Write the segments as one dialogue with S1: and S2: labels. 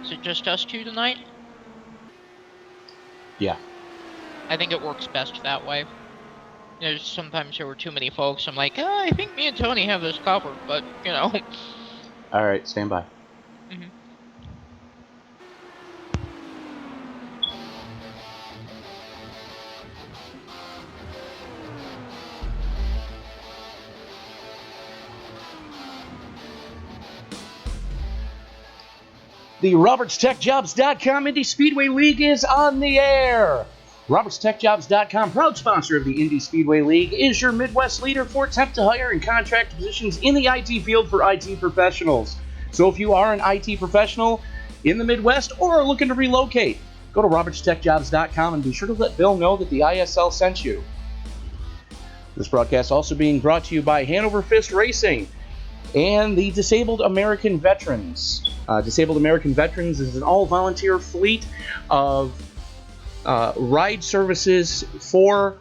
S1: Is it just us two tonight?
S2: Yeah.
S1: I think it works best that way. Sometimes there were too many folks. I'm like, I think me and Tony have this covered, but,
S2: All right, stand by.
S1: Mhm.
S2: The RobertsTechJobs.com Indy Speedway League is on the air. RobertsTechJobs.com, proud sponsor of the Indy Speedway League, is your Midwest leader for temp to hire and contract positions in the IT field for IT professionals. So if you are an IT professional in the Midwest or are looking to relocate, go to RobertsTechJobs.com and be sure to let Bill know that the ISL sent you. This broadcast also being brought to you by Hanover Fist Racing and the Disabled American Veterans. Disabled American Veterans is an all-volunteer fleet of ride services for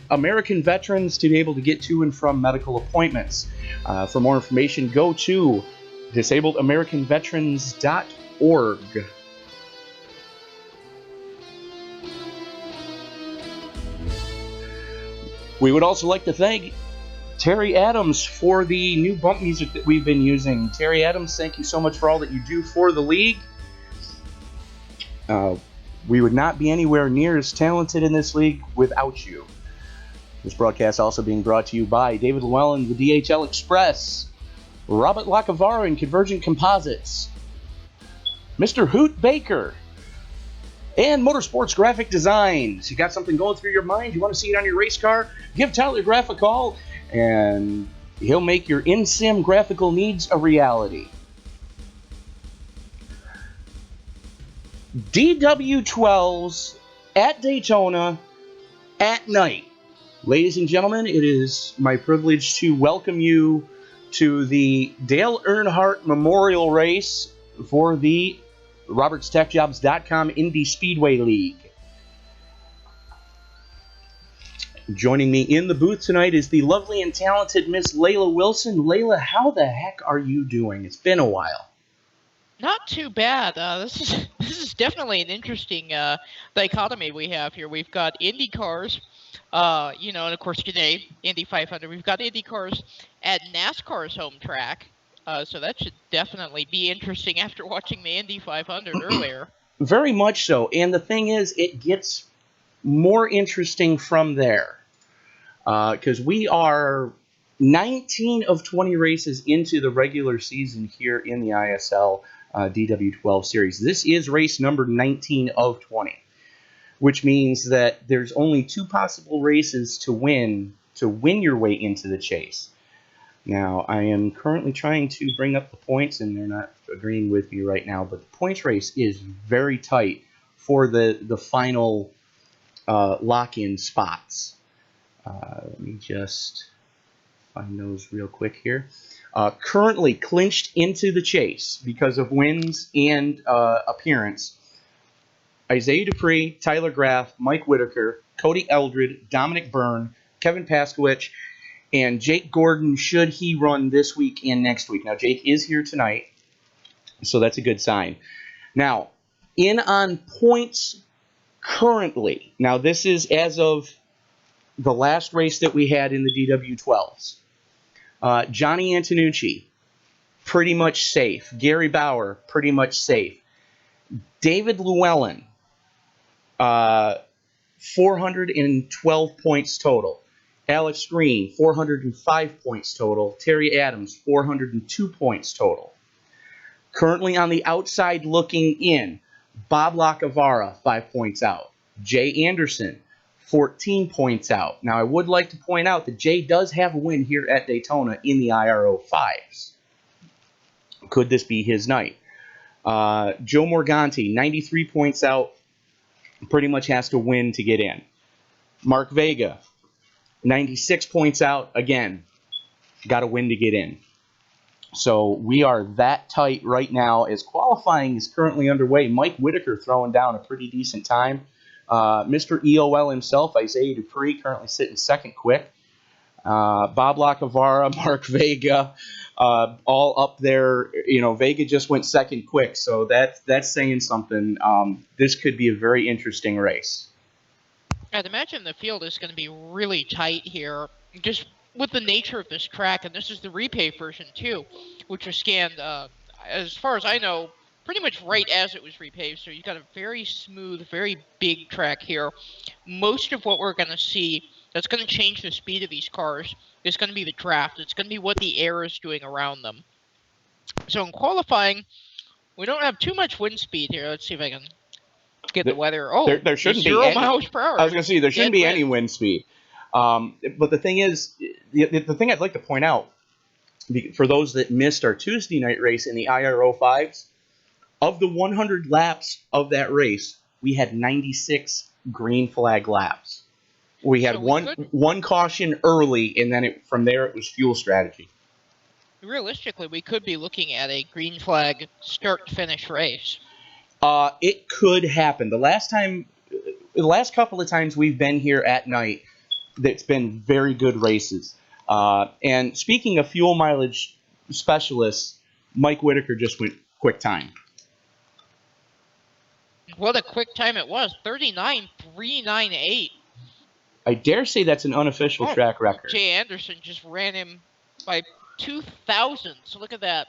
S2: American veterans to be able to get to and from medical appointments. For more information, go to disabledamericanveterans.org. We would also like to thank Terry Adams for the new bump music that we've been using. Terry Adams, thank you so much for all that you do for the league. We would not be anywhere near as talented in this league without you. This broadcast also being brought to you by David Llewellyn, the DHL Express, Robert Lacavara and Convergent Composites, Mr. Hoot Baker, and Motorsports Graphic Designs. You got something going through your mind? You want to see it on your race car? Give Tyler Graff a call, and he'll make your in-sim graphical needs a reality. DW12s at Daytona at night. Ladies and gentlemen, it is my privilege to welcome you to the Dale Earnhardt Memorial Race for the RobertsTechJobs.com Indy Speedway League. Joining me in the booth tonight is the lovely and talented Miss Layla Wilson. Layla, how the heck are you doing? It's been a while.
S1: Not too bad. This is definitely an interesting dichotomy we have here. We've got Indy cars, and of course today, Indy 500. We've got Indy cars at NASCAR's home track. So that should definitely be interesting after watching the Indy 500 earlier.
S2: Very much so. And the thing is, it gets more interesting from there. Because we are 19 of 20 races into the regular season here in the ISL DW12 series. This is race number 19 of 20, which means that there's only two possible races to win your way into the chase. Now, I am currently trying to bring up the points, and they're not agreeing with me right now, but the points race is very tight for the final lock-in spots. Let me just find those real quick here. Currently clinched into the chase because of wins and appearance. Isaiah Dupree, Tyler Graff, Mike Whitaker, Cody Eldred, Dominic Byrne, Kevin Paskowicz, and Jake Gordon should he run this week and next week. Now, Jake is here tonight, so that's a good sign. Now, in on points currently. Now, this is as of the last race that we had in the DW12s. Johnny Antonucci, pretty much safe. Gary Bauer, pretty much safe. David Llewellyn, 412 points total. Alex Green, 405 points total. Terry Adams, 402 points total. Currently on the outside looking in, Bob Lacavara, 5 points out. Jay Anderson, 14 points out. Now, I would like to point out that Jay does have a win here at Daytona in the IRO 5s. Could this be his night? Joe Morganti, 93 points out. Pretty much has to win to get in. Mark Vega, 96 points out. Again, got to win to get in. So we are that tight right now as qualifying is currently underway. Mike Whitaker throwing down a pretty decent time. Mr. EOL himself, Isaiah Dupree, currently sitting second quick. Bob Lacavara, Mark Vega, all up there. Vega just went second quick, so that's saying something. This could be a very interesting race.
S1: I'd imagine the field is going to be really tight here, just with the nature of this track, and this is the repave version too, which was scanned, as far as I know, pretty much right as it was repaved. So you've got a very smooth, very big track here. Most of what we're going to see that's going to change the speed of these cars is going to be the draft. It's going to be what the air is doing around them. So in qualifying, we don't have too much wind speed here. Let's see if I can get the weather. Oh,
S2: there shouldn't be
S1: 0 miles per hour.
S2: I was going to say there shouldn't be any wind speed. But the thing is, the thing I'd like to point out, for those that missed our Tuesday night race in the IRO 5s, of the 100 laps of that race, we had 96 green flag laps. We had one caution early, and then from there it was fuel strategy.
S1: Realistically, we could be looking at a green flag start-finish race.
S2: It could happen. The last couple of times we've been here at night, it's been very good races. And speaking of fuel mileage specialists, Mike Whitaker just went quick time.
S1: What a quick time it was, 39.398.
S2: I dare say that's an unofficial track record.
S1: Jay Anderson just ran him by 2 thousandths. Look at that.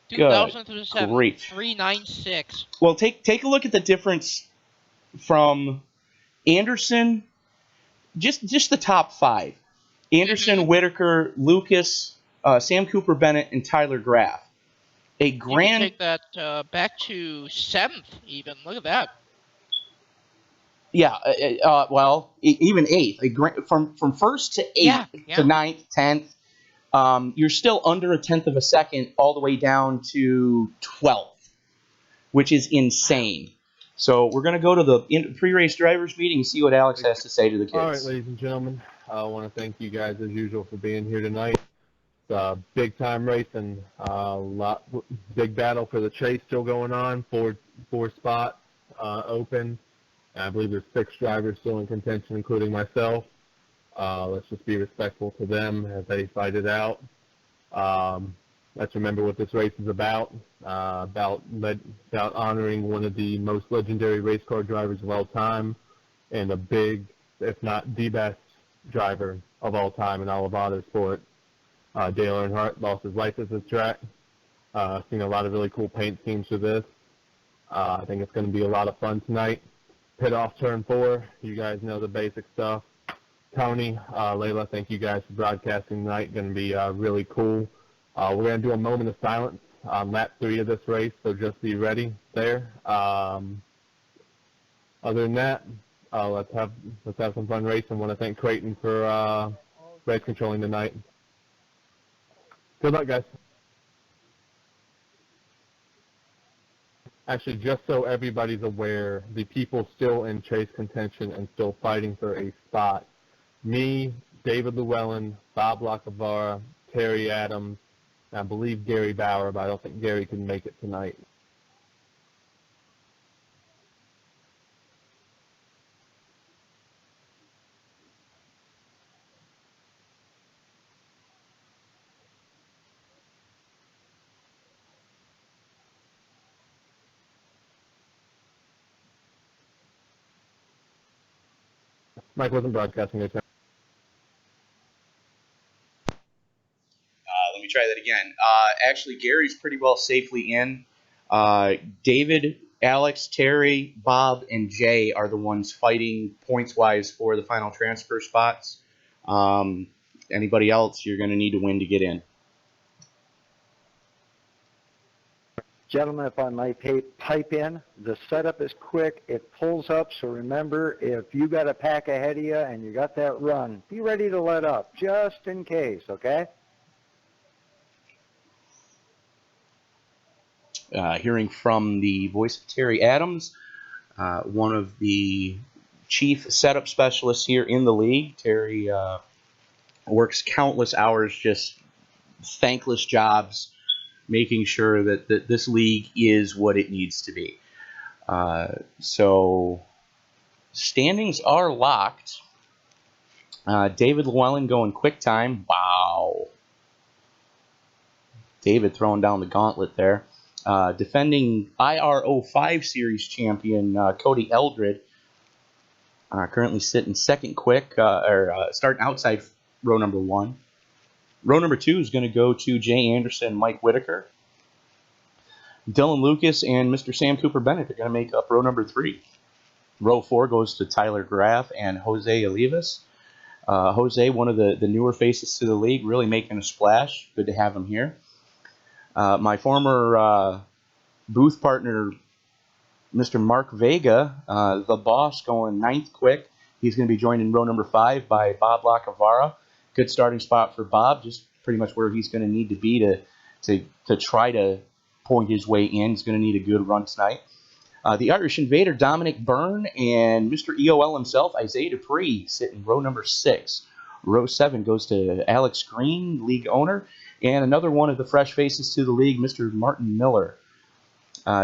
S1: 2 thousandths of a second.
S2: Great.
S1: 396.
S2: Well, take a look at the difference from Anderson, just the top 5. Anderson, Whitaker, Lucas, Sam Cooper Bennett, and Tyler Graff. You can
S1: take that back to 7th even. Look at that.
S2: Yeah, even 8th. From 1st to 8th to 9th, 10th, you're still under a tenth of a second all the way down to 12th, which is insane. So we're going to go to the pre-race drivers meeting and see what Alex has to say to the kids.
S3: All right, ladies and gentlemen, I want to thank you guys as usual for being here tonight. It's a big-time race and big battle for the chase still going on. Four spots open. I believe there's 6 drivers still in contention, including myself. Let's just be respectful to them as they fight it out. Let's remember what this race is about honoring one of the most legendary race car drivers of all time and a big, if not the best driver of all time in all of autosport. Dale Earnhardt lost his life at this track. Seen a lot of really cool paint schemes for this. I think it's going to be a lot of fun tonight. Pit off turn 4. You guys know the basic stuff. Tony, Layla, thank you guys for broadcasting tonight. Going to be really cool. We're going to do a moment of silence on lap 3 of this race, so just be ready there. Other than that, let's have some fun racing. I want to thank Creighton for race controlling tonight. Good luck, guys. Actually, just so everybody's aware, the people still in chase contention and still fighting for a spot. Me, David Llewellyn, Bob Lacavara, Terry Adams, and I believe Gary Bauer, but I don't think Gary can make it tonight. Mike wasn't broadcasting this time.
S2: Let me try that again. Actually, Gary's pretty well safely in. David, Alex, Terry, Bob, and Jay are the ones fighting points-wise for the final transfer spots. Anybody else, you're going to need to win to get in.
S4: Gentlemen, if I might pipe in, the setup is quick. It pulls up, so remember, if you got a pack ahead of you and you got that run, be ready to let up, just in case, okay?
S2: Hearing from the voice of Terry Adams, one of the chief setup specialists here in the league. Terry works countless hours, just thankless jobs, making sure that this league is what it needs to be. So standings are locked. David Llewellyn going quick time. Wow. David throwing down the gauntlet there. Defending IR05 Series champion Cody Eldred, currently sitting second quick, starting outside row number 1. Row number 2 is going to go to Jay Anderson and Mike Whitaker. Dylan Lucas and Mr. Sam Cooper Bennett are going to make up row number 3. Row 4 goes to Tyler Graff and Jose Olivas. Jose, one of the newer faces to the league, really making a splash. Good to have him here. My former booth partner, Mr. Mark Vega, the boss, going 9th quick. He's going to be joined in row number 5 by Bob Lacavara. Good starting spot for Bob, just pretty much where he's going to need to be to try to point his way in. He's going to need a good run tonight. The Irish Invader, Dominic Byrne, and Mr. EOL himself, Isaiah Dupree, sit in row number 6. Row 7 goes to Alex Green, league owner, and another one of the fresh faces to the league, Mr. Martin Miller.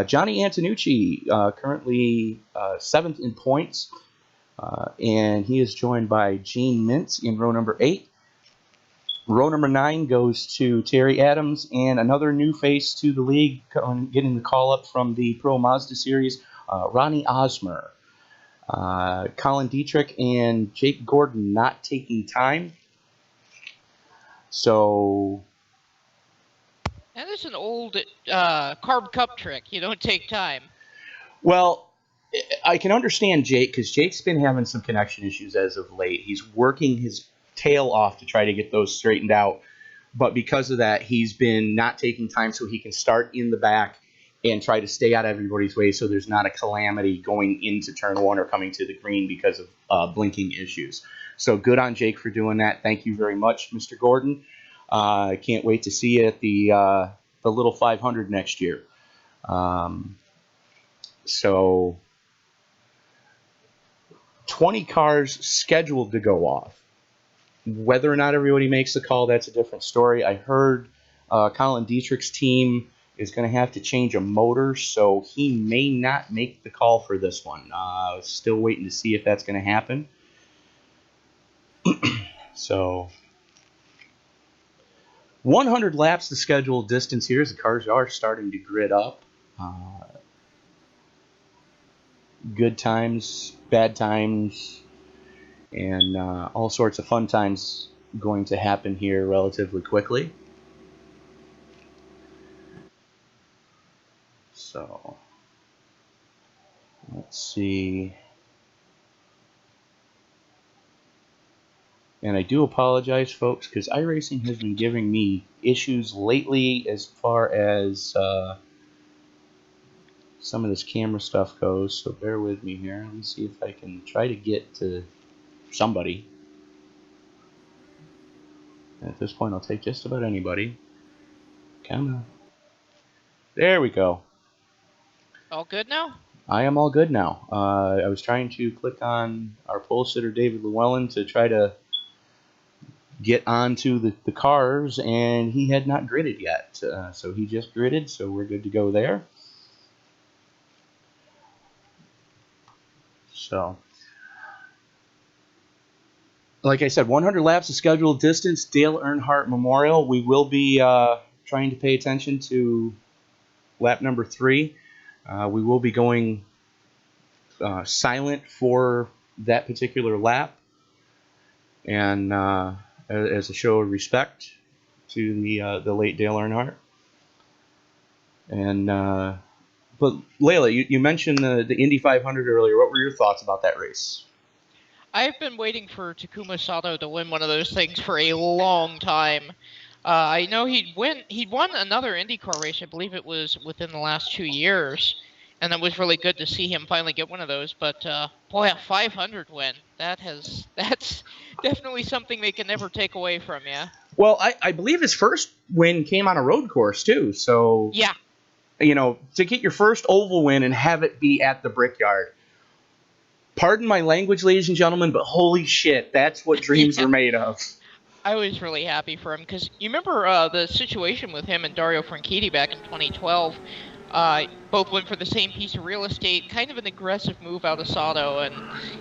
S2: Johnny Antonucci, currently 7th in points, and he is joined by Gene Mintz in row number 8. Row number 9 goes to Terry Adams and another new face to the league, getting the call up from the Pro Mazda Series, Ronnie Osmer. Colin Dietrich and Jake Gordon not taking time. So...
S1: That is an old Carb Cup trick. You don't take time.
S2: Well, I can understand Jake, because Jake's been having some connection issues as of late. He's working his tail off to try to get those straightened out, but because of that, he's been not taking time so he can start in the back and try to stay out of everybody's way so there's not a calamity going into turn 1 or coming to the green because of blinking issues. So good on Jake for doing that. Thank you very much, Mr. Gordon. I can't wait to see you at the Little 500 next year. So 20 cars scheduled to go off. Whether or not everybody makes the call, that's a different story. I heard Colin Dietrich's team is going to have to change a motor, so he may not make the call for this one. Still waiting to see if that's going to happen. So 100 laps the scheduled distance here as the cars are starting to grid up. Good times, bad times, and all sorts of fun times going to happen here relatively quickly. So, let's see. And I do apologize, folks, because iRacing has been giving me issues lately as far as some of this camera stuff goes. So bear with me here. Let me see if I can try to get to somebody. At this point, I'll take just about anybody. Come on. There we go.
S1: All good now?
S2: I am all good now. I was trying to click on our pole sitter, David Llewellyn, to try to get onto the cars, and he had not gridded yet. So he just gridded, so we're good to go there. So, like I said, 100 laps of scheduled distance, Dale Earnhardt Memorial. We will be trying to pay attention to lap number 3. We will be going silent for that particular lap, and as a show of respect to the late Dale Earnhardt. And but Layla, you mentioned the Indy 500 earlier. What were your thoughts about that race?
S1: I've been waiting for Takuma Sato to win one of those things for a long time. I know he'd won another IndyCar race. I believe it was within the last 2 years, and it was really good to see him finally get one of those. But boy, a 500 win, that's definitely something they can never take away from you.
S2: Well, I believe his first win came on a road course too. So
S1: yeah,
S2: you know, to get your first oval win and have it be at the Brickyard. Pardon my language, ladies and gentlemen, but holy shit, that's what dreams are made of.
S1: I was really happy for him, because you remember the situation with him and Dario Franchitti back in 2012. Both went for the same piece of real estate, kind of an aggressive move out of Sato, and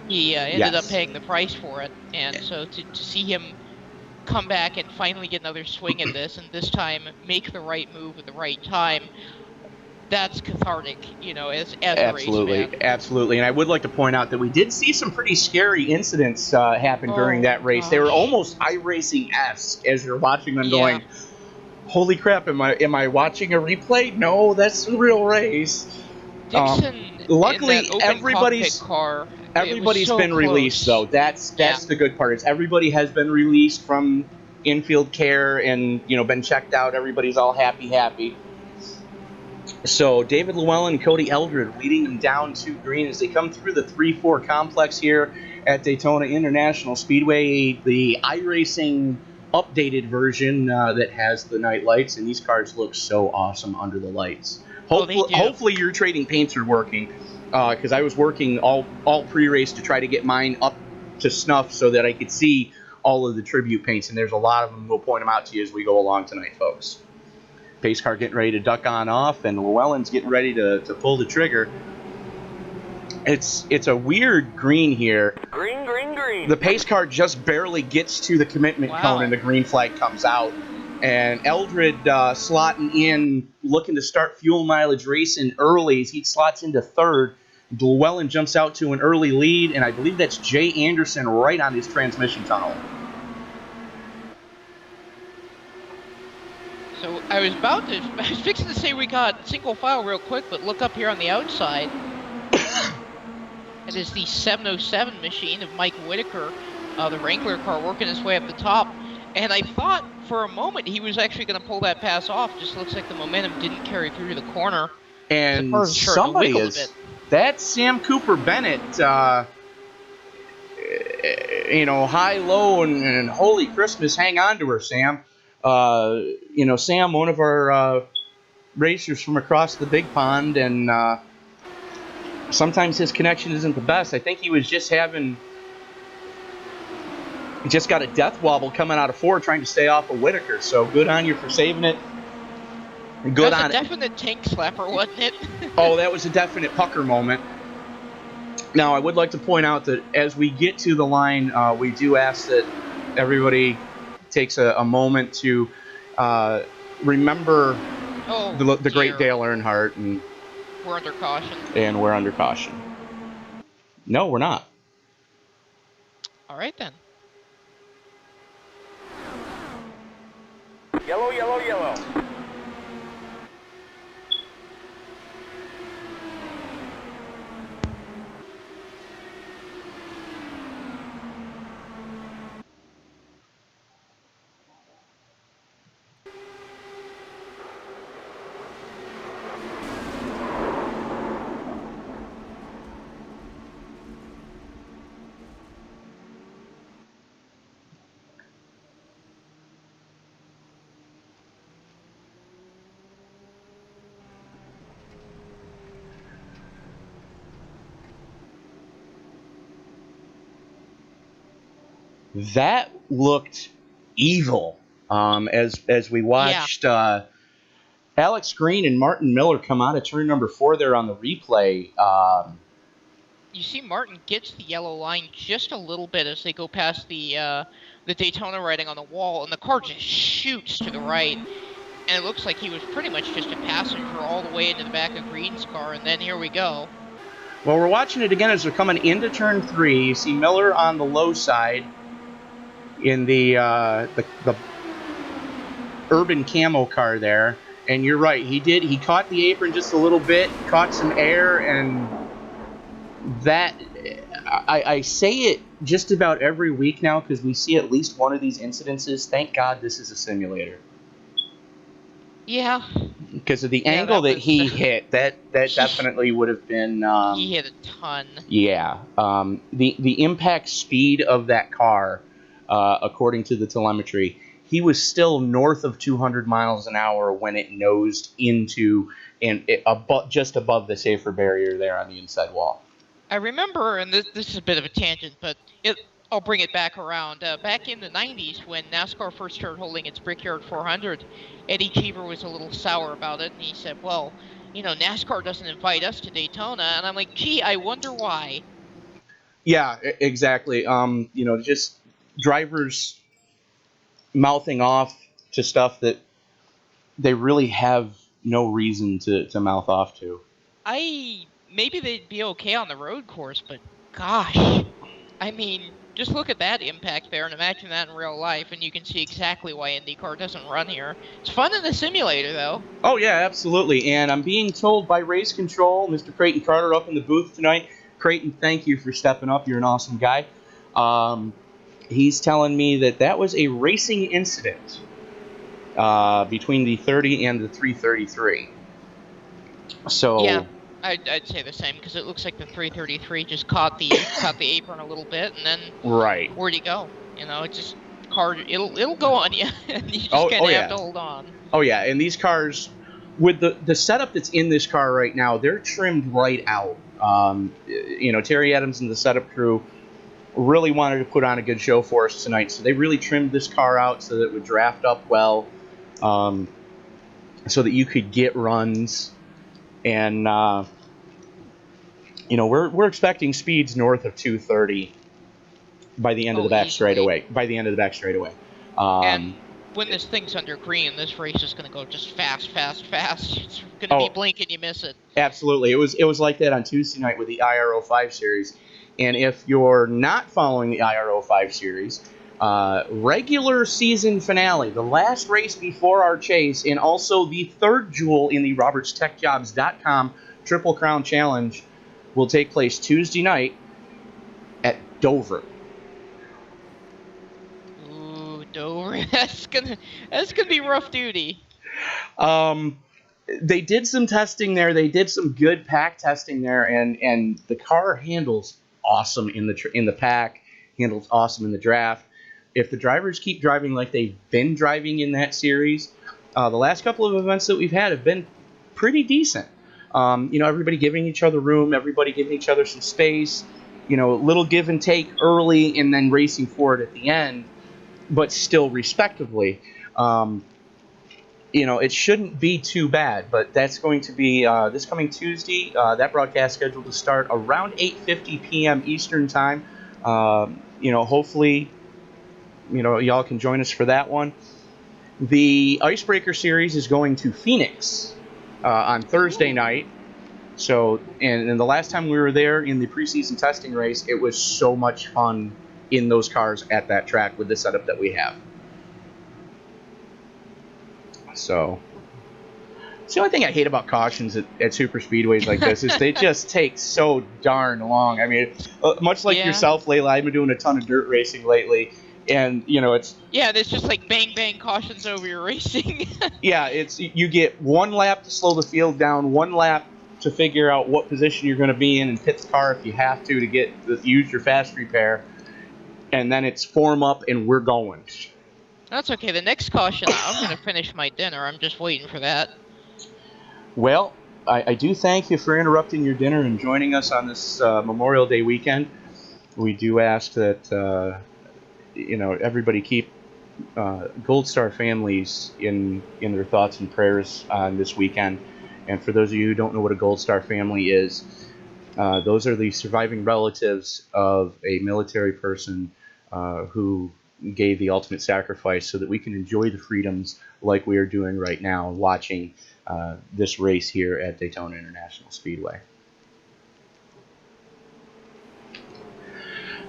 S1: he ended up paying the price for it. And so to see him come back and finally get another swing at this, and this time make the right move at the right time. That's cathartic, as a race
S2: Absolutely,
S1: fan.
S2: absolutely. And I would like to point out that we did see some pretty scary incidents happen during
S1: Oh
S2: that race. They were
S1: gosh.
S2: almost iRacing-esque as you're watching them
S1: Yeah.
S2: going, holy crap, am I watching a replay? No, that's the real race. Um,
S1: Dixon in that
S2: luckily,
S1: open cockpit
S2: everybody's
S1: car, it was
S2: everybody's
S1: so
S2: been released,
S1: close.
S2: though. That's
S1: Yeah.
S2: the good part. Is everybody has been released from infield care and been checked out. Everybody's all happy. So David Llewellyn and Cody Eldred leading them down to green as they come through the 3-4 complex here at Daytona International Speedway. The iRacing updated version that has the night lights, and these cars look so awesome under the lights.
S1: Oh, they do.
S2: Hopefully your trading paints are working, because I was working all pre-race to try to get mine up to snuff so that I could see all of the tribute paints, and there's a lot of them. We'll point them out to you as we go along tonight, folks. Pace car getting ready to duck on off, and Llewellyn's getting ready to pull the trigger. It's a weird green here.
S5: Green, green, green.
S2: The pace car just barely gets to the commitment cone, and the green flag comes out. And Eldred slotting in, looking to start fuel mileage racing early. He slots into third. Llewellyn jumps out to an early lead, and I believe that's Jay Anderson right on his transmission tunnel.
S1: So I was fixing to say we got single file real quick, but look up here on the outside. It is the 707 machine of Mike Whitaker, the Wrangler car, working his way up the top. And I thought for a moment he was actually going to pull that pass off. Just looks like the momentum didn't carry through to the corner.
S2: And somebody is... That's Sam Cooper Bennett. High, low, and holy Christmas. Hang on to her, Sam. Sam, one of our racers from across the big pond, and sometimes his connection isn't the best. I think he was just got a death wobble coming out of four trying to stay off of Whitaker. So good on you for saving it. Good on it.
S1: That was a definite tank slapper, wasn't it?
S2: Oh, that was a definite pucker moment. Now, I would like to point out that as we get to the line, we do ask that everybody takes a moment to remember the great Dale Earnhardt. And
S1: we're under caution.
S2: And we're under caution. No, we're not.
S1: All right, then.
S5: Yellow, yellow, yellow.
S2: That looked evil as we watched Alex Green and Martin Miller come out of turn number 4 there on the replay.
S1: You see Martin gets the yellow line just a little bit as they go past the Daytona writing on the wall, and the car just shoots to the right. And it looks like he was pretty much just a passenger all the way into the back of Green's car, and then here we go.
S2: Well, we're watching it again as they're coming into turn 3. You see Miller on the low side in the urban camo car there, and you're right, he caught the apron just a little bit, caught some air, and that I say it just about every week now because we see at least one of these incidences. Thank God this is a simulator.
S1: Yeah.
S2: Because of the angle that he hit, that definitely would have been...
S1: he hit a ton.
S2: Yeah. The impact speed of that car, according to the telemetry, he was still north of 200 miles an hour when it nosed into just above the safer barrier there on the inside wall.
S1: I remember, and this is a bit of a tangent, but I'll bring it back around. Back in the 90s, when NASCAR first started holding its Brickyard 400, Eddie Cheever was a little sour about it, and he said, well, NASCAR doesn't invite us to Daytona. And I'm like, gee, I wonder why.
S2: Yeah, exactly. Just drivers mouthing off to stuff that they really have no reason to mouth off to.
S1: Maybe they'd be okay on the road course, but gosh, I mean, just look at that impact there and imagine that in real life, and you can see exactly why IndyCar doesn't run here. It's fun in the simulator, though.
S2: Oh, yeah, absolutely. And I'm being told by Race Control, Mr. Creighton Carter up in the booth tonight. Creighton, thank you for stepping up. You're an awesome guy. He's telling me that was a racing incident between the 30 and the 333. So
S1: Yeah, I'd say the same because it looks like the 333 just caught the apron a little bit, and then
S2: right.
S1: where'd he go? It just it'll go on you, and you just kind of have to hold on.
S2: Oh yeah, and these cars, with the setup that's in this car right now, they're trimmed right out. Terry Adams and the setup crew really wanted to put on a good show for us tonight, so they really trimmed this car out so that it would draft up well, so that you could get runs, and we're expecting speeds north of 230 by the end of the back straightaway.
S1: And when this thing's under green, this race is going to go just fast. It's going to be blink and you miss it.
S2: Absolutely. It was like that on Tuesday night with the IRO5 series. And if you're not following the IRO5 series, regular season finale, the last race before our chase, and also the third jewel in the RobertsTechJobs.com Triple Crown Challenge will take place Tuesday night at Dover.
S1: Ooh, Dover. That's gonna be rough duty.
S2: They did some testing there. They did some good pack testing there, and the car handles awesome in the pack, handles awesome in the draft. If the drivers keep driving like they've been driving in that series, the last couple of events that we've had have been pretty decent. Everybody giving each other room, everybody giving each other some space, a little give and take early and then racing forward at the end, but still respectively. It shouldn't be too bad, but that's going to be this coming Tuesday. That broadcast scheduled to start around 8:50 p.m. Eastern time. Hopefully, y'all can join us for that one. The Icebreaker Series is going to Phoenix on Thursday night. So, and the last time we were there in the preseason testing race, it was so much fun in those cars at that track with the setup that we have. So, it's the only thing I hate about cautions at super speedways like this is they just take so darn long. I mean, much like yourself, Layla, I've been doing a ton of dirt racing lately, and it's
S1: there's just like bang cautions over your racing.
S2: it's you get one lap to slow the field down, one lap to figure out what position you're going to be in and pit the car if you have to use your fast repair, and then it's form up and we're going.
S1: That's okay. The next caution, I'm going to finish my dinner. I'm just waiting for that.
S2: Well, I do thank you for interrupting your dinner and joining us on this Memorial Day weekend. We do ask that everybody keep Gold Star families in their thoughts and prayers on this weekend. And for those of you who don't know what a Gold Star family is, those are the surviving relatives of a military person who gave the ultimate sacrifice so that we can enjoy the freedoms like we are doing right now, watching this race here at Daytona International Speedway.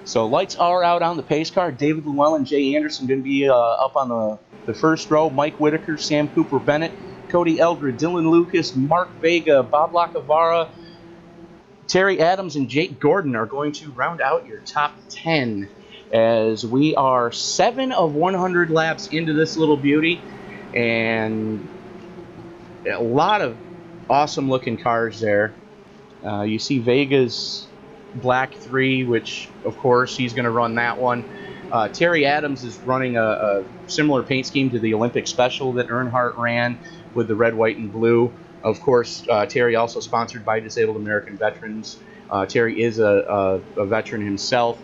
S2: So lights are out on the pace car. David Llewellyn, Jay Anderson going to be up on the first row. Mike Whitaker, Sam Cooper Bennett, Cody Eldred, Dylan Lucas, Mark Vega, Bob Lacavara, Terry Adams, and Jake Gordon are going to round out your top 10 as we are 7 of 100 laps into this little beauty, and a lot of awesome looking cars there. You see Vega's Black 3, which of course he's going to run that one. Terry Adams is running a similar paint scheme to the Olympic Special that Earnhardt ran with the red, white, and blue. Of course, Terry also sponsored by Disabled American Veterans. Terry is a veteran himself,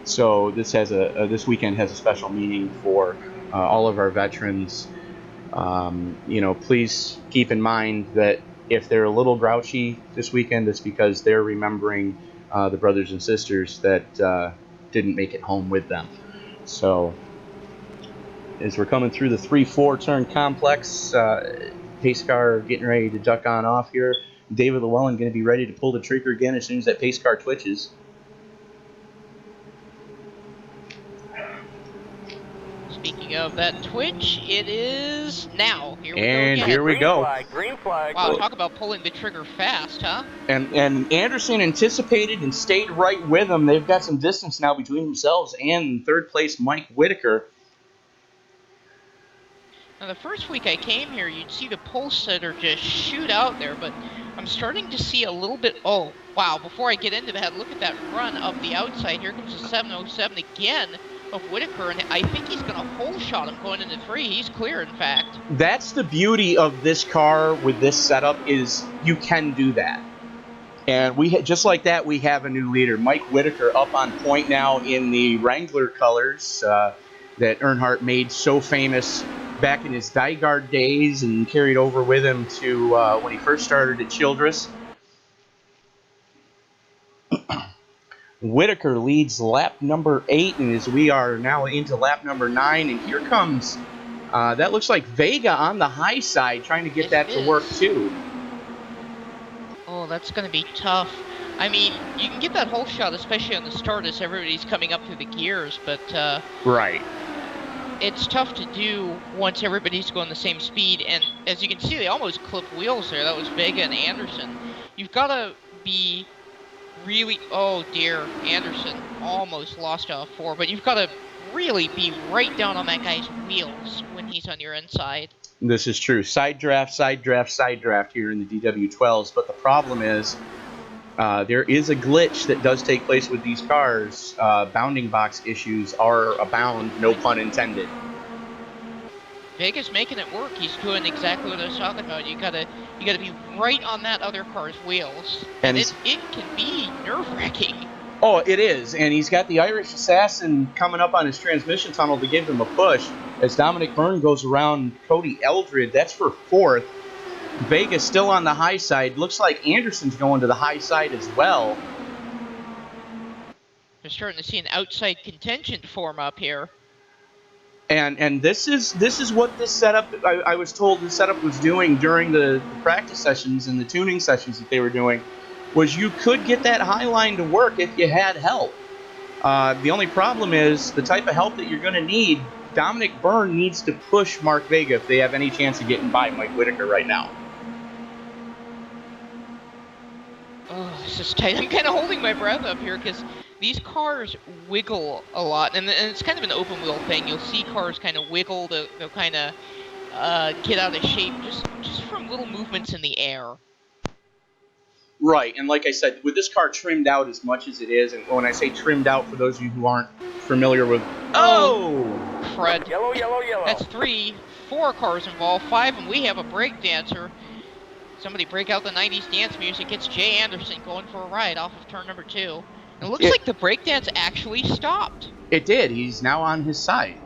S2: so this weekend has a special meaning for all of our veterans. Please keep in mind that if they're a little grouchy this weekend, it's because they're remembering the brothers and sisters that didn't make it home with them. So as we're coming through the 3-4 turn complex. Pace car getting ready to duck on off here. David Llewellyn going to be ready to pull the trigger again as soon as that pace car twitches.
S1: Speaking of that twitch, it is now. Here we go
S2: And
S1: again.
S2: here we go.
S5: Green flag.
S1: Wow, talk about pulling the trigger fast, huh?
S2: And Anderson anticipated and stayed right with him. They've got some distance now between themselves and third place Mike Whitaker.
S1: Now, the first week I came here, you'd see the pole sitter just shoot out there, but I'm starting to see a little bit. Oh, wow. Before I get into that, look at that run up the outside. Here comes the 707 again of Whitaker, and I think he's going to hole shot him going into 3. He's clear, in fact.
S2: That's the beauty of this car with this setup is you can do that. And just like that, we have a new leader. Mike Whitaker up on point now in the Wrangler colors that Earnhardt made so famous back in his Dyegard days and carried over with him to when he first started at Childress. Whitaker leads lap number 8, and as we are now into lap number 9, and here comes, that looks like Vega on the high side trying to get that to work too.
S1: Oh, that's going to be tough. I mean, you can get that hole shot, especially on the start as everybody's coming up through the gears, but
S2: right.
S1: It's tough to do once everybody's going the same speed, and as you can see, they almost clipped wheels there. That was Vega and Anderson. You've got to be really, oh dear, Anderson almost lost off 4, but you've got to really be right down on that guy's wheels when he's on your inside.
S2: This is true. Side draft, side draft, side draft here in the DW12s, but the problem is there is a glitch that does take place with these cars. Bounding box issues are abound, no pun intended.
S1: Vega's making it work. He's doing exactly what I was talking about. You gotta be right on that other car's wheels, and it can be nerve-wracking.
S2: Oh, it is, and he's got the Irish Assassin coming up on his transmission tunnel to give him a push. As Dominic Byrne goes around Cody Eldred, that's for 4th. Vega's still on the high side. Looks like Anderson's going to the high side as well.
S1: They're starting to see an outside contention form up here.
S2: And this is what this setup, I was told this setup was doing during the practice sessions and the tuning sessions that they were doing, was you could get that high line to work if you had help. The only problem is the type of help that you're going to need. Dominic Byrne needs to push Mark Vega if they have any chance of getting by Mike Whitaker right now.
S1: Oh, this is tight. I'm kind of holding my breath up here because these cars wiggle a lot, and it's kind of an open wheel thing. You'll see cars kind of wiggle, they'll kind of get out of shape just from little movements in the air.
S2: Right, and like I said, with this car trimmed out as much as it is, and when I say trimmed out, for those of you who aren't familiar with... Oh!
S1: Crud.
S5: Yellow, yellow, yellow.
S1: That's 4 cars involved, 5, and we have a break dancer. Somebody break out the 90s dance music. It's Jay Anderson going for a ride off of turn number 2. And it looks like the breakdance actually stopped.
S2: It did. He's now on his side.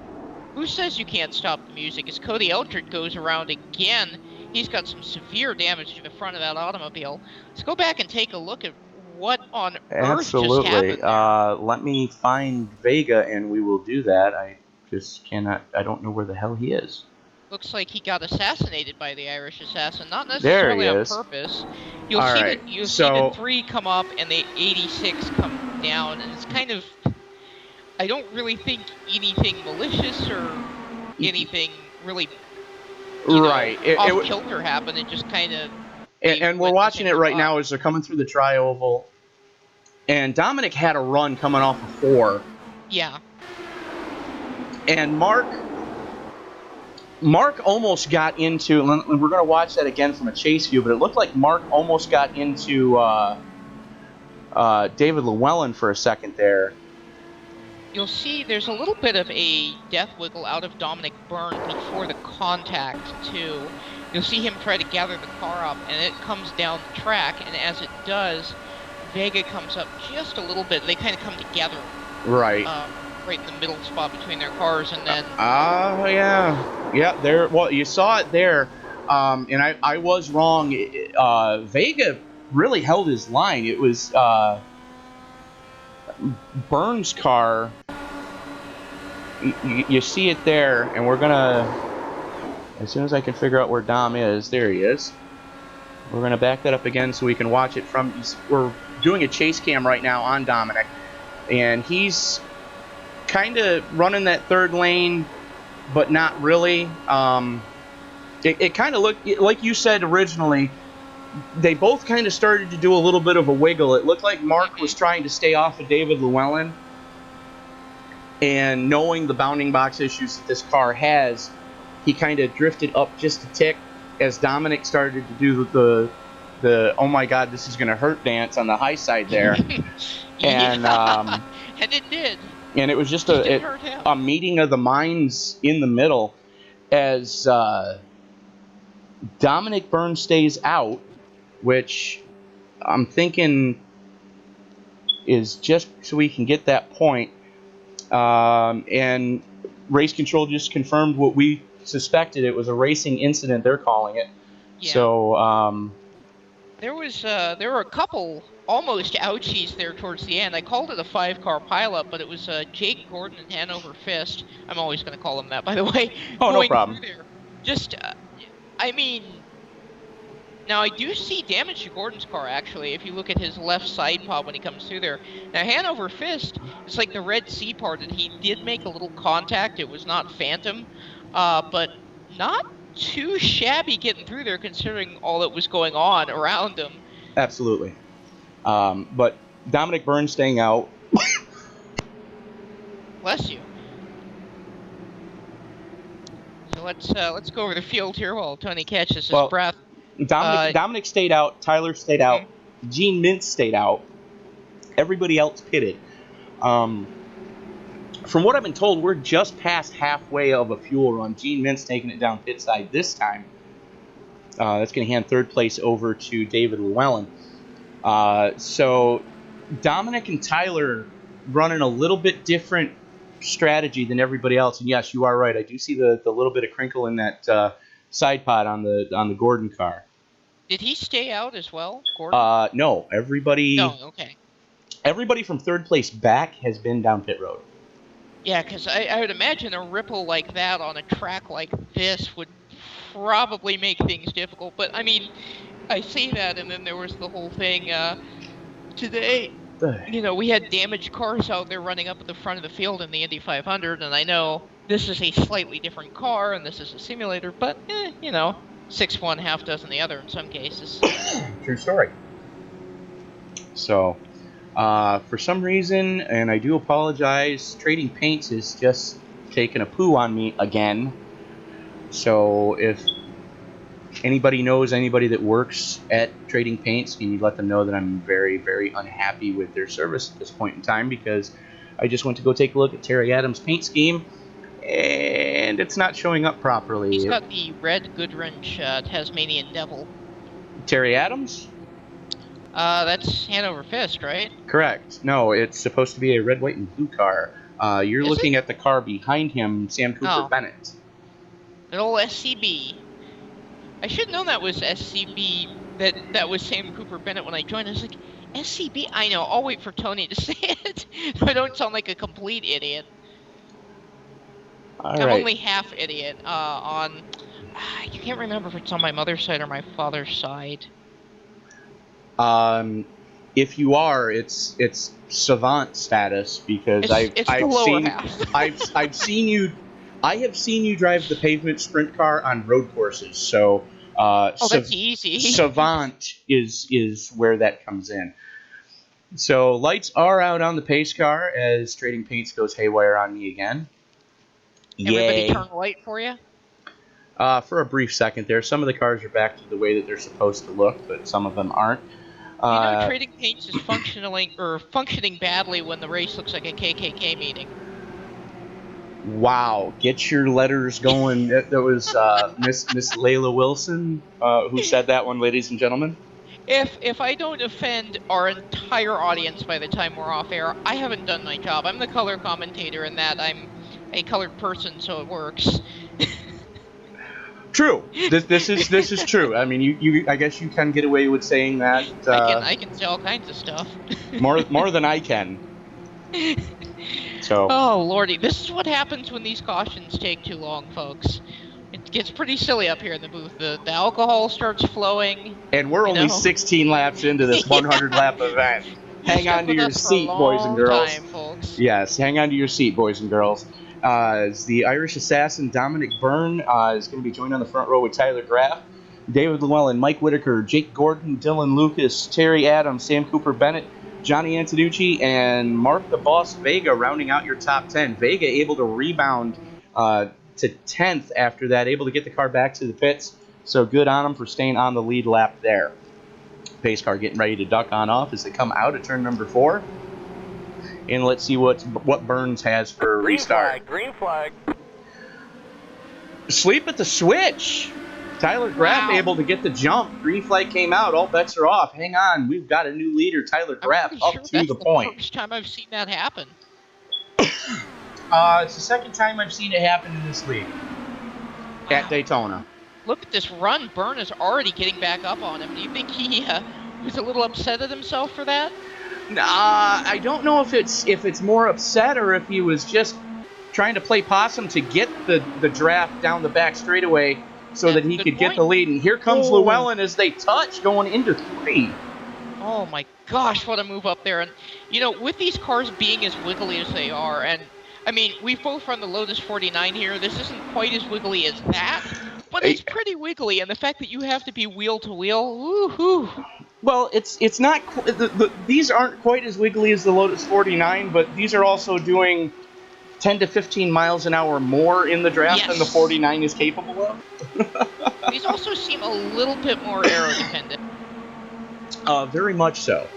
S1: Who says you can't stop the music? As Cody Eldred goes around again, he's got some severe damage to the front of that automobile. Let's go back and take a look at what on earth just happened.
S2: Let me find Vega, and we will do that. I just cannot. I don't know where the hell he is.
S1: Looks like he got assassinated by the Irish Assassin, not necessarily on purpose. You'll see the 3 come up and the 86 come down, and it's kind of, I don't really think anything malicious or anything really off kilter happened. It just kind of.
S2: And we're watching it right now as they're coming through the tri-oval, and Dominic had a run coming off of 4.
S1: Yeah.
S2: And Mark almost got into, and we're going to watch that again from a chase view, but it looked like Mark almost got into David Llewellyn for a second there.
S1: You'll see there's a little bit of a death wiggle out of Dominic Byrne before the contact, too. You'll see him try to gather the car up, and it comes down the track, and as it does, Vega comes up just a little bit. They kind of come together.
S2: Right.
S1: Right in the middle spot between their cars, and then...
S2: Yeah, there. Well, you saw it there, and I was wrong. Vega really held his line. It was Byrne's car. you see it there, and we're gonna, as soon as I can figure out where Dom is, there he is. We're gonna back that up again so we can watch it from. We're doing a chase cam right now on Dominic, and he's kind of running that third lane, but not really. It kind of looked like you said originally. They both kind of started to do a little bit of a wiggle. It looked like Mark was trying to stay off of David Llewellyn, and knowing the bounding box issues that this car has, he kind of drifted up just a tick as Dominic started to do the oh my god, this is going to hurt dance on the high side there. And
S1: and it did.
S2: And it was just
S1: didn't hurt him.
S2: a meeting of the minds in the middle as Dominic Byrne stays out, which I'm thinking is just so we can get that point. And race control just confirmed what we suspected. It was a racing incident, they're calling it.
S1: Yeah.
S2: So
S1: there were a couple almost ouchies there towards the end. I called it a 5-car pileup, but it was Jake Gordon and Hanover Fist. I'm always going to call him that, by the way.
S2: Oh, no problem.
S1: Through there. Just, I mean, now I do see damage to Gordon's car, actually, if you look at his left side pod when he comes through there. Now, Hanover Fist, it's like the Red Sea parted. He did make a little contact. It was not phantom, but not too shabby getting through there considering all that was going on around him.
S2: Absolutely. But Dominic Byrne staying out.
S1: Bless you. So let's go over the field here while Tony catches his breath.
S2: Dominic stayed out. Tyler stayed out. Gene Mintz stayed out. Everybody else pitted. From what I've been told, we're just past halfway of a fuel run. Gene Mintz taking it down pit side this time. That's going to hand third place over to David Llewellyn. So Dominic and Tyler running a little bit different strategy than everybody else. And yes, you are right. I do see the little bit of crinkle in that side pod on the Gordon car.
S1: Did he stay out as well, Gordon?
S2: No. Everybody.
S1: No. Okay.
S2: Everybody from third place back has been down pit road.
S1: Yeah, because I would imagine a ripple like that on a track like this would probably make things difficult. But I mean, I see that, and then there was the whole thing today. You know, we had damaged cars out there running up at the front of the field in the Indy 500, and I know this is a slightly different car, and this is a simulator, but, you know, 6 one, half dozen the other in some cases.
S2: True story. So, for some reason, and I do apologize, Trading Paints is just taking a poo on me again. So, if anybody knows anybody that works at Trading Paints, can you let them know that I'm very, very unhappy with their service at this point in time, because I just went to go take a look at Terry Adams' paint scheme, and it's not showing up properly.
S1: He's got the red Goodwrench Tasmanian Devil.
S2: Terry Adams?
S1: That's Hanover Fist, right?
S2: Correct. No, it's supposed to be a red, white, and blue car. You're
S1: Is
S2: looking
S1: it?
S2: at the car behind him, Sam Cooper Bennett.
S1: Good old SCB. I should have known that was SCB, that was Sam Cooper Bennett when I joined. I was like, SCB? I know, I'll wait for Tony to say it, so I don't sound like a complete idiot. I'm only half idiot on... I can't remember if it's on my mother's side or my father's side.
S2: If you are, it's savant status, because I've seen you. I have seen you drive the pavement sprint car on road courses, so
S1: that's easy.
S2: Savant is where that comes in. So lights are out on the pace car as Trading Paints goes haywire on me again.
S1: Everybody turn light for you?
S2: For a brief second there. Some of the cars are back to the way that they're supposed to look, but some of them aren't.
S1: You know, Trading Paints is functioning badly when the race looks like a KKK meeting.
S2: Wow, get your letters going. That was Miss Layla Wilson who said that one, ladies and gentlemen.
S1: If I don't offend our entire audience by the time we're off air, I haven't done my job. I'm the color commentator in that I'm a colored person, so it works.
S2: True. This is true. I mean, you I guess you can get away with saying that.
S1: I can say all kinds of stuff.
S2: more than I can. So.
S1: Oh, Lordy. This is what happens when these cautions take too long, folks. It gets pretty silly up here in the booth. The alcohol starts flowing.
S2: And we're only 16 laps into this 100 lap event.
S1: You're
S2: Hang
S1: stuck
S2: on to
S1: with
S2: your
S1: us for a
S2: seat, boys and
S1: long
S2: girls.
S1: time, folks.
S2: Yes, hang on to your seat, boys and girls. As the Irish assassin Dominic Byrne is going to be joined on the front row with Tyler Graff, David Llewellyn, Mike Whitaker, Jake Gordon, Dylan Lucas, Terry Adams, Sam Cooper Bennett, Johnny Antonucci, and Mark the Boss Vega rounding out your top 10. Vega able to rebound to 10th after that, able to get the car back to the pits. So good on him for staying on the lead lap there. Pace car getting ready to duck on off as they come out of turn number 4. And let's see what Burns has for a restart.
S5: Green flag.
S2: Sleep at the switch. Tyler Graff able to get the jump. Green flag came out. All bets are off. Hang on. We've got a new leader, Tyler Graff,
S1: I'm
S2: up
S1: pretty
S2: to
S1: sure
S2: the
S1: that's
S2: point.
S1: First time I've seen that happen.
S2: It's the second time I've seen it happen in this league. At Daytona.
S1: Look at this run. Byrne is already getting back up on him. Do you think he was a little upset at himself for that?
S2: I don't know if it's more upset or if he was just trying to play possum to get the draft down the back straightaway so that he could get the lead. And here comes Llewellyn as they touch going into 3.
S1: Oh my gosh, what a move up there. And, you know, with these cars being as wiggly as they are, and, I mean, we've both run the Lotus 49 here. This isn't quite as wiggly as that, but it's pretty wiggly. And the fact that you have to be wheel to wheel, woo-hoo.
S2: Well, it's not. These aren't quite as wiggly as the Lotus 49, but these are also doing 10 to 15 miles an hour more in the draft than the 49 is capable of.
S1: These also seem a little bit more aero-dependent.
S2: Very much so.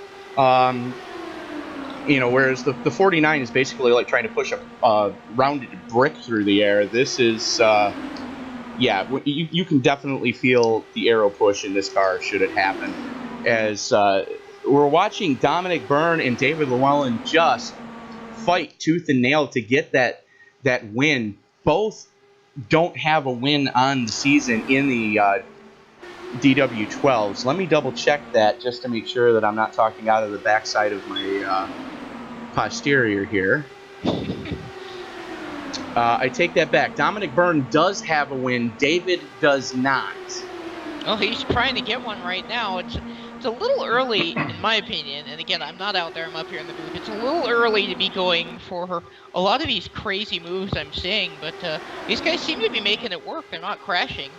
S2: You know, whereas the 49 is basically like trying to push a rounded brick through the air. This is, yeah, you can definitely feel the aero push in this car should it happen. As we're watching Dominic Byrne and David Llewellyn just fight tooth and nail to get that win. Both don't have a win on the season in the DW12s. Let me double check that just to make sure that I'm not talking out of the backside of my posterior here. I take that back. Dominic Byrne does have a win. David does not.
S1: Oh, he's trying to get one right now. It's a little early, in my opinion, and again, I'm not out there, I'm up here in the booth. It's a little early to be going for a lot of these crazy moves I'm seeing, but these guys seem to be making it work. They're not crashing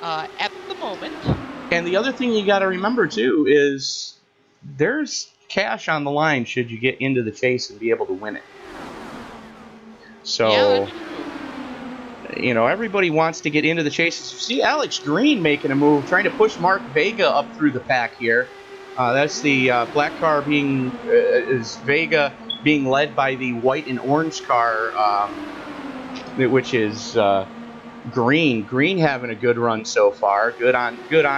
S1: at the moment. And
S2: the other thing you got to remember, too, is there's cash on the line should you get into the chase and be able to win it. So,
S1: yeah,
S2: you know, everybody wants to get into the chase. You see Alex Green making a move, trying to push Mark Vega up through the pack here. That's the black car is Vega being led by the white and orange car, which is Green. Green having a good run so far. Good on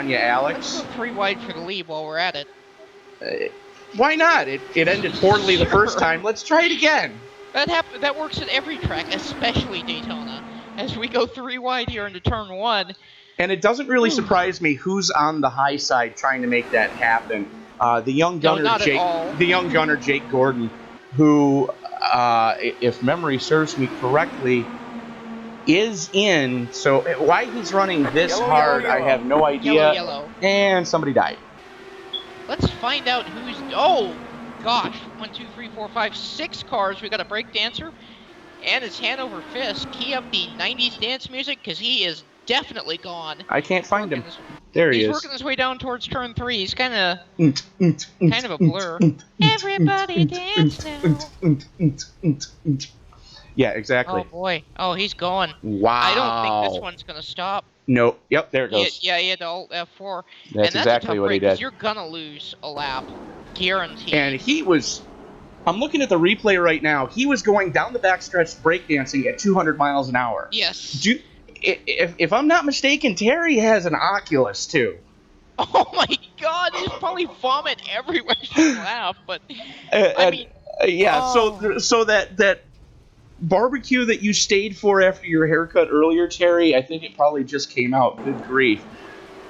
S2: you, Alex.
S1: Let's go 3 wide for the lead while we're at it.
S2: Why not? It ended poorly the first time. Let's try it again.
S1: That works at every track, especially Daytona. As we go 3 wide here into turn 1.
S2: And it doesn't really surprise me who's on the high side trying to make that happen. The young gunner, Jake Gordon, who, if memory serves me correctly, is in. So why he's running this hard, I have no idea.
S1: Yellow.
S2: And somebody died.
S1: Let's find out who's. Oh gosh! 1, 2, 3, 4, 5, 6 cars. We got a break dancer. And it's hand over fist. Key up the 90s dance music because he is definitely gone.
S2: I can't find him. There he is.
S1: He's working his way down towards turn 3. He's kind of a blur. Everybody dance now.
S2: Yeah, exactly.
S1: Oh boy. Oh, he's going.
S2: Wow.
S1: I don't think this one's gonna stop.
S2: Nope. Yep. There it goes.
S1: Yeah, he had to Alt F4.
S2: That's exactly what he did.
S1: You're gonna lose a lap, guaranteed.
S2: And he was. I'm looking at the replay right now. He was going down the backstretch breakdancing at 200 miles an hour.
S1: Yes.
S2: If I'm not mistaken, Terry has an Oculus, too.
S1: Oh, my God. He's probably vomit everywhere. She laugh, but, I mean...
S2: Yeah,
S1: oh.
S2: so that barbecue that you stayed for after your haircut earlier, Terry, I think it probably just came out. Good grief.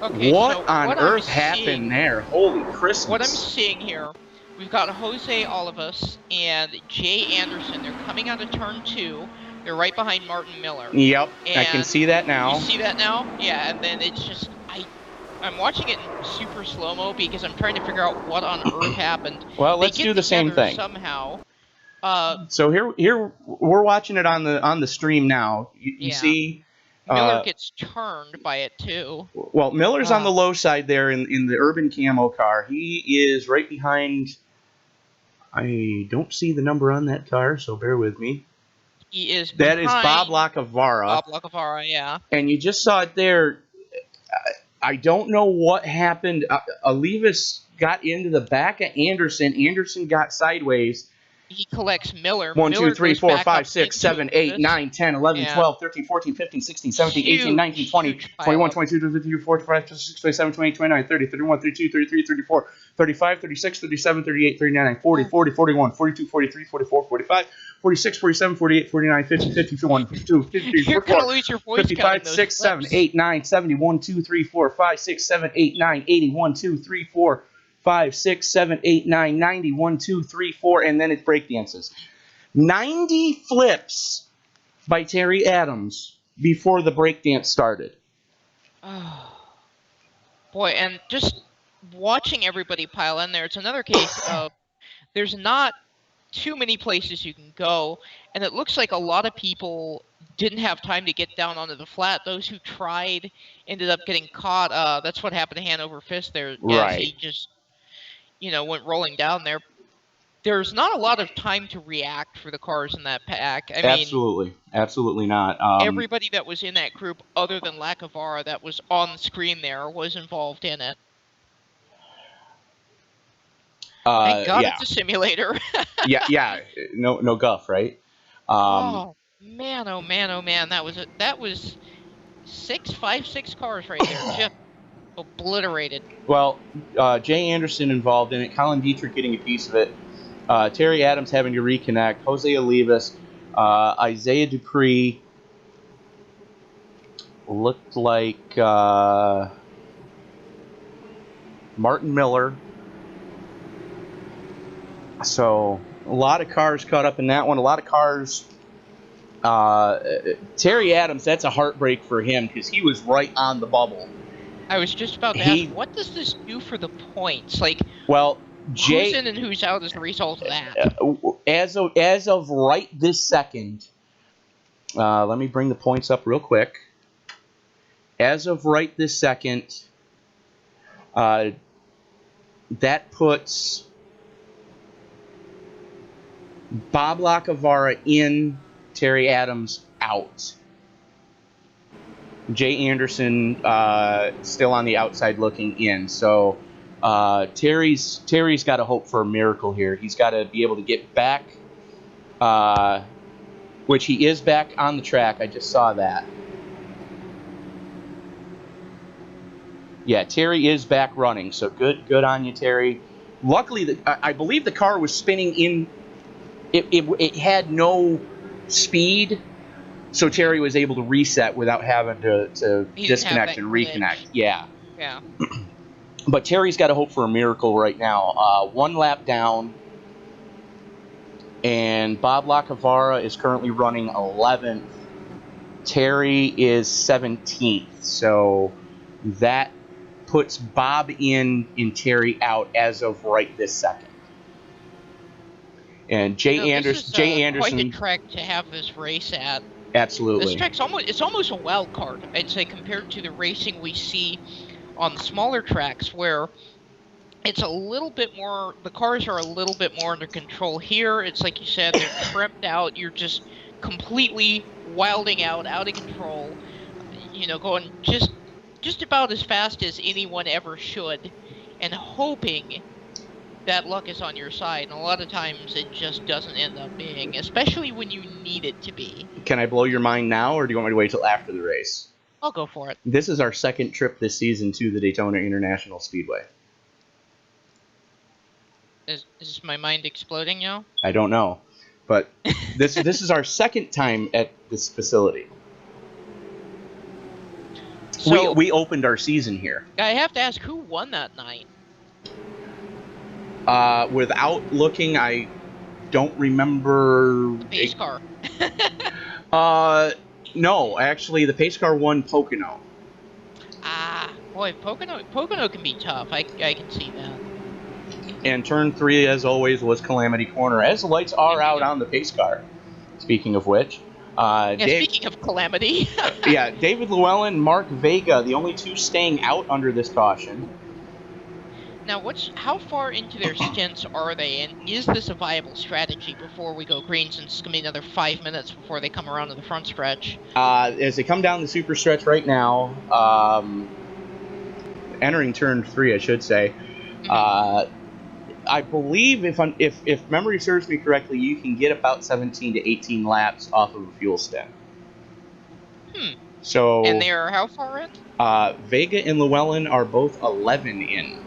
S1: Okay,
S2: what on earth happened there? Holy Christmas.
S1: What I'm seeing here... we've got Jose Olivas and Jay Anderson. They're coming out of turn 2. They're right behind Martin Miller.
S2: Yep, I can
S1: And
S2: see that now.
S1: you see that now? Yeah, and then it's just I'm watching it in super slow-mo because I'm trying to figure out what on earth happened.
S2: Well,
S1: They
S2: let's
S1: get
S2: do the same
S1: together
S2: thing.
S1: somehow.
S2: So here we're watching it on the stream now. You
S1: Yeah.
S2: see,
S1: Miller gets turned by it too.
S2: well, Miller's on the low side there in the urban camo car. He is right behind. I don't see the number on that car, so bear with me.
S1: He is
S2: That is Bob
S1: behind
S2: Lacavara.
S1: Bob Lacavara, yeah.
S2: And you just saw it there. I don't know what happened. Olivas got into the back of Anderson. Anderson got sideways.
S1: He collects Miller.
S2: 1, 2,
S1: Miller
S2: 3,
S1: goes
S2: 4,
S1: back
S2: 5,
S1: up
S2: 6,
S1: into
S2: 7, 8,
S1: this.
S2: 9, 10, 11,
S1: Yeah.
S2: 12, 13, 14, 15, 16, 17, 18, 19, 20,
S1: Huge
S2: 21,
S1: pileup.
S2: 22, 23, 24, 25, 26, 27, 28, 29, 30, 31, 32, 33, 34, 35, 36, 37, 38, 39, 40, 40, 41, 42, 43, 44, 45, 46, 47, 48, 49, 50, 51, 52, 53,
S1: You're
S2: 54,
S1: gonna lose your voice
S2: 55,
S1: counting those
S2: 6, 7,
S1: flips.
S2: 8, 9, 70, 1, 2, 3, 4, 5, 6, 7, 8, 9, 80, 1, 2, 3, 4, 5, 6, 7, 8, 9, 90, 1, 2, 3, 4, and then it breakdances. 90 flips by Terry Adams before the breakdance started.
S1: Oh, boy, and just watching everybody pile in there, it's another case of there's not too many places you can go, and it looks like a lot of people didn't have time to get down onto the flat. Those who tried ended up getting caught. That's what happened to Hanover Fist there as
S2: Right.
S1: he just, went rolling down there. There's not a lot of time to react for the cars in that pack. I mean,
S2: Absolutely not.
S1: everybody that was in that group other than Lacavara that was on the screen there was involved in it. Thank God
S2: yeah,
S1: it's a simulator.
S2: yeah. No guff, right?
S1: Oh man, oh man, oh man. That was 6 cars right there, just obliterated.
S2: Well, Jay Anderson involved in it. Colin Dietrich getting a piece of it. Terry Adams having to reconnect. Jose Olivas, Isaiah Dupree. Looked like Martin Miller. So a lot of cars caught up in that one. A lot of cars. Terry Adams, that's a heartbreak for him because he was right on the bubble.
S1: I was just about to ask, what does this do for the points? Like,
S2: well, Jay,
S1: who's in and who's out as a result of that?
S2: As of right this second, let me bring the points up real quick. As of right this second, that puts Bob Lacavara in, Terry Adams out. Jay Anderson still on the outside looking in. So Terry's got to hope for a miracle here. He's got to be able to get back, which he is back on the track. I just saw that. Yeah, Terry is back running. So good on you, Terry. Luckily, I believe the car was spinning in. It had no speed. So Terry was able to reset without having to disconnect and reconnect. Yeah.
S1: Yeah.
S2: But Terry's got to hope for a miracle right now. One lap down, and Bob Lacavara is currently running 11th. Terry is 17th. So that puts Bob in and Terry out as of right this second. And Jay Anderson.
S1: Quite a track to have this race at.
S2: Absolutely.
S1: This track's almost a wild card, I'd say, compared to the racing we see on the smaller tracks where it's a little bit more, the cars are a little bit more under control. Here, it's like you said, they're trimmed out. You're just completely wilding out of control, going just about as fast as anyone ever should, and hoping that luck is on your side, and a lot of times it just doesn't end up being, especially when you need it to be.
S2: Can I blow your mind now, or do you want me to wait till after the race?
S1: I'll go for it.
S2: This is our second trip this season to the Daytona International Speedway.
S1: Is my mind exploding now?
S2: I don't know, but this is our second time at this facility.
S1: So,
S2: we opened our season here.
S1: I have to ask, who won that night?
S2: Without looking, I don't remember.
S1: Pace car.
S2: No, actually, the pace car won Pocono.
S1: Ah, boy, Pocono can be tough. I can see that.
S2: And turn 3, as always, was Calamity Corner, as the lights are out
S1: Yep.
S2: on the pace car. Speaking of which,
S1: Yeah, speaking of calamity.
S2: yeah, David Llewellyn, Mark Vega, the only two staying out under this caution.
S1: Now, how far into their stints are they, and is this a viable strategy before we go green, since it's going to be another 5 minutes before they come around to the front stretch?
S2: As they come down the super stretch right now, entering turn 3, I should say, I believe if memory serves me correctly, you can get about 17 to 18 laps off of a fuel stint. So,
S1: And they're how far in?
S2: Vega and Llewellyn are both 11 in.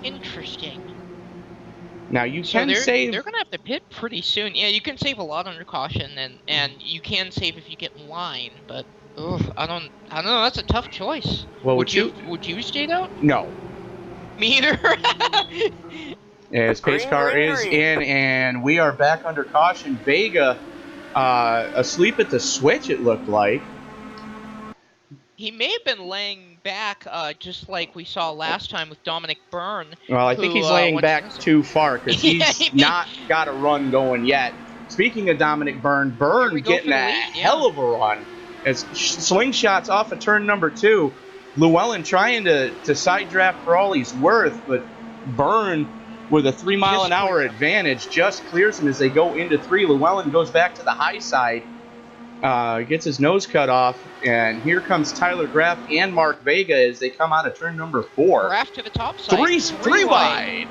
S1: Interesting.
S2: Now you
S1: So
S2: can save.
S1: they're gonna have to pit pretty soon. Yeah, you can save a lot under caution, and you can save if you get in line. But I don't know. That's a tough choice.
S2: Well,
S1: would you stay out?
S2: No.
S1: Me either.
S2: As pace car is in, and we are back under caution. Vega asleep at the switch, it looked like.
S1: He may have been laying back, just like we saw last time with Dominic Byrne.
S2: Well, I think he's laying back too far because he's not got a run going yet. Speaking of Dominic Byrne, getting a hell of a run as slingshots off of turn number 2. Llewellyn trying to side draft for all he's worth, but Byrne with a 3-mile-an-hour advantage just clears him as they go into 3. Llewellyn goes back to the high side. Gets his nose cut off, and here comes Tyler Graff and Mark Vega as they come out of turn number 4.
S1: Graff to the top side.
S2: Three wide.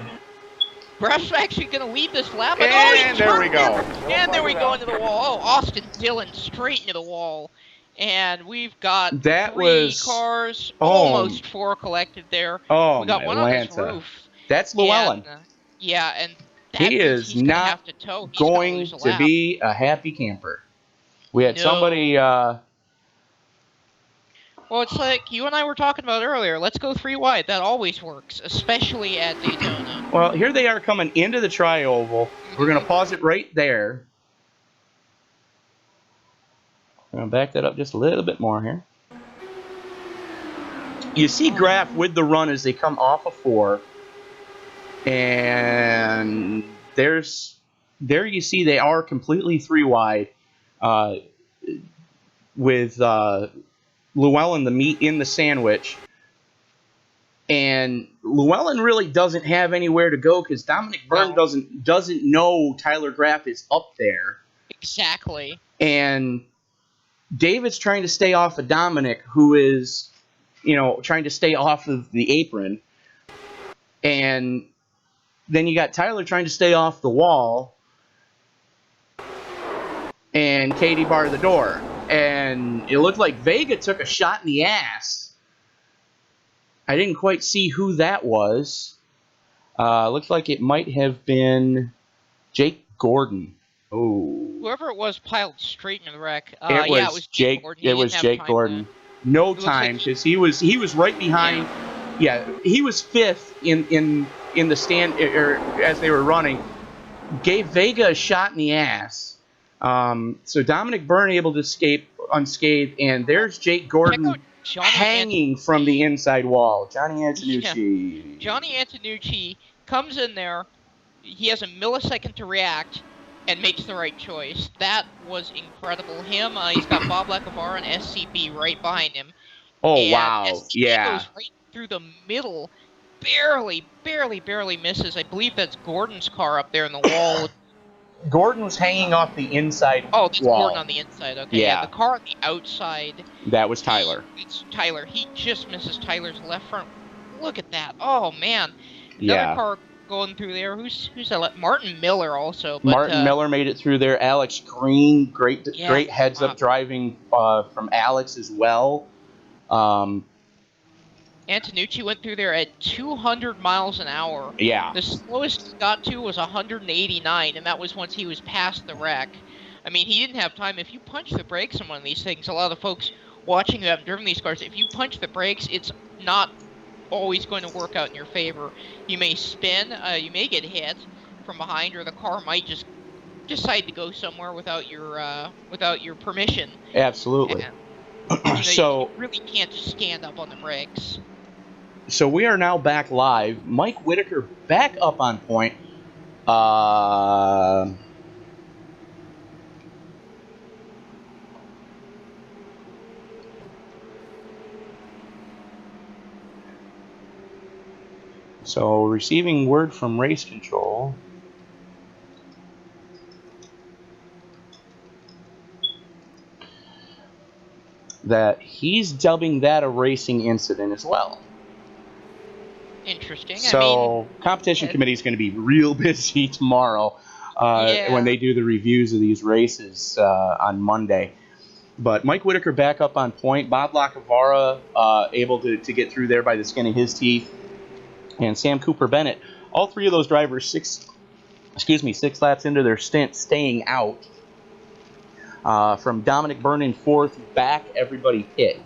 S1: Graff's actually going to lead this lap.
S2: And there we go.
S1: And there we go into the wall. Oh, Austin Dillon straight into the wall. And we've got 3 cars, almost 4 collected there.
S2: Oh,
S1: we got one on his roof.
S2: That's Llewellyn.
S1: And
S2: he is not going to be a happy camper. We had somebody.
S1: Well, it's like you and I were talking about earlier. Let's go 3 wide. That always works, especially at Daytona.
S2: Well, here they are coming into the tri-oval. We're going to pause it right there. I'm going to back that up just a little bit more here. You see Graff with the run as they come off of 4. And there you see they are completely 3 wide. With Llewellyn the meat in the sandwich, and Llewellyn really doesn't have anywhere to go because Dominic Byrne doesn't know Tyler Graff is up there.
S1: Exactly.
S2: And David's trying to stay off of Dominic, who is, trying to stay off of the apron, and then you got Tyler trying to stay off the wall. And Katie barred the door. And it looked like Vega took a shot in the ass. I didn't quite see who that was. Looks like it might have been Jake Gordon. Oh.
S1: Whoever it was piled straight into the wreck.
S2: It was Jake Gordon. It was Jake Gordon. No time, because he was right behind. Yeah, he was 5th in the stand, or as they were running. Gave Vega a shot in the ass. So Dominic Byrne able to escape unscathed, and there's Jake Gordon hanging from the inside wall. Johnny Antonucci.
S1: Yeah. Johnny Antonucci comes in there. He has a millisecond to react and makes the right choice. That was incredible. He's got Bob Lecavar and SCB right behind him.
S2: Oh,
S1: and
S2: wow.
S1: SCB goes right through the middle. Barely misses. I believe that's Gordon's car up there in the wall.
S2: Gordon was hanging off the inside
S1: wall. Oh, that's
S2: wall.
S1: Gordon on the inside. Okay, yeah. The car on the outside.
S2: That was Tyler.
S1: It's Tyler. He just misses Tyler's left front. Look at that. Oh, man. Another car going through there. Who's that? Martin Miller also. But,
S2: Martin Miller made it through there. Alex Green, great heads-up driving from Alex as well.
S1: Antonucci went through there at 200 miles an hour.
S2: Yeah.
S1: The slowest he got to was 189, and that was once he was past the wreck. I mean, he didn't have time. If you punch the brakes on one of these things, a lot of the folks watching who have driven these cars, if you punch the brakes, it's not always going to work out in your favor. You may spin, you may get hit from behind, or the car might just decide to go somewhere without your permission.
S2: Absolutely.
S1: And you
S2: So
S1: really can't just stand up on the brakes.
S2: we are now back live. Mike Whitaker back up on point. Uh, so receiving word from race control. That he's dubbing that a racing incident as well.
S1: Interesting.
S2: So, competition committee is going to be real busy tomorrow when they do the reviews of these races on Monday. But Mike Whitaker back up on point. Bob Lacavara able to get through there by the skin of his teeth. And Sam Cooper Bennett. All three of those drivers, 6 laps into their stint, staying out. From Dominic Byrne in fourth, back everybody hit.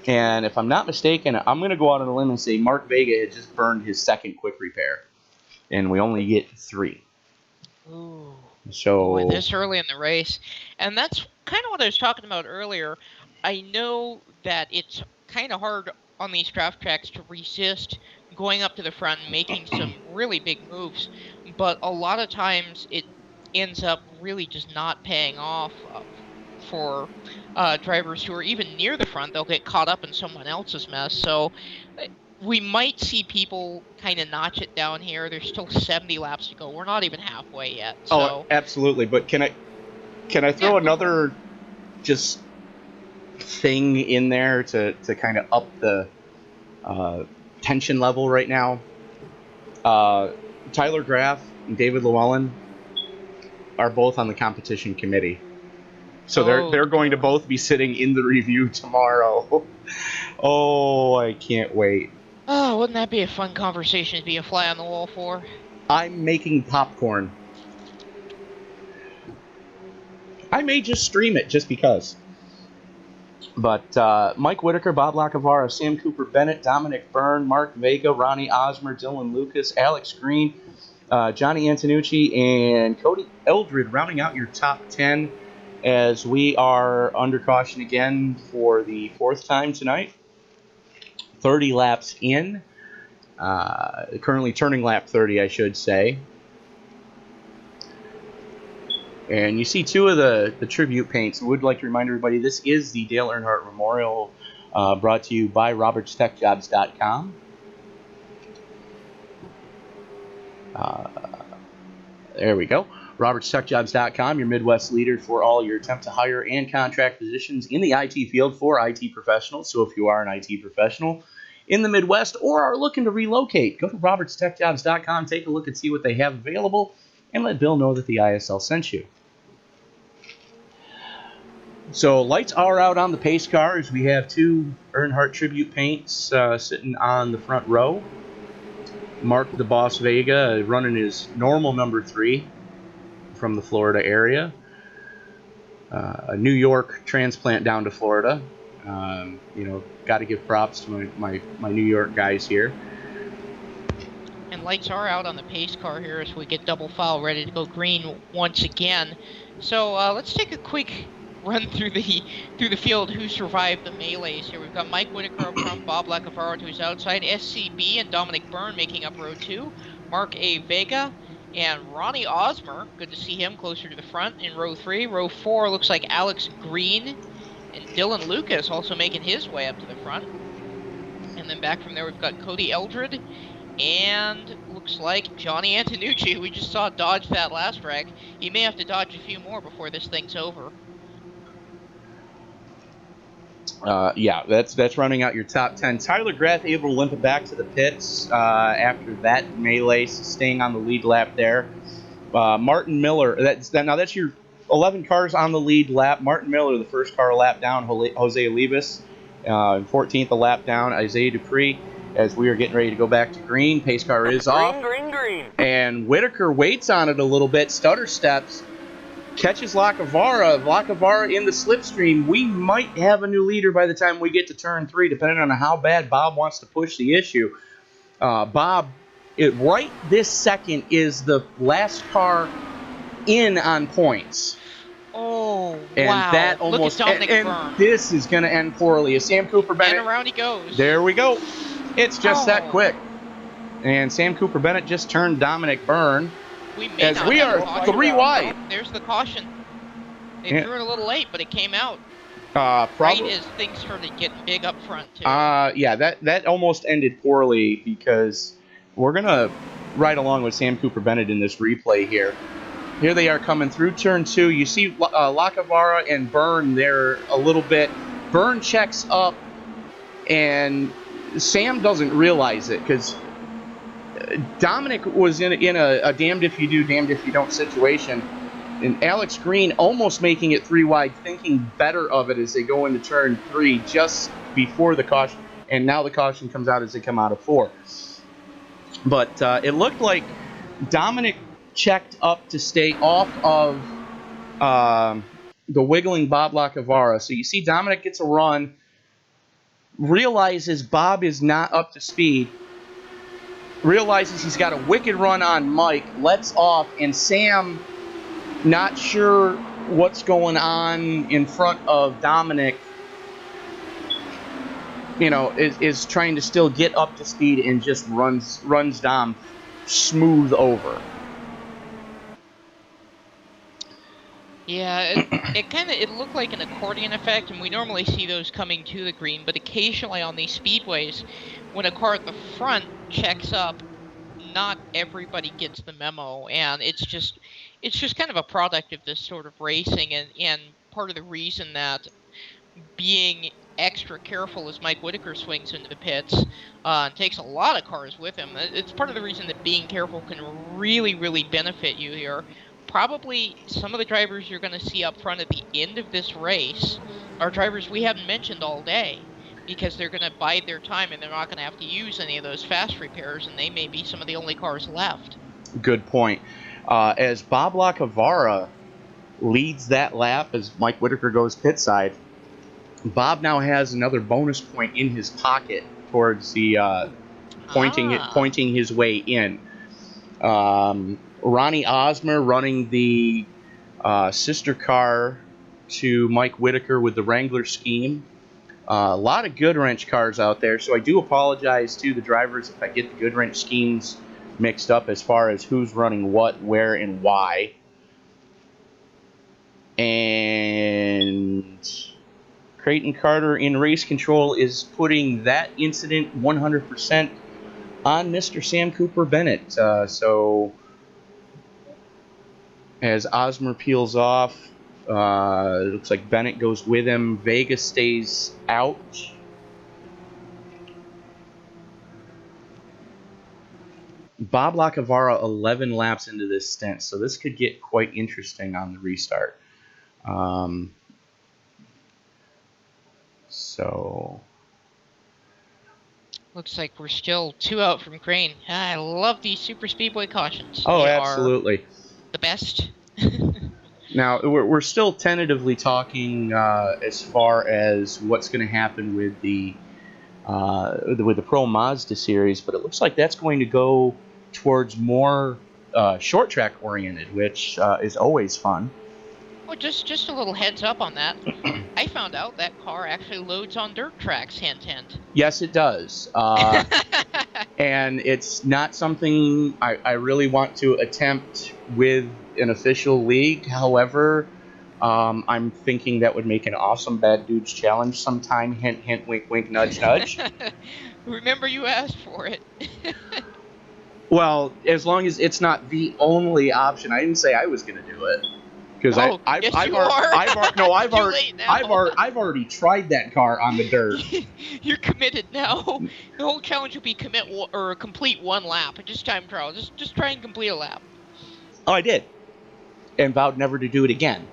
S2: And if I'm not mistaken, I'm going to go out on a limb and say Mark Vega had just burned his second quick repair. And we only get 3.
S1: Ooh.
S2: So
S1: Boy, this early in the race. And that's kind of what I was talking about earlier. I know that it's kind of hard on these draft tracks to resist going up to the front and making some really big moves. But a lot of times it ends up really just not paying off for drivers who are even near the front. They'll get caught up in someone else's mess. So we might see people kind of notch it down here. There's still 70 laps to go. We're not even halfway yet. So.
S2: Absolutely. But can I throw another just thing in there to kind of up the tension level right now? Tyler Graff and David Llewellyn are both on the competition committee. So they're going to both be sitting in the review tomorrow. Oh, I can't wait.
S1: Oh, wouldn't that be a fun conversation to be a fly on the wall for?
S2: I'm making popcorn. I may just stream it just because. But Mike Whitaker, Bob Lacavara, Sam Cooper Bennett, Dominic Byrne, Mark Vega, Ronnie Osmer, Dylan Lucas, Alex Green, Johnny Antonucci, and Cody Eldred rounding out your top 10 as we are under caution again for the 4th time tonight. 30 laps in. Currently turning lap 30, I should say. And you see 2 of the tribute paints. I would like to remind everybody this is the Dale Earnhardt Memorial brought to you by robertstechjobs.com. There we go. robertstechjobs.com, your Midwest leader for all your temp to hire and contract positions in the IT field for IT professionals. So if you are an IT professional in the Midwest or are looking to relocate, go to robertstechjobs.com, take a look and see what they have available, and let Bill know that the ISL sent you. So lights are out on the pace cars. We have 2 Earnhardt tribute paints sitting on the front row. Mark the Boss Vega running his normal number 3 from the Florida area. A New York transplant down to Florida. Got to give props to my New York guys here.
S1: And lights are out on the pace car here as we get double foul ready to go green once again. So let's take a quick run through the field who survived the melees here. We've got Mike Whitaker up front, Bob Lacavara to his outside, SCB and Dominic Byrne making up row 2, Mark A. Vega and Ronnie Osmer, good to see him closer to the front in row 3. Row 4 looks like Alex Green and Dylan Lucas also making his way up to the front. And then back from there we've got Cody Eldred and looks like Johnny Antonucci, who we just saw dodge that last wreck. He may have to dodge a few more before this thing's over.
S2: That's running out your top 10. Tyler Graff able to limp it back to the pits after that melee, staying on the lead lap there. Martin Miller, that's your 11 cars on the lead lap. Martin Miller, the first car a lap down. Jose Olivas, 14th a lap down. Isaiah Dupree, as we are getting ready to go back to green. Pace car is off.
S5: Green.
S2: And Whitaker waits on it a little bit, stutter steps, catches Lacavara. Lacavara in the slipstream. We might have a new leader by the time we get to turn 3, depending on how bad Bob wants to push the issue. Bob, right this second, is the last car in on points.
S1: Oh,
S2: And
S1: wow.
S2: that
S1: Look at
S2: almost...
S1: Dominic
S2: And
S1: Byrne.
S2: this is going to end poorly. As Sam Cooper Bennett...
S1: And around he goes.
S2: There we go. It's just that
S1: Oh.
S2: quick. And Sam Cooper Bennett just turned Dominic Byrne.
S1: We may
S2: As
S1: not
S2: we
S1: have
S2: are
S1: a caution.
S2: 3 wide.
S1: Oh, there's the caution. They
S2: Yeah.
S1: drew it a little late, but it came out
S2: Right
S1: as things started getting big up front, too.
S2: Yeah, that almost ended poorly, because we're going to ride along with Sam Cooper Bennett in this replay here. Here they are coming through turn 2. You see Lacavara and Byrne there a little bit. Byrne checks up, and Sam doesn't realize it, because Dominic was in a damned if you do, damned if you don't situation. And Alex Green almost making it 3 wide, thinking better of it as they go into turn 3 just before the caution. And now the caution comes out as they come out of 4. But it looked like Dominic checked up to stay off of the wiggling Bob Lacavara. So you see Dominic gets a run, realizes Bob is not up to speed, realizes he's got a wicked run on Mike, lets off, and Sam, not sure what's going on in front of Dominic, is trying to still get up to speed and just runs Dom smooth over.
S1: Yeah, it looked like an accordion effect, and we normally see those coming to the green, but occasionally on these speedways, when a car at the front checks up, not everybody gets the memo, and it's just kind of a product of this sort of racing, and part of the reason that being extra careful as Mike Whitaker swings into the pits and takes a lot of cars with him. It's part of the reason that being careful can really, really benefit you here. Probably some of the drivers you're going to see up front at the end of this race are drivers we haven't mentioned all day, because they're going to bide their time and they're not going to have to use any of those fast repairs, and they may be some of the only cars left.
S2: Good point. As Bob Lacavara leads that lap as Mike Whitaker goes pit side, Bob now has another bonus point in his pocket towards the pointing his way in. Ronnie Osmer running the sister car to Mike Whitaker with the Wrangler scheme. A lot of Goodwrench cars out there, so I do apologize to the drivers if I get the Goodwrench schemes mixed up as far as who's running what, where, and why. And Creighton Carter in race control is putting that incident 100% on Mr. Sam Cooper Bennett. So as Osmer peels off, it looks like Bennett goes with him. Vega stays out. Bob Lacavara 11 laps into this stint, so this could get quite interesting on the restart. So
S1: Looks like we're still 2 out from Crane. I love these super speedway cautions.
S2: Oh,
S1: They
S2: absolutely.
S1: Are the best.
S2: Now, we're still tentatively talking as far as what's going to happen with the Pro Mazda series, but it looks like that's going to go towards more short track oriented, which is always fun.
S1: Well, just a little heads up on that. I found out that car actually loads on dirt tracks, hint, hint.
S2: Yes, it does. And it's not something I really want to attempt with an official league. However, I'm thinking that would make an awesome Bad Dudes Challenge sometime. Hint, hint, wink, wink, nudge, nudge.
S1: Remember, you asked for it.
S2: Well, as long as it's not the only option. I didn't say I was going to do it. Because I've already tried that car on the dirt.
S1: You're committed now. The whole challenge will be complete 1 lap. Just time trial. Just try and complete a lap.
S2: Oh, I did, and vowed never to do it again.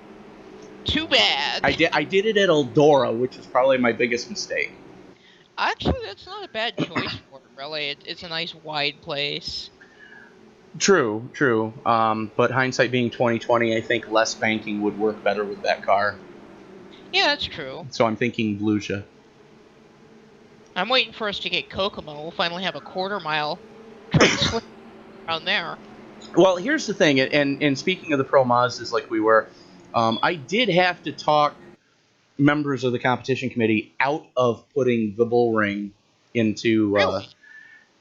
S1: Too bad.
S2: I did it at Eldora, which is probably my biggest mistake.
S1: Actually, that's not a bad choice for it. Really, it's a nice wide place.
S2: True, true. But hindsight being 2020, I think less banking would work better with that car.
S1: Yeah, that's true.
S2: So I'm thinking Volusia.
S1: I'm waiting for us to get Kokomo. We'll finally have a quarter mile track slip around there.
S2: Well, here's the thing, and speaking of the Pro Mazdas like we were, I did have to talk members of the competition committee out of putting the bull ring into.
S1: Really?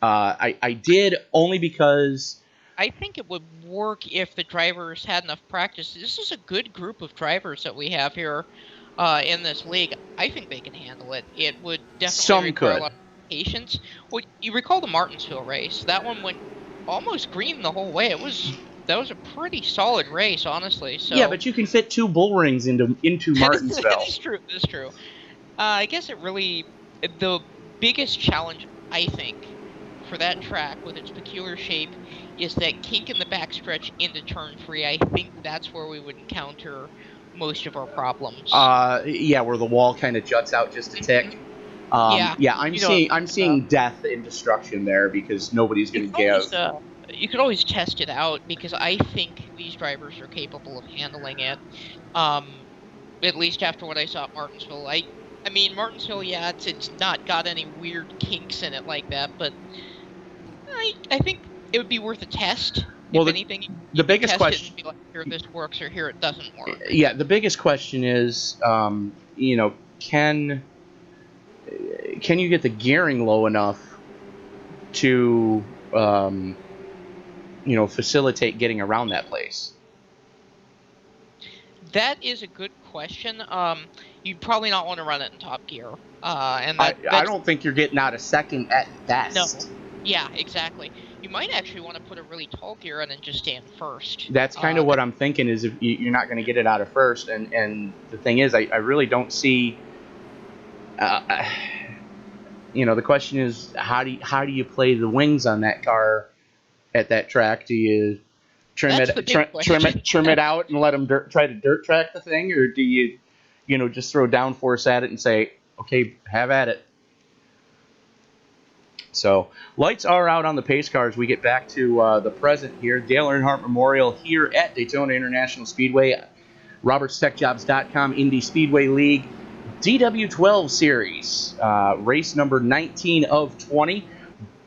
S2: I did only because.
S1: I think it would work if the drivers had enough practice. This is a good group of drivers that we have here in this league. I think they can handle it. It would definitely
S2: Some
S1: require a
S2: could.
S1: lot of patience. Well, you recall the Martinsville race? That one went almost green the whole way. That was a pretty solid race, honestly. So
S2: Yeah, but you can fit 2 bull rings into Martinsville.
S1: That's true. That's true. I guess the biggest challenge, I think, for that track with its peculiar shape is that kink in the backstretch into turn 3. I think that's where we would encounter most of our problems.
S2: Yeah, where the wall kind of juts out just a tick.
S1: Yeah,
S2: I'm
S1: you know what
S2: seeing
S1: I'm
S2: I'm
S1: talking
S2: seeing
S1: about.
S2: death and destruction there because nobody's
S1: You
S2: going to
S1: could always,
S2: give.
S1: you could always test it out because I think these drivers are capable of handling it. At least after what I saw at Martinsville. I mean Martinsville, yeah, it's not got any weird kinks in it like that, but I think it would be worth a test.
S2: Well,
S1: If anything,
S2: the
S1: you could
S2: biggest
S1: test it
S2: question,
S1: and be like, here this works or here it doesn't work.
S2: yeah, the biggest question is, can you get the gearing low enough to, facilitate getting around that place?
S1: That is a good question. You'd probably not want to run it in top gear. And
S2: I
S1: that's
S2: don't think you're getting out a second at
S1: no.
S2: best.
S1: Yeah, exactly. You might actually want to put a really tall gear on and just stand first.
S2: That's kind of what I'm thinking is if you're not going to get it out of first. And the thing is, I really don't see. The question is how do you play the wings on that car at that track? Do you trim
S1: That's
S2: it
S1: the big question.
S2: trim it out and let them try to dirt track the thing, or do you just throw downforce at it and say, okay, have at it? So lights are out on the pace cars. We get back to the present here. Dale Earnhardt Memorial here at Daytona International Speedway. RobertsTechJobs.com Indy Speedway League DW12 Series, race number 19 of 20.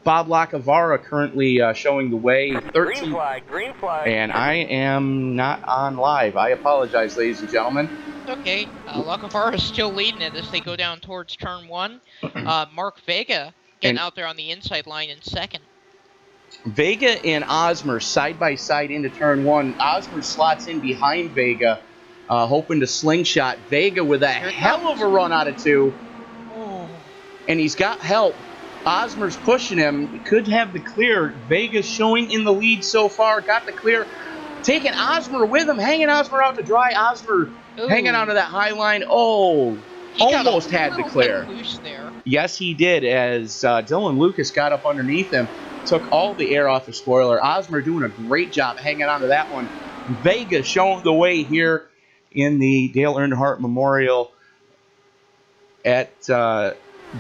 S2: Bob Lacavara currently showing the way. 13.
S5: Green flag.
S2: And I am not on live. I apologize, ladies and gentlemen.
S1: Okay, Lacavara is still leading it as they go down towards turn 1. Mark Vega getting out there on the inside line in second.
S2: Vega and Osmer side by side into turn 1. Osmer slots in behind Vega, hoping to slingshot. Vega with a hell of a run out of 2.
S1: Oh.
S2: And he's got help. Osmer's pushing him. Could have the clear. Vega's showing in the lead so far. Got the clear. Taking Osmer with him. Hanging Osmer out to dry. Osmer hanging onto that high line. Oh, almost had the clear.
S1: Loose there.
S2: Yes, he did, as Dylan Lucas got up underneath him. Took all the air off the spoiler. Osmer doing a great job hanging onto that one. Vega showing the way here in the Dale Earnhardt Memorial at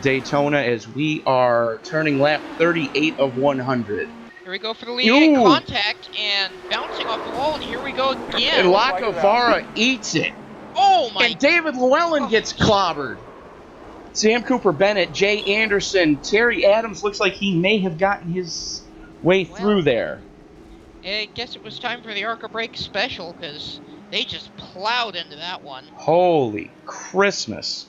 S2: Daytona as we are turning lap 38 of 100.
S1: Here we go for the lead in contact and bouncing off the wall, and here we go again.
S2: And Lacavara eats it.
S1: Oh my!
S2: And David Llewellyn gets clobbered. Sam Cooper Bennett, Jay Anderson, Terry Adams looks like he may have gotten his way through there.
S1: I guess it was time for the ARCA break special because they just plowed into that one.
S2: Holy Christmas.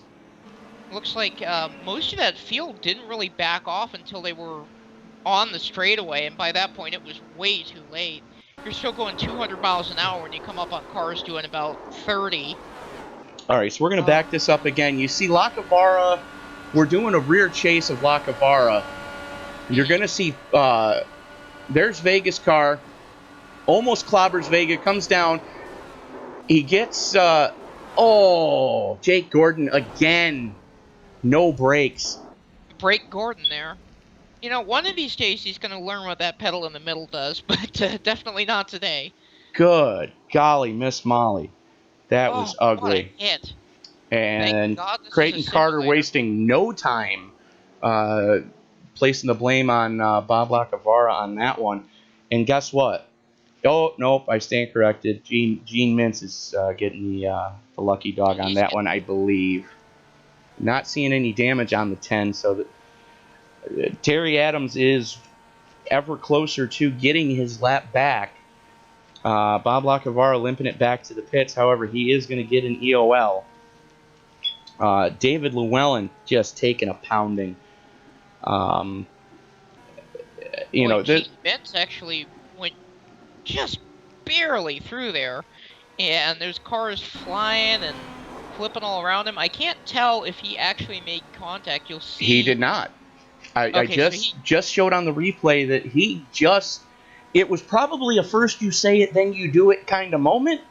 S1: Looks like most of that field didn't really back off until they were on the straightaway, and by that point it was way too late. You're still going 200 miles an hour when you come up on cars doing about 30.
S2: All right, so we're going to back this up again. You see Lacavara, we're doing a rear chase of Lacavara. You're going to see, there's Vega's car, almost clobbers Vega, comes down. He gets, Jake Gordon again. No brakes.
S1: Break Gordon there. You know, one of these days he's going to learn what that pedal in the middle does, but definitely not today.
S2: Good golly, Miss Molly. That was ugly.
S1: What a hit.
S2: And Creighton Carter wasting no time placing the blame on Bob Lacavara on that one. And guess what? Oh, nope, I stand corrected. Gene Mintz is getting the lucky dog on that one, I believe. Not seeing any damage on the 10, so that Terry Adams is ever closer to getting his lap back. Bob Lacavara limping it back to the pits. However, he is going to get an EOL. David Llewellyn just taking a pounding.
S1: Gene Mintz actually went just barely through there, and there's cars flying and flipping all around him. I can't tell if he actually made contact. You'll see.
S2: He did not. I just showed on the replay that it was probably a first you say it, then you do it kind of moment,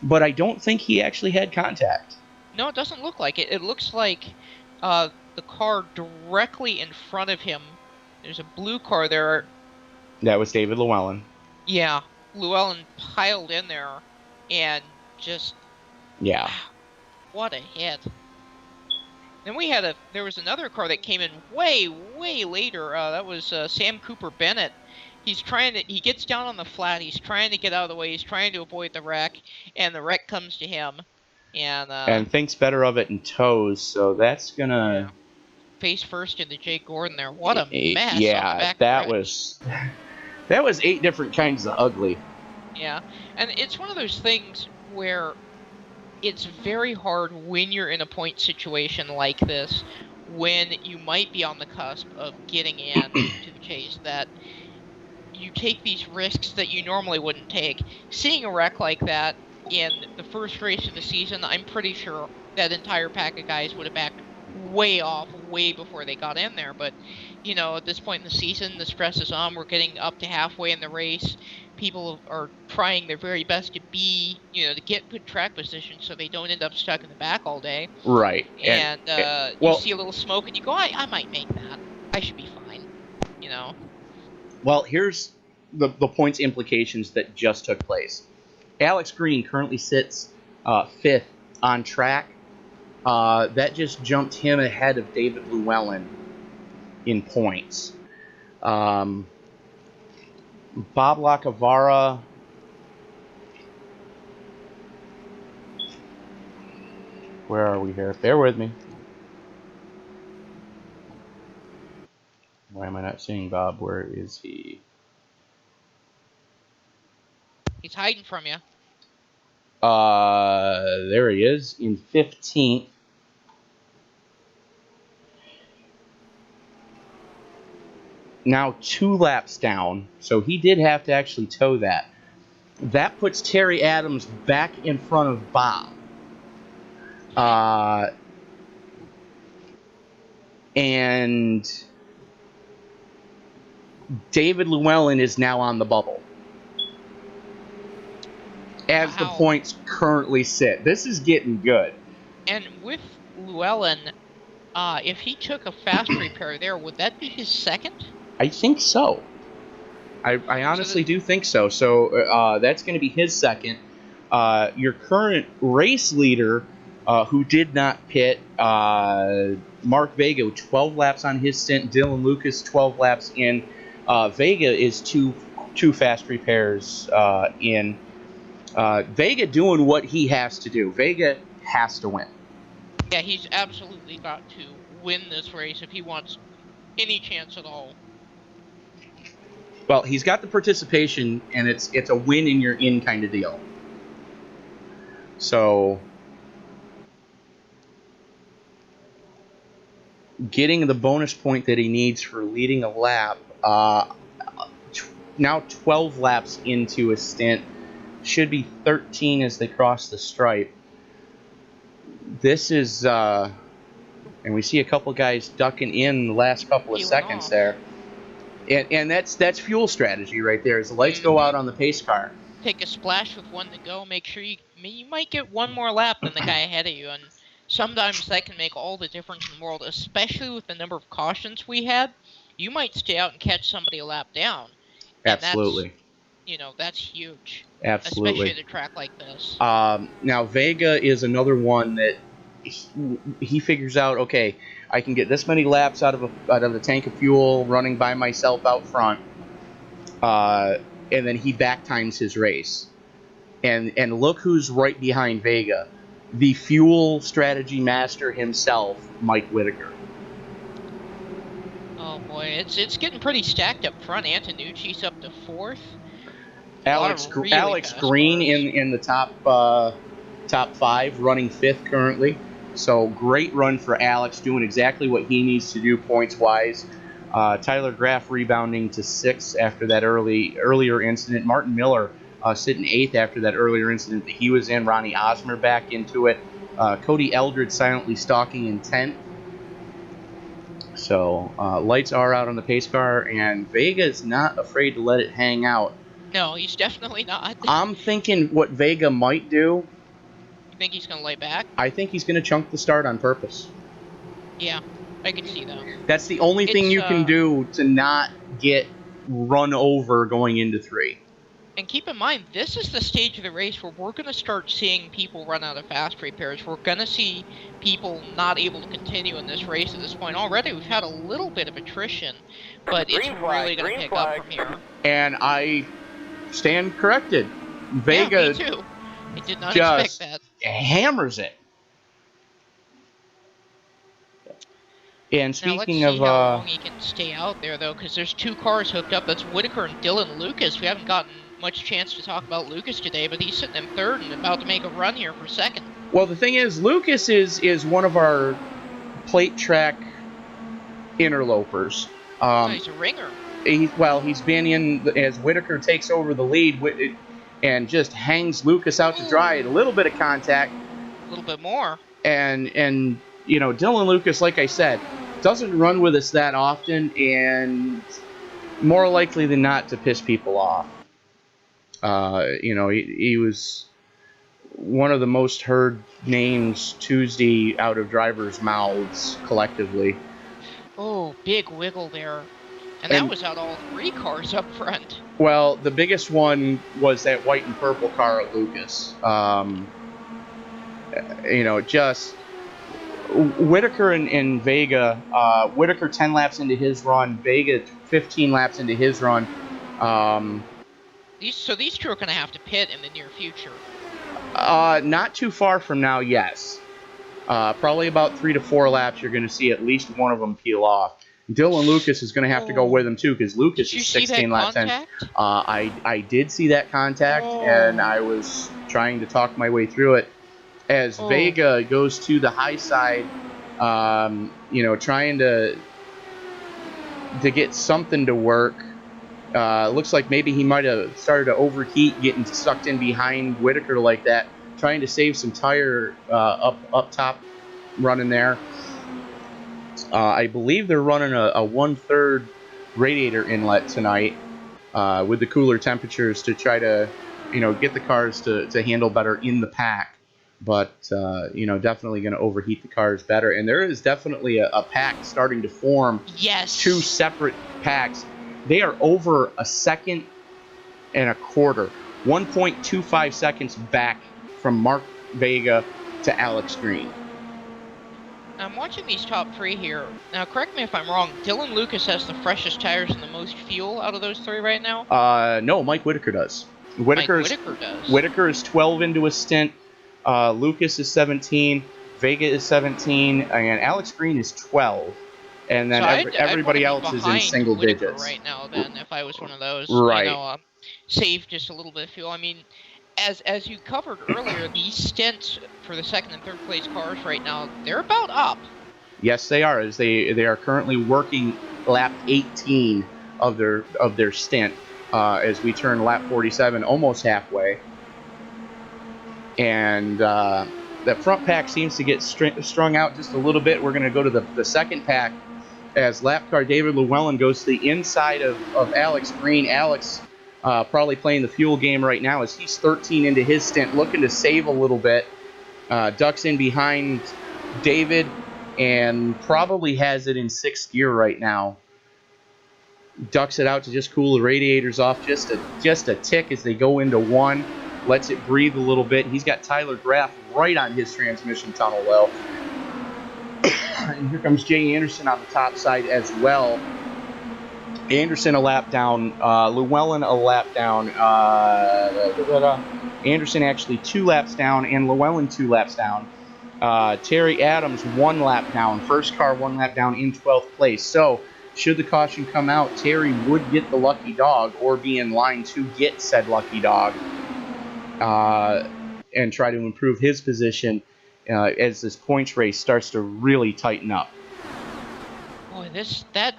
S2: but I don't think he actually had contact.
S1: No, it doesn't look like it. It looks like the car directly in front of him. There's a blue car there.
S2: That was David Llewellyn.
S1: Yeah, Llewellyn piled in there and just...
S2: Yeah.
S1: What a hit. Then there was another car that came in way, way later. That was Sam Cooper Bennett. He gets down on the flat. He's trying to get out of the way. He's trying to avoid the wreck, and the wreck comes to him. And
S2: thinks better of it and toes, so that's gonna...
S1: Face first into Jake Gordon there. What a mess.
S2: Yeah, that was 8 different kinds of ugly.
S1: Yeah, and it's one of those things where it's very hard when you're in a point situation like this, when you might be on the cusp of getting in to the chase, that you take these risks that you normally wouldn't take. Seeing a wreck like that in the first race of the season, I'm pretty sure that entire pack of guys would have backed way off way before they got in there. But at this point in the season, the stress is on. We're getting up to halfway in the race. People are trying their very best to to get good track position so they don't end up stuck in the back all day.
S2: Right.
S1: And you see a little smoke and you go, I might make that. I should be fine.
S2: Well, here's the points implications that just took place. Alex Green currently sits 5th on track. That just jumped him ahead of David Llewellyn in points. Bob Lacavara, where are we here? Bear with me. Why am I not seeing Bob? Where is he?
S1: He's hiding from you.
S2: There he is in 15th. Now 2 laps down, so he did have to actually tow that. That puts Terry Adams back in front of Bob. And David Llewellyn is now on the bubble. As the points currently sit. This is getting good.
S1: And with Llewellyn, if he took a fast repair there, would that be his second?
S2: I think so. I honestly do think so. So that's going to be his second. Your current race leader, who did not pit, Mark Vega, 12 laps on his stint. Dylan Lucas, 12 laps in. Vega is two fast repairs in. Vega doing what he has to do. Vega has to win.
S1: Yeah, he's absolutely got to win this race if he wants any chance at all.
S2: Well, he's got the participation, and it's a win and you're in kind of deal. So, getting the bonus point that he needs for leading a lap, now 12 laps into a stint, should be 13 as they cross the stripe. This is, and we see a couple guys ducking in the last couple of seconds there. And that's fuel strategy right there. As the lights go out on the pace car,
S1: take a splash with one to go. Make sure you might get one more lap than the guy ahead of you, and sometimes that can make all the difference in the world. Especially with the number of cautions we had, you might stay out and catch somebody a lap down.
S2: Absolutely.
S1: That's huge.
S2: Absolutely.
S1: Especially at a track like this.
S2: Now Vega is another one that he figures out. Okay, I can get this many laps out of the tank of fuel running by myself out front. and then he back times his race. And look who's right behind Vega, the fuel strategy master himself, Mike Whitaker.
S1: Oh boy, it's getting pretty stacked up front. Antonucci's up to 4th.
S2: Alex Green in the top 5, running 5th currently. So great run for Alex, doing exactly what he needs to do points wise. Tyler Graff rebounding to 6th after that earlier incident. Martin Miller sitting 8th after that earlier incident that he was in. Ronnie Osmer back into it. Cody Eldred silently stalking in 10th. So lights are out on the pace car, and Vega's not afraid to let it hang out.
S1: No, he's definitely not.
S2: I'm thinking what Vega might do.
S1: You think he's going to lay back?
S2: I think he's going to chunk the start on purpose.
S1: Yeah, I can see that.
S2: That's the only thing you can do to not get run over going into 3.
S1: And keep in mind, this is the stage of the race where we're going to start seeing people run out of fast repairs. We're going to see people not able to continue in this race at this point. Already, we've had a little bit of attrition, but it's really going to pick up from here.
S2: And I stand corrected. Vega,
S1: yeah, me too. I did not expect that.
S2: Hammers it. And speaking
S1: now, let's see
S2: of,
S1: how long he can stay out there, though, because there's 2 cars hooked up. That's Whitaker and Dylan Lucas. We haven't gotten much chance to talk about Lucas today, but he's sitting in 3rd and about to make a run here for 2nd.
S2: Well, the thing is, Lucas is one of our plate track interlopers.
S1: He's a ringer.
S2: He's been in as Whitaker takes over the lead and just hangs Lucas out to dry. A little bit of contact.
S1: A little bit more.
S2: And Dylan Lucas, like I said, doesn't run with us that often, and more likely than not to piss people off. He was one of the most heard names Tuesday out of drivers' mouths collectively.
S1: Oh, big wiggle there. And that was out all 3 cars up front.
S2: Well, the biggest one was that white and purple car at Lucas. Just Whitaker and Vega. Whitaker 10 laps into his run. Vega 15 laps into his run.
S1: These 2 are going to have to pit in the near future.
S2: Not too far from now, yes. Probably about 3 to 4 laps, you're going to see at least one of them peel off. Dylan Lucas is going to have to go with him too, because Lucas is 16 laps in. I did see that contact, and I was trying to talk my way through it. As Vega goes to the high side, trying to get something to work. Looks like maybe he might have started to overheat, getting sucked in behind Whitaker like that, trying to save some tire up top running there. I believe they're running a 1/3 radiator inlet tonight with the cooler temperatures to try to get the cars to handle better in the pack. But, definitely going to overheat the cars better. And there is definitely a pack starting to form.
S1: Yes.
S2: 2 separate packs. They are over a second and a quarter. 1.25 seconds back from Mark Vega to Alex Green.
S1: I'm watching these top 3 here. Now, correct me if I'm wrong. Dylan Lucas has the freshest tires and the most fuel out of those 3 right now?
S2: No, Mike Whitaker does.
S1: Whitaker does.
S2: Whitaker is 12 into a stint. Lucas is 17, Vega is 17, and Alex Green is 12. And then everybody else is in single
S1: Whitaker
S2: digits.
S1: Right now, then, if I was one of those,
S2: right.
S1: Save just a little bit of fuel. I mean, as you covered earlier, these stints for the 2nd and 3rd place cars right now, they're about up.
S2: Yes, they are. As they are currently working lap 18 of their stint as we turn lap 47, almost halfway. And the front pack seems to get strung out just a little bit. We're going to go to the second pack as lap car David Llewellyn goes to the inside of Alex Green. Alex probably playing the fuel game right now as he's 13 into his stint, looking to save a little bit. Ducks in behind David and probably has it in 6th gear right now. Ducks it out to just cool the radiators off just a tick as they go into 1. Lets it breathe a little bit. He's got Tyler Graff right on his transmission tunnel well. And here comes Jay Anderson on the top side as well. Anderson a lap down, Llewellyn a lap down, Anderson actually 2 laps down, and Llewellyn 2 laps down. Terry Adams 1 lap down, first car 1 lap down in 12th place. So, should the caution come out, Terry would get the lucky dog or be in line to get said lucky dog and try to improve his position as this points race starts to really tighten up.
S1: Boy, that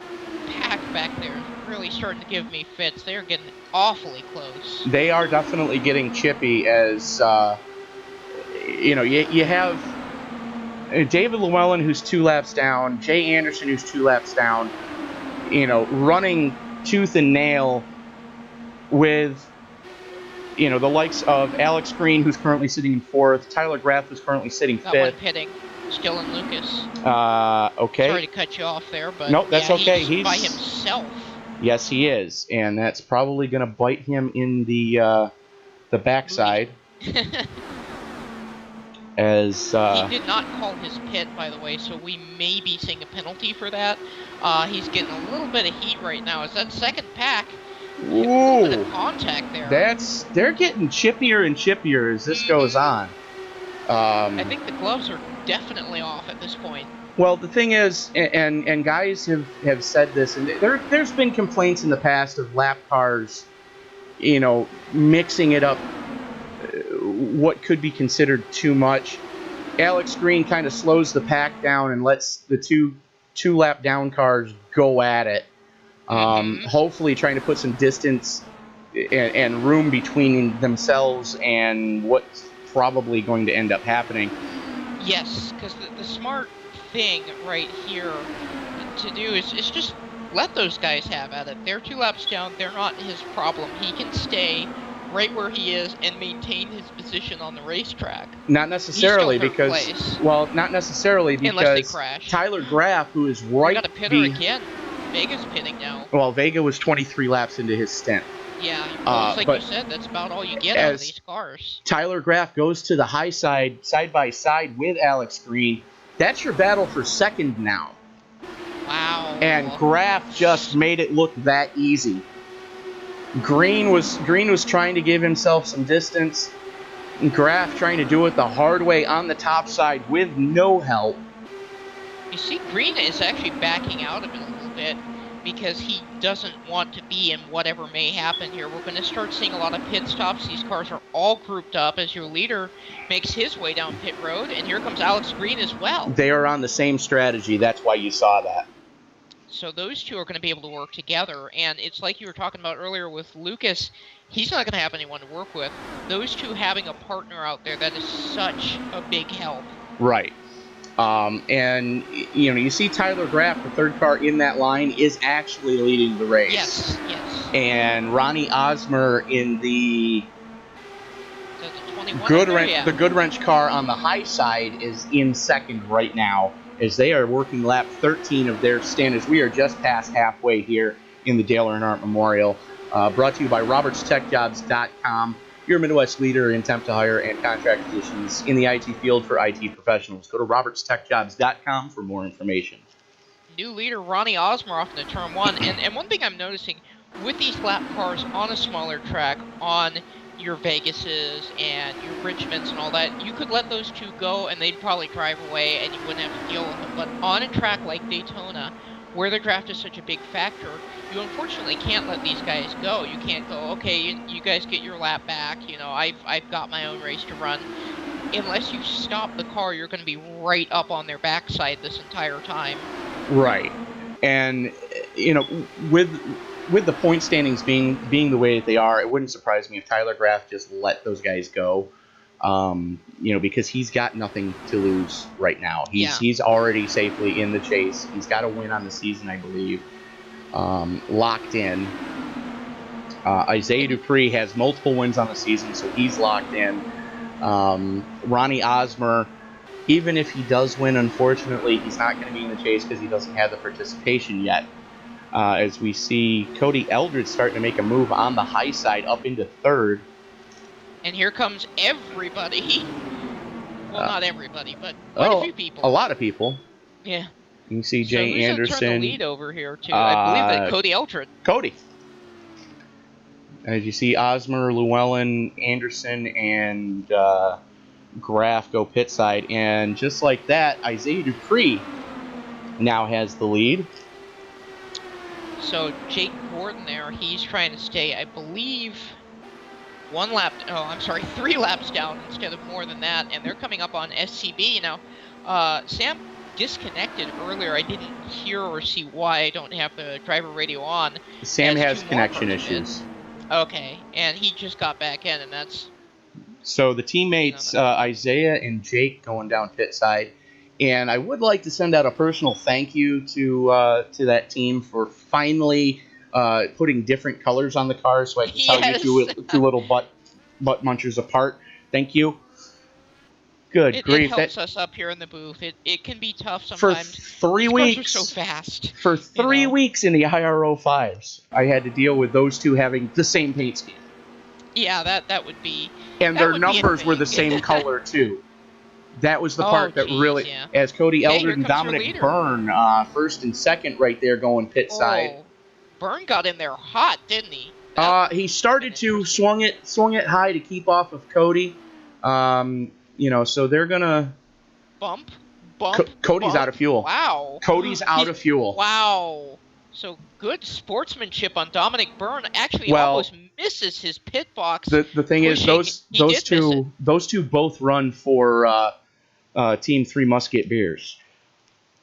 S1: pack back there is really starting to give me fits. They're getting awfully close.
S2: They are definitely getting chippy as, you have David Llewellyn, who's 2 laps down, Jay Anderson, who's 2 laps down, running tooth and nail with, the likes of Alex Green, who's currently sitting in 4th, Tyler Graff, who's currently sitting 5th.
S1: Got one pitting. Still in Lucas.
S2: Okay.
S1: Sorry to cut you off there, but
S2: nope, that's okay.
S1: He's by himself.
S2: Yes, he is, and that's probably going to bite him in the backside. As
S1: he did not call his pit, by the way, so we may be seeing a penalty for that. He's getting a little bit of heat right now. As that second pack, a little bit of contact there.
S2: They're getting chippier and chippier as this goes on.
S1: I think the gloves are definitely off at this point.
S2: Well, the thing is, and guys have said this, and there's been complaints in the past of lap cars, mixing it up, what could be considered too much. Alex Green kind of slows the pack down and lets the two lap down cars go at it. Hopefully trying to put some distance and room between themselves and what's probably going to end up happening.
S1: Yes, because the smart thing right here to do is just let those guys have at it. They're 2 laps down. They're not his problem. He can stay right where he is and maintain his position on the racetrack.
S2: Not necessarily because
S1: unless they crash.
S2: Tyler Graff, who is right,
S1: we got a pitter again. Vega's pitting now.
S2: Well, Vega was 23 laps into his stint.
S1: Yeah, well, like you said, that's about all you get out of these cars.
S2: Tyler Graff goes to the high side by side with Alex Green. That's your battle for second now.
S1: Wow.
S2: And Graff just made it look that easy. Green was trying to give himself some distance. Graff trying to do it the hard way on the top side with no help.
S1: You see, Green is actually backing out of it a little bit because he doesn't want to be in whatever may happen here. We're going to start seeing a lot of pit stops. These cars are all grouped up as your leader makes his way down pit road, and here comes Alex Green as well.
S2: They are on the same strategy. That's why you saw that.
S1: So those two are going to be able to work together, and it's like you were talking about earlier with Lucas. He's not going to have anyone to work with. Those two having a partner out there, that is such a big help.
S2: Right. And, you see Tyler Graff, the third car in that line, is actually leading the race.
S1: Yes.
S2: And Ronnie Osmer in the
S1: the
S2: Good Wrench car on the high side is in second right now, as they are working lap 13 of their stint, as we are just past halfway here in the Dale Earnhardt Memorial. Brought to you by RobertsTechJobs.com, your Midwest leader in temp to hire and contract positions in the IT field for IT professionals. Go to RobertsTechJobs.com for more information.
S1: New leader Ronnie Osmer off into turn 1. And one thing I'm noticing with these lap cars on a smaller track, on your Vegases and your Richmonds and all that, you could let those two go and they'd probably drive away and you wouldn't have to deal with them. But on a track like Daytona, where the draft is such a big factor, you unfortunately can't let these guys go. You can't go, okay, you guys get your lap back. I've got my own race to run. Unless you stop the car, you're going to be right up on their backside this entire time.
S2: Right. And, with the point standings being the way that they are, it wouldn't surprise me if Tyler Graff just let those guys go. Because he's got nothing to lose right now. He's already safely in the chase. He's got a win on the season, I believe, locked in. Isaiah Dupree has multiple wins on the season, so he's locked in. Ronnie Osmer, even if he does win, unfortunately, he's not going to be in the chase because he doesn't have the participation yet. As we see Cody Eldred starting to make a move on the high side up into third.
S1: And here comes everybody. Well, not everybody, but quite a few people.
S2: A lot of people.
S1: Yeah.
S2: You see
S1: So
S2: Jay
S1: who's gonna turn the
S2: Anderson.
S1: lead over here to? I believe that Cody Eldred.
S2: Cody. As you see, Osmer, Llewellyn, Anderson, and Graf go pit side. And just like that, Isaiah Dupree now has the lead.
S1: So Jake Gordon there, he's trying to stay, I believe, 3 laps down instead of more than that. And they're coming up on SCB now. Sam disconnected earlier. I didn't hear or see why. I don't have the driver radio on.
S2: Sam has
S1: 2 more
S2: connection
S1: cars in.
S2: issues.
S1: Okay, and he just got back in, and that's...
S2: So the teammates, Isaiah and Jake, going down pit side. And I would like to send out a personal thank you to that team for finally putting different colors on the cars so I can tell
S1: Yes.
S2: you two little butt munchers apart. Thank you. Good
S1: It
S2: grief.
S1: helps us up here in the booth. It can be tough
S2: For
S1: sometimes.
S2: 3
S1: These
S2: weeks.
S1: cars are so fast.
S2: For 3 weeks in the IRO 5s, I had to deal with those two having the same paint scheme.
S1: Yeah, that would be...
S2: And
S1: that
S2: their
S1: would be a
S2: numbers were
S1: thing.
S2: the same color, too. That was the part that
S1: geez,
S2: really...
S1: yeah.
S2: As Cody
S1: Okay,
S2: Eldred
S1: here
S2: and
S1: comes your
S2: Dominic
S1: leader.
S2: Byrne, first and second right there going pit side.
S1: Byrne got in there hot, didn't he?
S2: He started to swung it high to keep off of Cody. So they're going to...
S1: Bump.
S2: Cody's
S1: bump.
S2: out of fuel.
S1: Wow.
S2: Cody's out of fuel.
S1: Wow. So good sportsmanship on Dominic Byrne. Actually, almost misses his pit box.
S2: The thing is, those two both run for Team 3 Musket Beers.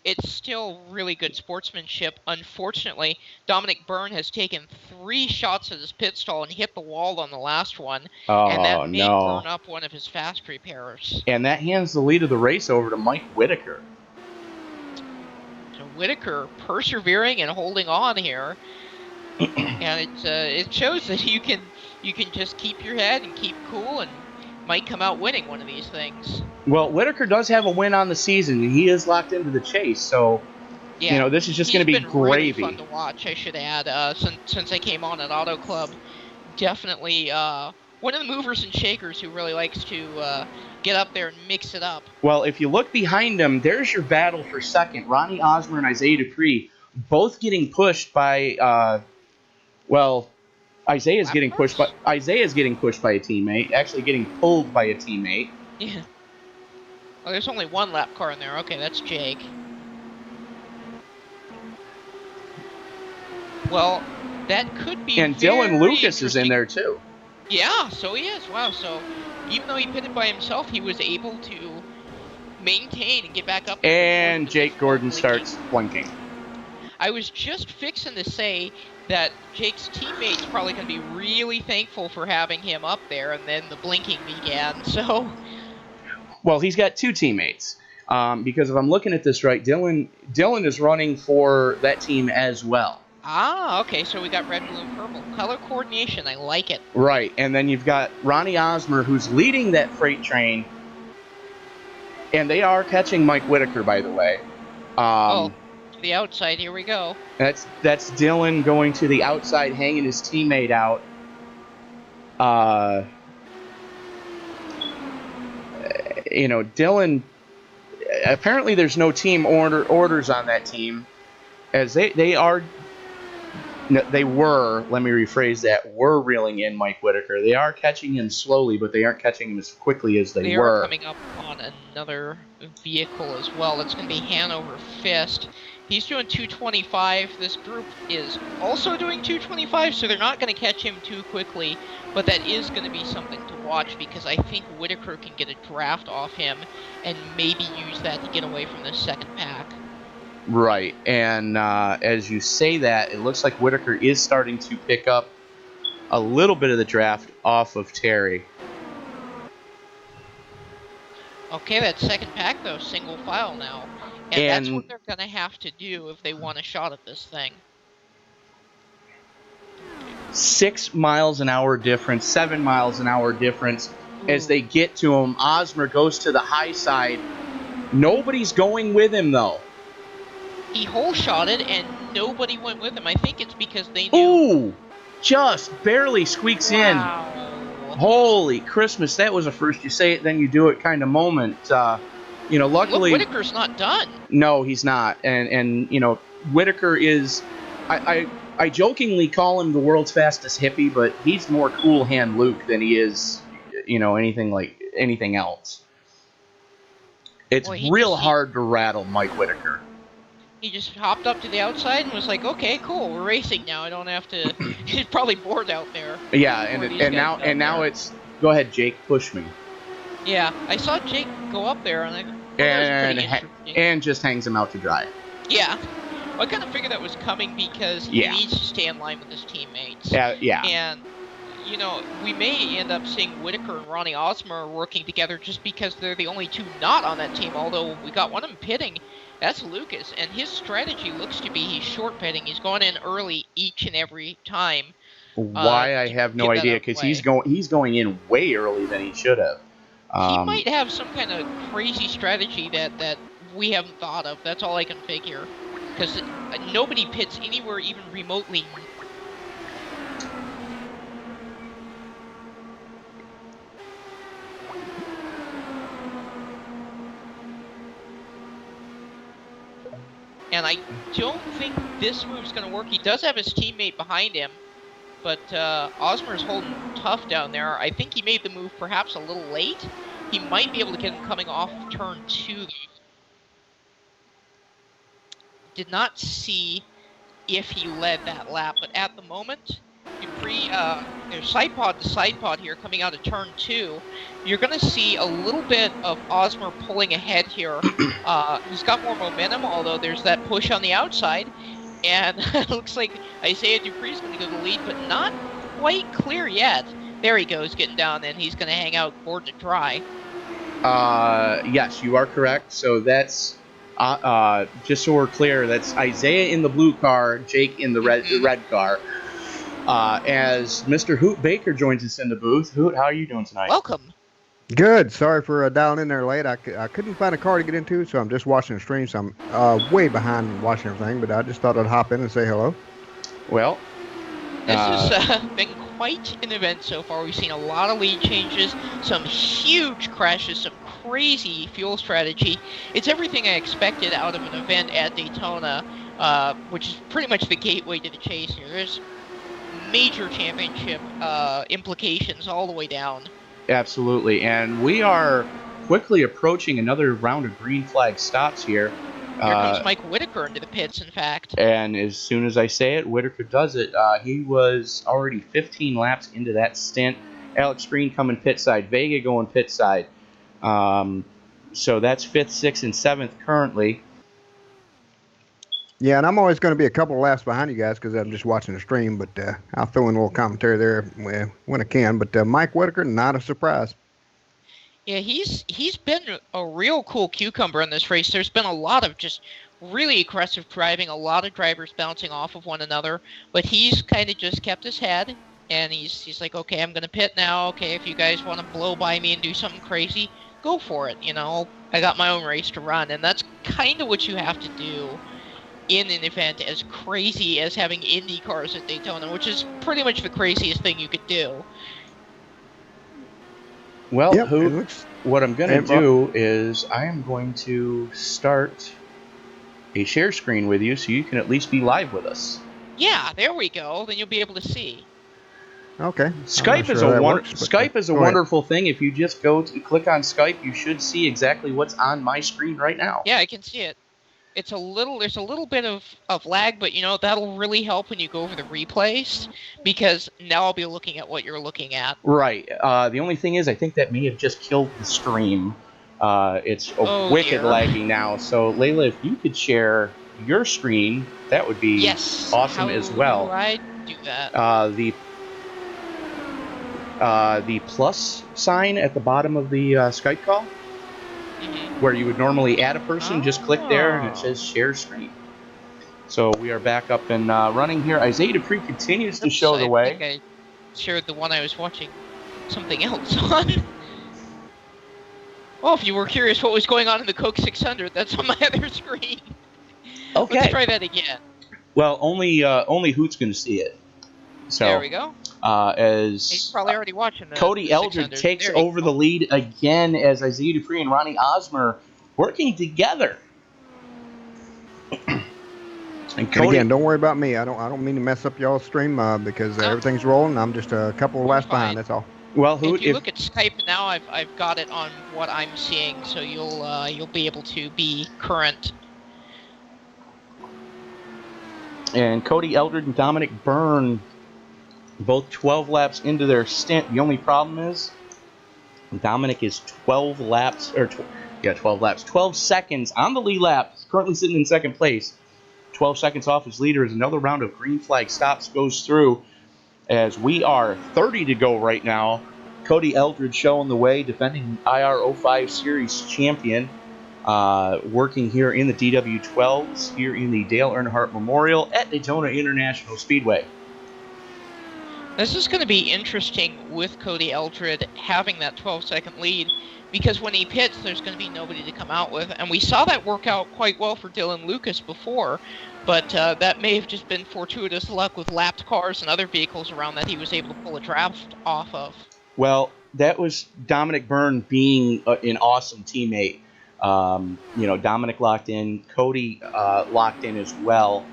S1: It's still really good sportsmanship. Unfortunately, Dominic Byrne has taken 3 shots at his pit stall and hit the wall on the last one. And that may burn up one of his fast repairs.
S2: And that hands the lead of the race over to Mike Whitaker.
S1: So Whitaker persevering and holding on here. And it shows that you can just keep your head and keep cool and might come out winning one of these things.
S2: Well, Whitaker does have a win on the season, and he is locked into the chase. So,
S1: yeah,
S2: this is just going to be gravy.
S1: Really fun to watch, I should add. Since I came on at Auto Club, definitely one of the movers and shakers who really likes to get up there and mix it up.
S2: Well, if you look behind him, there's your battle for second. Ronnie Osmer and Isaiah Dupree both getting pushed by. Isaiah's getting pushed by a teammate. Actually, getting pulled by a teammate.
S1: Yeah. Oh, there's only 1 lap car in there. Okay, that's Jake. Well, that could be.
S2: And Dylan Lucas is in there too.
S1: Yeah, so he is. Wow. So even though he pitted by himself, he was able to maintain and get back up.
S2: And Jake Gordon starts blinking.
S1: I was just fixing to say that Jake's teammates probably going to be really thankful for having him up there, and then the blinking began. So.
S2: Well, he's got 2 teammates. Because if I'm looking at this right, Dylan is running for that team as well.
S1: Ah, okay. So we got red, blue, and purple. Color coordination. I like it.
S2: Right. And then you've got Ronnie Osmer, who's leading that freight train. And they are catching Mike Whitaker, by the way.
S1: To the outside. Here we go.
S2: That's Dylan going to the outside, hanging his teammate out. Dylan, apparently there's no team orders on that team, as they were, let me rephrase that, were reeling in Mike Whitaker. They are catching him slowly, but they aren't catching him as quickly as they were.
S1: They are coming up on another vehicle as well. It's going to be Hanover Fist. He's doing 225. This group is also doing 225, so they're not going to catch him too quickly, but that is going to be something to watch because I think Whitaker can get a draft off him and maybe use that to get away from the second pack.
S2: Right, and as you say that, it looks like Whitaker is starting to pick up a little bit of the draft off of Terry.
S1: Okay, that second pack, though, single file now. And that's what they're going to have to do if they want a shot at this thing.
S2: 6 miles an hour difference, 7 miles an hour difference. As they get to him, Osmer goes to the high side. Nobody's going with him, though.
S1: He hole shotted, and nobody went with him. I think it's because they knew.
S2: Ooh! Just barely squeaks in. Holy Christmas, that was a first you say it, then you do it kind of moment.
S1: Look,
S2: luckily,
S1: Whitaker's not done.
S2: no, he's not. And Whitaker is, I jokingly call him the world's fastest hippie, but he's more cool hand Luke than he is, anything else. It's
S1: Boy,
S2: real hard to rattle Mike Whitaker.
S1: He just hopped up to the outside and was like, "Okay, cool, we're racing now. I don't have to." He's probably bored out there.
S2: Yeah,
S1: Before these
S2: and
S1: guys got
S2: now
S1: there.
S2: it's go ahead, Jake, push me,
S1: Yeah, I saw Jake go up there, and that was pretty interesting.
S2: and just hangs him out to dry.
S1: Yeah, well, I kind of figured that was coming because he needs to stay in line with his teammates.
S2: Yeah.
S1: And we may end up seeing Whitaker and Ronnie Osmer working together just because they're the only two not on that team. Although we got one of them pitting. That's Lucas, and his strategy looks to be he's short pitting. He's going in early each and every time.
S2: Why I have no idea, because he's going in way early than he should have.
S1: He might have some kind of crazy strategy that we haven't thought of. That's all I can figure, because nobody pits anywhere even remotely. And I don't think this move's going to work. He does have his teammate behind him, but Osmer's holding tough down there. I think he made the move perhaps a little late. He might be able to get him coming off turn 2. Did not see if he led that lap, but at the moment, there's side pod to side pod here coming out of turn 2. You're going to see a little bit of Osmer pulling ahead here. He's got more momentum, although there's that push on the outside. And it looks like Isaiah Dupree's going to go to the lead, but not quite clear yet. There he goes, getting down, and he's going to hang out board to dry.
S2: Yes, you are correct. So that's, just so we're clear, that's Isaiah in the blue car, Jake in the red car. As Mr. Hoot Baker joins us in the booth. Hoot, how are you doing tonight?
S1: Welcome.
S6: Good. Sorry for dialing in there late. I couldn't find a car to get into, so I'm just watching the stream. So I'm way behind watching everything, but I just thought I'd hop in and say hello.
S2: Well,
S1: this has been quite an event so far. We've seen a lot of lead changes, some huge crashes, some crazy fuel strategy. It's everything I expected out of an event at Daytona, which is pretty much the gateway to the chase here. There's major championship implications all the way down.
S2: Absolutely, and we are quickly approaching another round of green flag stops here.
S1: Here comes Mike Whitaker into the pits, in fact.
S2: And as soon as I say it, Whitaker does it. He was already 15 laps into that stint. Alex Green coming pit side, Vega going pit side. So that's 5th, 6th, and 7th currently.
S6: Yeah, and I'm always going to be a couple of laps behind you guys because I'm just watching the stream, but I'll throw in a little commentary there when I can. But Mike Whitaker, not a surprise.
S1: Yeah, he's been a real cool cucumber in this race. There's been a lot of just really aggressive driving, a lot of drivers bouncing off of one another, but he's kind of just kept his head, and he's like, okay, I'm going to pit now. Okay, if you guys want to blow by me and do something crazy, go for it. I got my own race to run, and that's kind of what you have to do in an event as crazy as having Indy cars at Daytona, which is pretty much the craziest thing you could do.
S2: Well, what I'm going to do is I am going to start a share screen with you so you can at least be live with us.
S1: Yeah, there we go. Then you'll be able to see.
S6: Okay.
S2: Skype is a wonderful thing. If you just go to click on Skype, you should see exactly what's on my screen right now.
S1: Yeah, I can see it. There's a little bit of lag, but that'll really help when you go over the replays, because now I'll be looking at what you're looking at.
S2: Right. The only thing is, I think that may have just killed the stream. It's wicked laggy now. So Layla, if you could share your screen, that would be awesome as well.
S1: How do I do that?
S2: The plus sign at the bottom of the Skype call. Where you would normally add a person, just click there and it says share screen. So we are back up and running here. Isaiah Dupree continues to show the way.
S1: I think I shared the one I was watching something else on. Oh, if you were curious what was going on in the Coke 600, that's on my other screen.
S2: Okay.
S1: Let's try that again.
S2: Well, only Hoot's going to see it. So
S1: there we go.
S2: As
S1: he's probably already watching the
S2: Cody Eldred takes over the lead again as Isaiah Dupree and Ronnie Osmer working together. And
S6: And again, don't worry about me. I don't mean to mess up y'all's stream because
S1: No.
S6: everything's rolling. I'm just a couple of
S1: We're
S6: laps behind.
S1: fine.
S6: That's all.
S2: well,
S1: If you look at Skype now, I've got it on what I'm seeing, so you'll be able to be current.
S2: and Cody Eldred and Dominic Byrne, both 12 laps into their stint. The only problem is Dominic is 12 laps, 12 seconds on the lead lap. He's currently sitting in second place. 12 seconds off his leader as another round of green flag stops goes through. As we are 30 to go right now. Cody Eldred showing the way, defending IR05 Series champion, working here in the DW12s, here in the Dale Earnhardt Memorial at Daytona International Speedway.
S1: This is going to be interesting with Cody Eldred having that 12-second lead, because when he pits, there's going to be nobody to come out with. And we saw that work out quite well for Dylan Lucas before, but that may have just been fortuitous luck with lapped cars and other vehicles around that he was able to pull a draft off of.
S2: Well, that was Dominic Byrne being an awesome teammate. Dominic locked in, Cody locked in as well.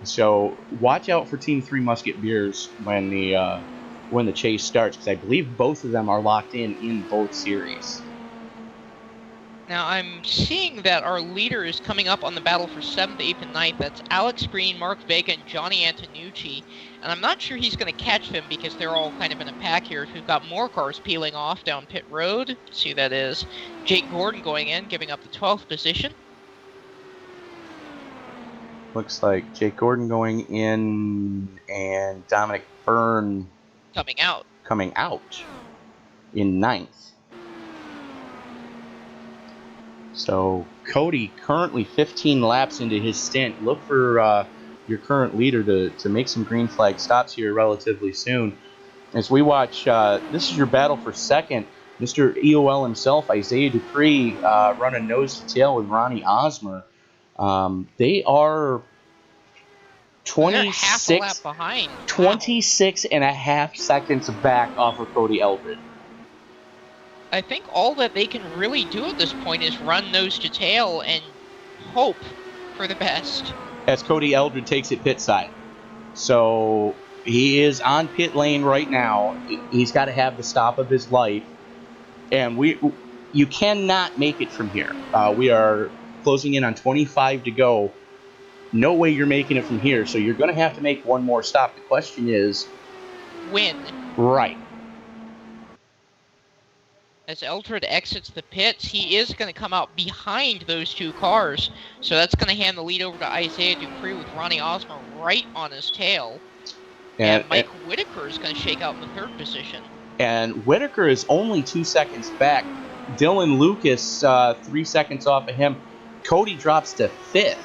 S2: So watch out for Team 3 Musket Beers when the chase starts, because I believe both of them are locked in both series.
S1: Now, I'm seeing that our leader is coming up on the battle for 7th, 8th, and 9th. That's Alex Green, Mark Vega, and Johnny Antonucci. And I'm not sure he's going to catch them because they're all kind of in a pack here. We've got more cars peeling off down pit road. Let's see who that is. Jake Gordon going in, giving up the 12th position.
S2: Looks like Jake Gordon going in and Dominic Byrne coming out in 9th. So Cody currently 15 laps into his stint. Look for your current leader to make some green flag stops here relatively soon. As we watch, this is your battle for second. Mr. EOL himself, Isaiah Dupree, running nose to tail with Ronnie Osmer. They are 26,
S1: half a lap behind.
S2: 26 and a half seconds back off of Cody Eldred.
S1: I think all that they can really do at this point is run nose to tail and hope for the best.
S2: As Cody Eldred takes it pit side. So he is on pit lane right now. He's got to have the stop of his life. And you cannot make it from here. We are closing in on 25 to go. No way you're making it from here. So you're going to have to make one more stop. The question is,
S1: when?
S2: Right.
S1: As Eldred exits the pits, he is going to come out behind those two cars. So that's going to hand the lead over to Isaiah Dupree with Ronnie Osmer right on his tail. And Mike Whitaker is going to shake out in the 3rd position.
S2: And Whitaker is only 2 seconds back. Dylan Lucas 3 seconds off of him. Cody drops to 5th.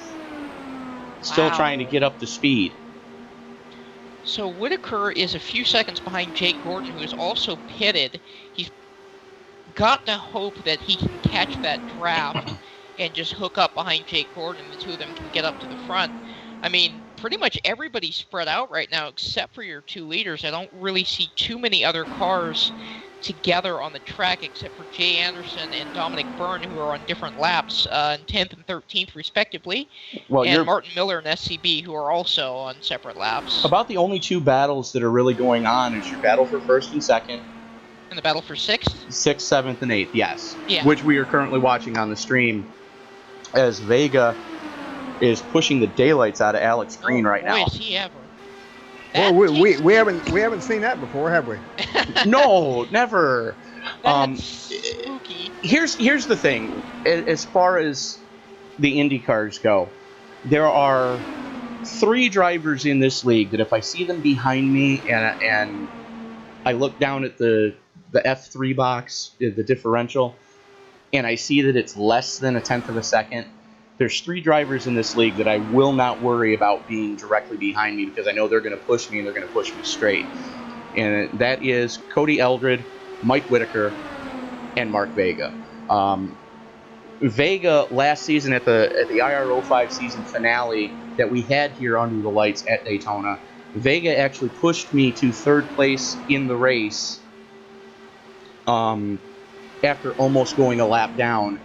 S2: Still trying to get up to speed.
S1: So Whitaker is a few seconds behind Jake Gordon, who is also pitted. He's got to hope that he can catch that draft and just hook up behind Jake Gordon. The two of them can get up to the front. I mean, pretty much everybody's spread out right now except for your two leaders. I don't really see too many other cars together on the track except for Jay Anderson and Dominic Byrne, who are on different laps, 10th and 13th respectively, and Martin Miller and SCB, who are also on separate laps.
S2: About the only two battles that are really going on is your battle for 1st and 2nd.
S1: And the battle for 6th?
S2: 6th, 7th, and 8th, yes.
S1: Yeah.
S2: Which we are currently watching on the stream as Vega is pushing the daylights out of Alex Green right now.
S1: Boy, is he ever.
S6: Well, we haven't seen that before, have we?
S2: No, never.
S1: That's spooky.
S2: Here's the thing. As far as the Indy cars go, there are 3 drivers in this league that if I see them behind me and I look down at the F3 box, the differential, and I see that it's less than a 1/10 of a second, there's 3 drivers in this league that I will not worry about being directly behind me because I know they're going to push me and they're going to push me straight. And that is Cody Eldred, Mike Whitaker, and Mark Vega. Vega last season at the IR05 season finale that we had here under the lights at Daytona, Vega actually pushed me to 3rd place in the race after almost going a lap down.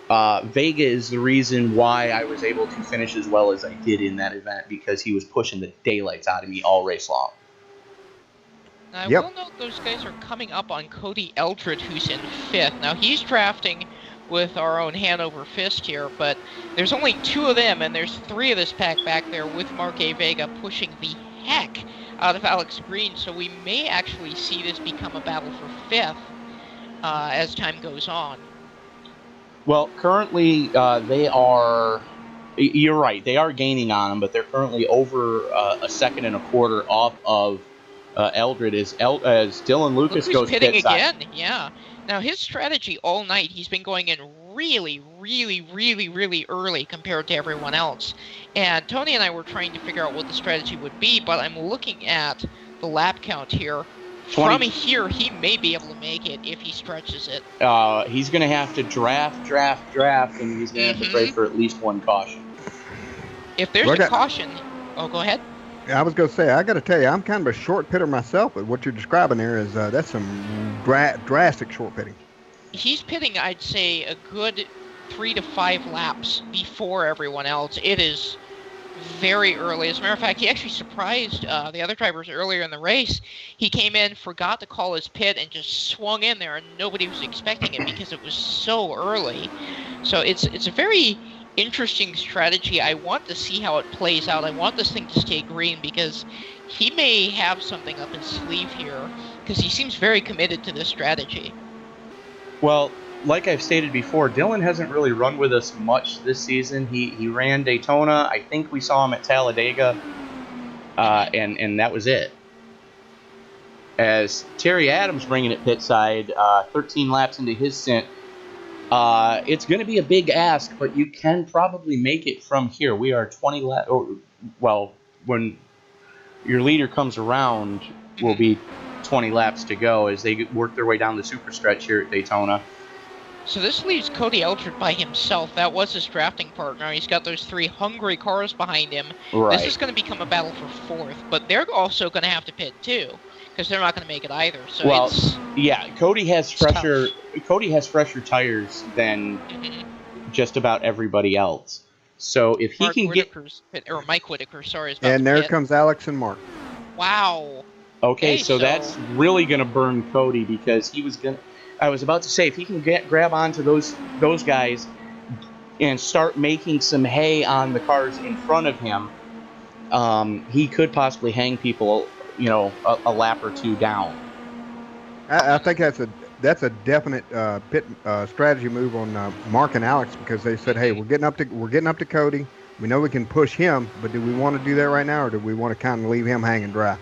S2: Vega is the reason why I was able to finish as well as I did in that event, because he was pushing the daylights out of me all race long.
S1: I
S6: Yep.
S1: will note those guys are coming up on Cody Eldred, who's in 5th. Now, he's drafting with our own Hanover Fist here, but there's only 2 of them, and there's 3 of this pack back there with Mark A. Vega pushing the heck out of Alex Green, so we may actually see this become a battle for 5th as time goes on.
S2: Well, currently they are. You're right. They are gaining on him, but they're currently over a second and a quarter off of Eldred as Dylan Lucas
S1: Look who's
S2: goes
S1: pitting
S2: pit side.
S1: again. Yeah. Now, his strategy all night, he's been going in really, really, really, really early compared to everyone else. And Tony and I were trying to figure out what the strategy would be, but I'm looking at the lap count here.
S2: 20.
S1: From here, he may be able to make it if he stretches it.
S2: He's going to have to draft, and he's going to have to pray for at least one caution.
S1: If there's a caution... Oh, go ahead.
S6: I was going to say, I got to tell you, I'm kind of a short pitter myself, but what you're describing there is that's some drastic short pitting.
S1: He's pitting, I'd say, a good 3 to 5 laps before everyone else. It is very early. As a matter of fact, he actually surprised the other drivers earlier in the race. He came in, forgot to call his pit, and just swung in there, and nobody was expecting it because it was so early. So it's a very interesting strategy. I want to see how it plays out. I want this thing to stay green because he may have something up his sleeve here because he seems very committed to this strategy.
S2: Well, like I've stated before, Dylan hasn't really run with us much this season. He ran Daytona. I think we saw him at Talladega, and that was it. As Terry Adams bringing it pit side, 13 laps into his stint, it's going to be a big ask, but you can probably make it from here. We are 20 laps. Well, when your leader comes around, will be 20 laps to go as they work their way down the super stretch here at Daytona.
S1: So this leaves Cody Eldred by himself. That was his drafting partner. He's got those 3 hungry cars behind him.
S2: Right.
S1: This is going to become a battle for 4th, but they're also going to have to pit too because they're not going to make it either. So
S2: well,
S1: it's
S2: Cody has fresher.
S1: tough.
S2: Cody has fresher tires than just about everybody else. So if he can
S1: Mike Whitaker, sorry, is about
S6: and
S1: to
S6: there
S1: pit.
S6: comes Alex and Mark.
S1: Wow.
S2: Okay, so that's really going to burn Cody because he was going to... I was about to say, if he can grab onto those guys and start making some hay on the cars in front of him, he could possibly hang people, a lap or 2 down.
S6: I think that's a definite pit strategy move on Mark and Alex because they said, hey, we're getting up to Cody. We know we can push him, but do we want to do that right now, or do we want to kind of leave him hanging dry?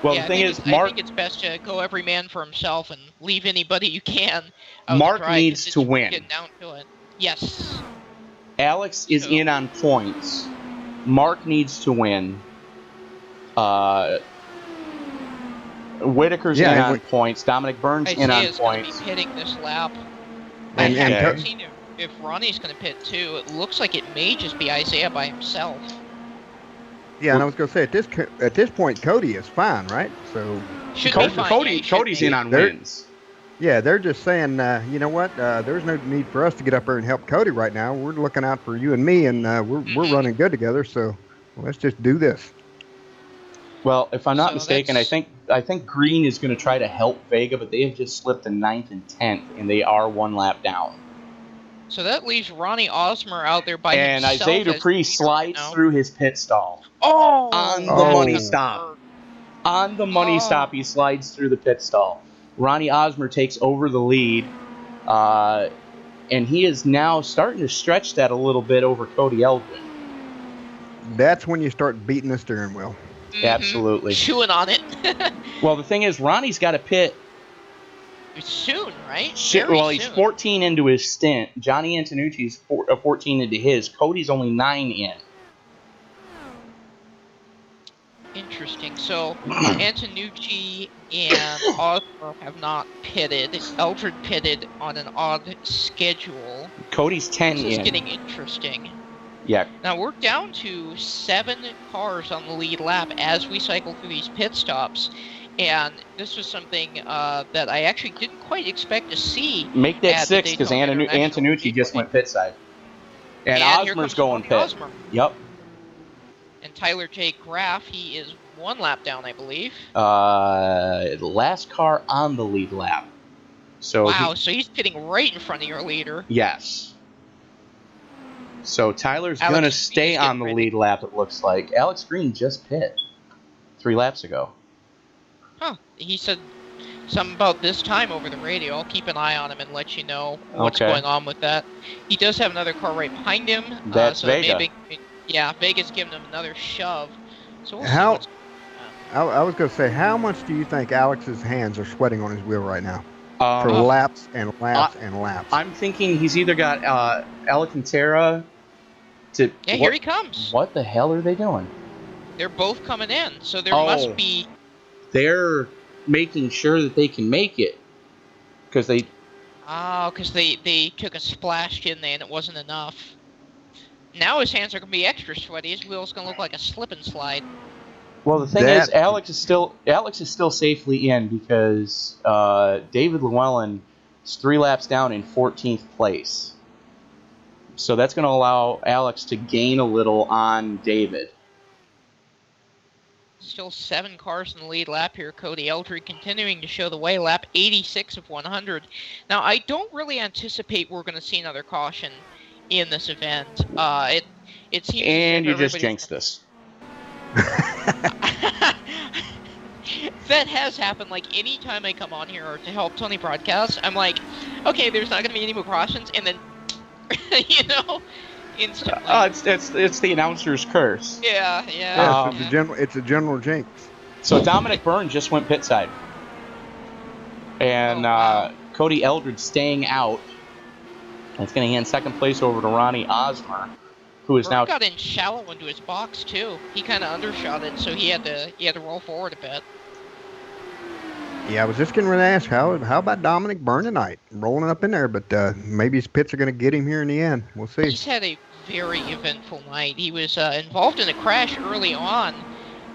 S2: Well, the thing is,
S1: I think it's best to go every man for himself and leave anybody you can out
S2: Mark
S1: to dry,
S2: needs to win.
S1: Getting down to it. Yes.
S2: Alex is in on points. Mark needs to win. Whitaker's in on points. Dominic Burns in on points.
S1: Going to be pitting this lap.
S6: And
S1: if Ronnie's going to pit too, it looks like it may just be Isaiah by himself.
S6: Yeah, and I was going to say at this point, Cody is fine, right? So
S1: should be fine.
S2: Cody's in on wins.
S6: Yeah, they're just saying, you know what? There's no need for us to get up there and help Cody right now. We're looking out for you and me, and we're running good together. So let's just do this.
S2: Well, if I'm not mistaken, I think Green is going to try to help Vega, but they have just slipped to 9th and 10th, and they are 1 lap down.
S1: So that leaves Ronnie Osmer out there by himself.
S2: And Isaiah Dupree slides through his pit stall.
S1: On
S2: the money stop. On the money stop, he slides through the pit stall. Ronnie Osmer takes over the lead, and he is now starting to stretch that a little bit over Cody Eldred.
S6: That's when you start beating the steering wheel.
S1: Mm-hmm.
S2: Absolutely.
S1: Chewing on it.
S2: Well, the thing is, Ronnie's got to pit.
S1: Soon, right?
S2: He's 14 into his stint. Johnny Antonucci's 14 into his. Cody's only 9 in.
S1: Interesting. So Antonucci and Osmer have not pitted. Eldred pitted on an odd schedule.
S2: Cody's 10 in.
S1: This is getting interesting.
S2: Yeah.
S1: Now we're down to 7 cars on the lead lap as we cycle through these pit stops. And this was something that I actually didn't quite expect to see.
S2: Make that
S1: at the
S2: 6 because
S1: Daytona International
S2: Antonucci just
S1: Speedway.
S2: went pit side. And
S1: Here
S2: Osmer's
S1: comes
S2: going
S1: Ronnie
S2: pit.
S1: Osmer.
S2: Yep.
S1: And Tyler J. Graff, he is 1 lap down, I believe.
S2: Last car on the lead lap. So
S1: Wow, so he's pitting right in front of your leader.
S2: Yes. So Tyler's
S1: Alex
S2: going to
S1: Green
S2: stay
S1: is
S2: on
S1: getting
S2: the
S1: ready.
S2: lead lap, it looks like. Alex Green just pit 3 laps ago.
S1: Huh. He said something about this time over the radio. I'll keep an eye on him and let you know what's
S2: Okay.
S1: going on with that. He does have another car right behind him.
S2: That's
S1: so
S2: Vega.
S1: Maybe, yeah, Vega's giving him another shove. So we'll see
S6: How?
S1: what's
S6: I was going to say, how much do you think Alex's hands are sweating on his wheel right now? For
S2: Oh.
S6: laps and laps and laps.
S2: I'm thinking he's either got Alcantara to...
S1: Yeah, here he comes.
S2: What the hell are they doing?
S1: They're both coming in, so there must be...
S2: They're making sure that they can make it. Because they...
S1: Oh, because they took a splash, didn't they, and it wasn't enough. Now his hands are going to be extra sweaty. His wheel's going to look like a slip and slide.
S2: Well, the thing is, Alex is still safely in because David Llewellyn is 3 laps down in 14th place. So that's going to allow Alex to gain a little on David.
S1: Still 7 cars in the lead lap here. Cody Eldred continuing to show the way. Lap 86 of 100. Now, I don't really anticipate we're going to see another caution in this event. It seems.
S2: And you just jinxed us.
S1: That has happened. Like any time I come on here or to help Tony broadcast, I'm like, okay, there's not going to be any more cautions, and then instantly.
S2: It's the announcer's curse.
S1: Yeah.
S6: It's a general jinx.
S2: So Dominic Byrne just went pit side, and
S1: wow.
S2: Cody Eldred staying out. It's going to hand second place over to Ronnie Osmer, who is now
S1: got in shallow into his box too. He kind of undershot it, so he had to roll forward a bit.
S6: Yeah, I was just getting ready to ask how about Dominic Byrne tonight, rolling up in there, but maybe his pits are going to get him here in the end. We'll see.
S1: He's had a very eventful night. He was involved in a crash early on,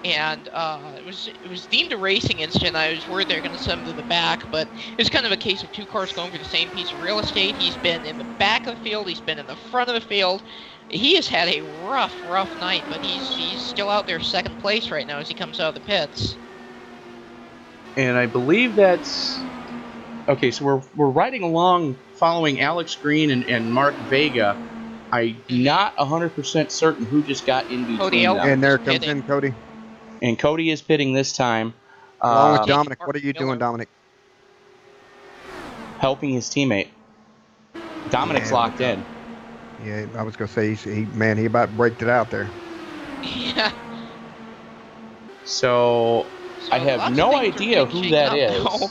S1: and it was deemed a racing incident. I was worried they were going to send him to the back, but it's kind of a case of 2 cars going for the same piece of real estate. He's been in the back of the field. He's been in the front of the field. He has had a rough night, but he's still out there second place right now as he comes out of the pits.
S2: And I believe that's okay. So we're riding along, following Alex Green and Mark Vega. I'm not 100% certain who just got in between
S1: Cody
S2: them.
S6: And there comes in Cody.
S2: And Cody is pitting this time.
S6: Along with Dominic. What are you doing, Dominic?
S2: Helping his teammate. Dominic's locked in.
S6: Yeah, I was gonna say he about braked it out there.
S1: Yeah.
S2: So I have no idea who that is.
S1: Now.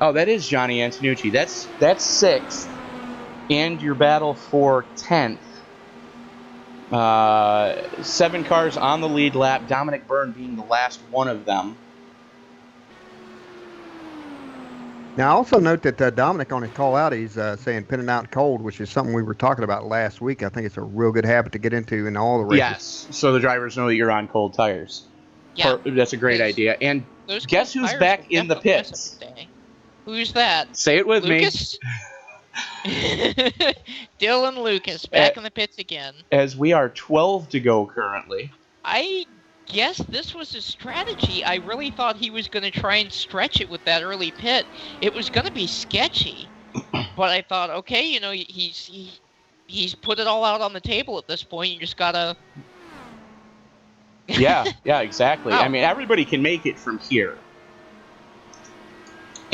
S2: Oh, that is Johnny Antonucci. That's 6th, and your battle for 10th. 7 cars on the lead lap. Dominic Byrne being the last one of them.
S6: Now, also note that Dominic on his call out, he's saying pinning out cold, which is something we were talking about last week. I think it's a real good habit to get into in all the races.
S2: Yes, so the drivers know that you're on cold tires.
S1: Yeah.
S2: That's a great idea. And guess who's back in the pits?
S1: Who's that?
S2: Say it with
S1: Lucas? Dylan Lucas back in the pits again.
S2: As we are 12 to go currently.
S1: I guess this was his strategy. I really thought he was going to try and stretch it with that early pit. It was going to be sketchy. But I thought, okay, he's put it all out on the table at this point. You just got to...
S2: yeah, exactly.
S1: Oh.
S2: I mean, everybody can make it from here.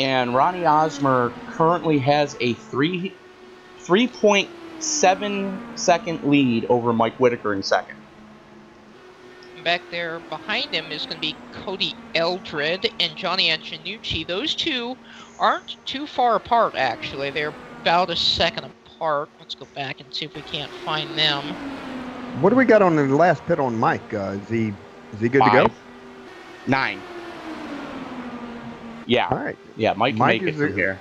S2: And Ronnie Osmer currently has a 3.7 second lead over Mike Whitaker in second.
S1: Back there behind him is going to be Cody Eldred and Johnny Antonucci. Those two aren't too far apart, actually. They're about a second apart. Let's go back and see if we can't find them.
S6: What do we got on the last pit on Mike? Is he good to go?
S2: 9. Yeah.
S6: All right.
S2: Yeah, Mike can make it from here.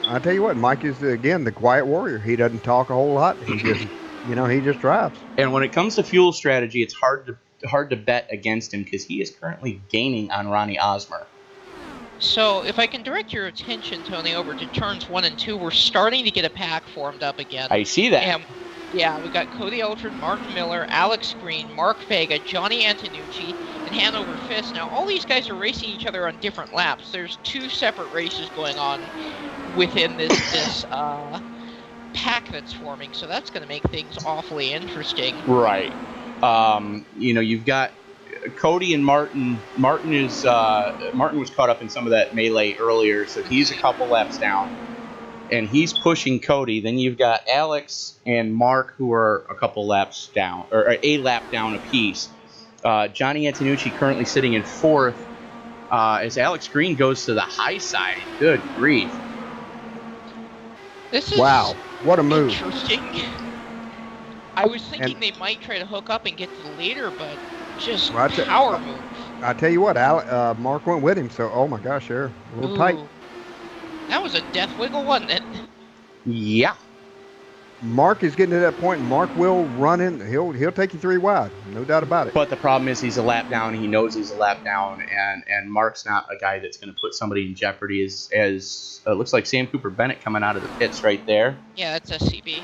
S6: I tell you what, Mike is again the quiet warrior. He doesn't talk a whole lot. He just, he just drives.
S2: And when it comes to fuel strategy, it's hard to bet against him because he is currently gaining on Ronnie Osmer.
S1: So if I can direct your attention, Tony, over to turns 1 and 2, we're starting to get a pack formed up again.
S2: I see that.
S1: And yeah, we got Cody Eldred, Martin Miller, Alex Green, Mark Vega, Johnny Antonucci, and Hanover Fist. Now, all these guys are racing each other on different laps. There's 2 separate races going on within this pack that's forming, so that's going to make things awfully interesting.
S2: Right. You've got Cody and Martin. Martin was caught up in some of that melee earlier, so he's a couple laps down, and he's pushing Cody. Then you've got Alex and Mark, who are a couple laps down, or a lap down apiece. Johnny Antonucci currently sitting in 4th, as Alex Green goes to the high side. Good grief!
S1: This is
S6: Wow, what a move!
S1: Interesting. I was thinking they might try to hook up and get to the leader, but just power move.
S6: I tell you what, Mark went with him, so oh my gosh, they're a little tight.
S1: That was a death wiggle, wasn't it?
S2: Yeah.
S6: Mark is getting to that point. Mark will run in. He'll take you 3 wide, no doubt about it.
S2: But the problem is he's a lap down. He knows he's a lap down, and Mark's not a guy that's going to put somebody in jeopardy. As it looks like Sam Cooper Bennett coming out of the pits right there.
S1: Yeah, that's SCB.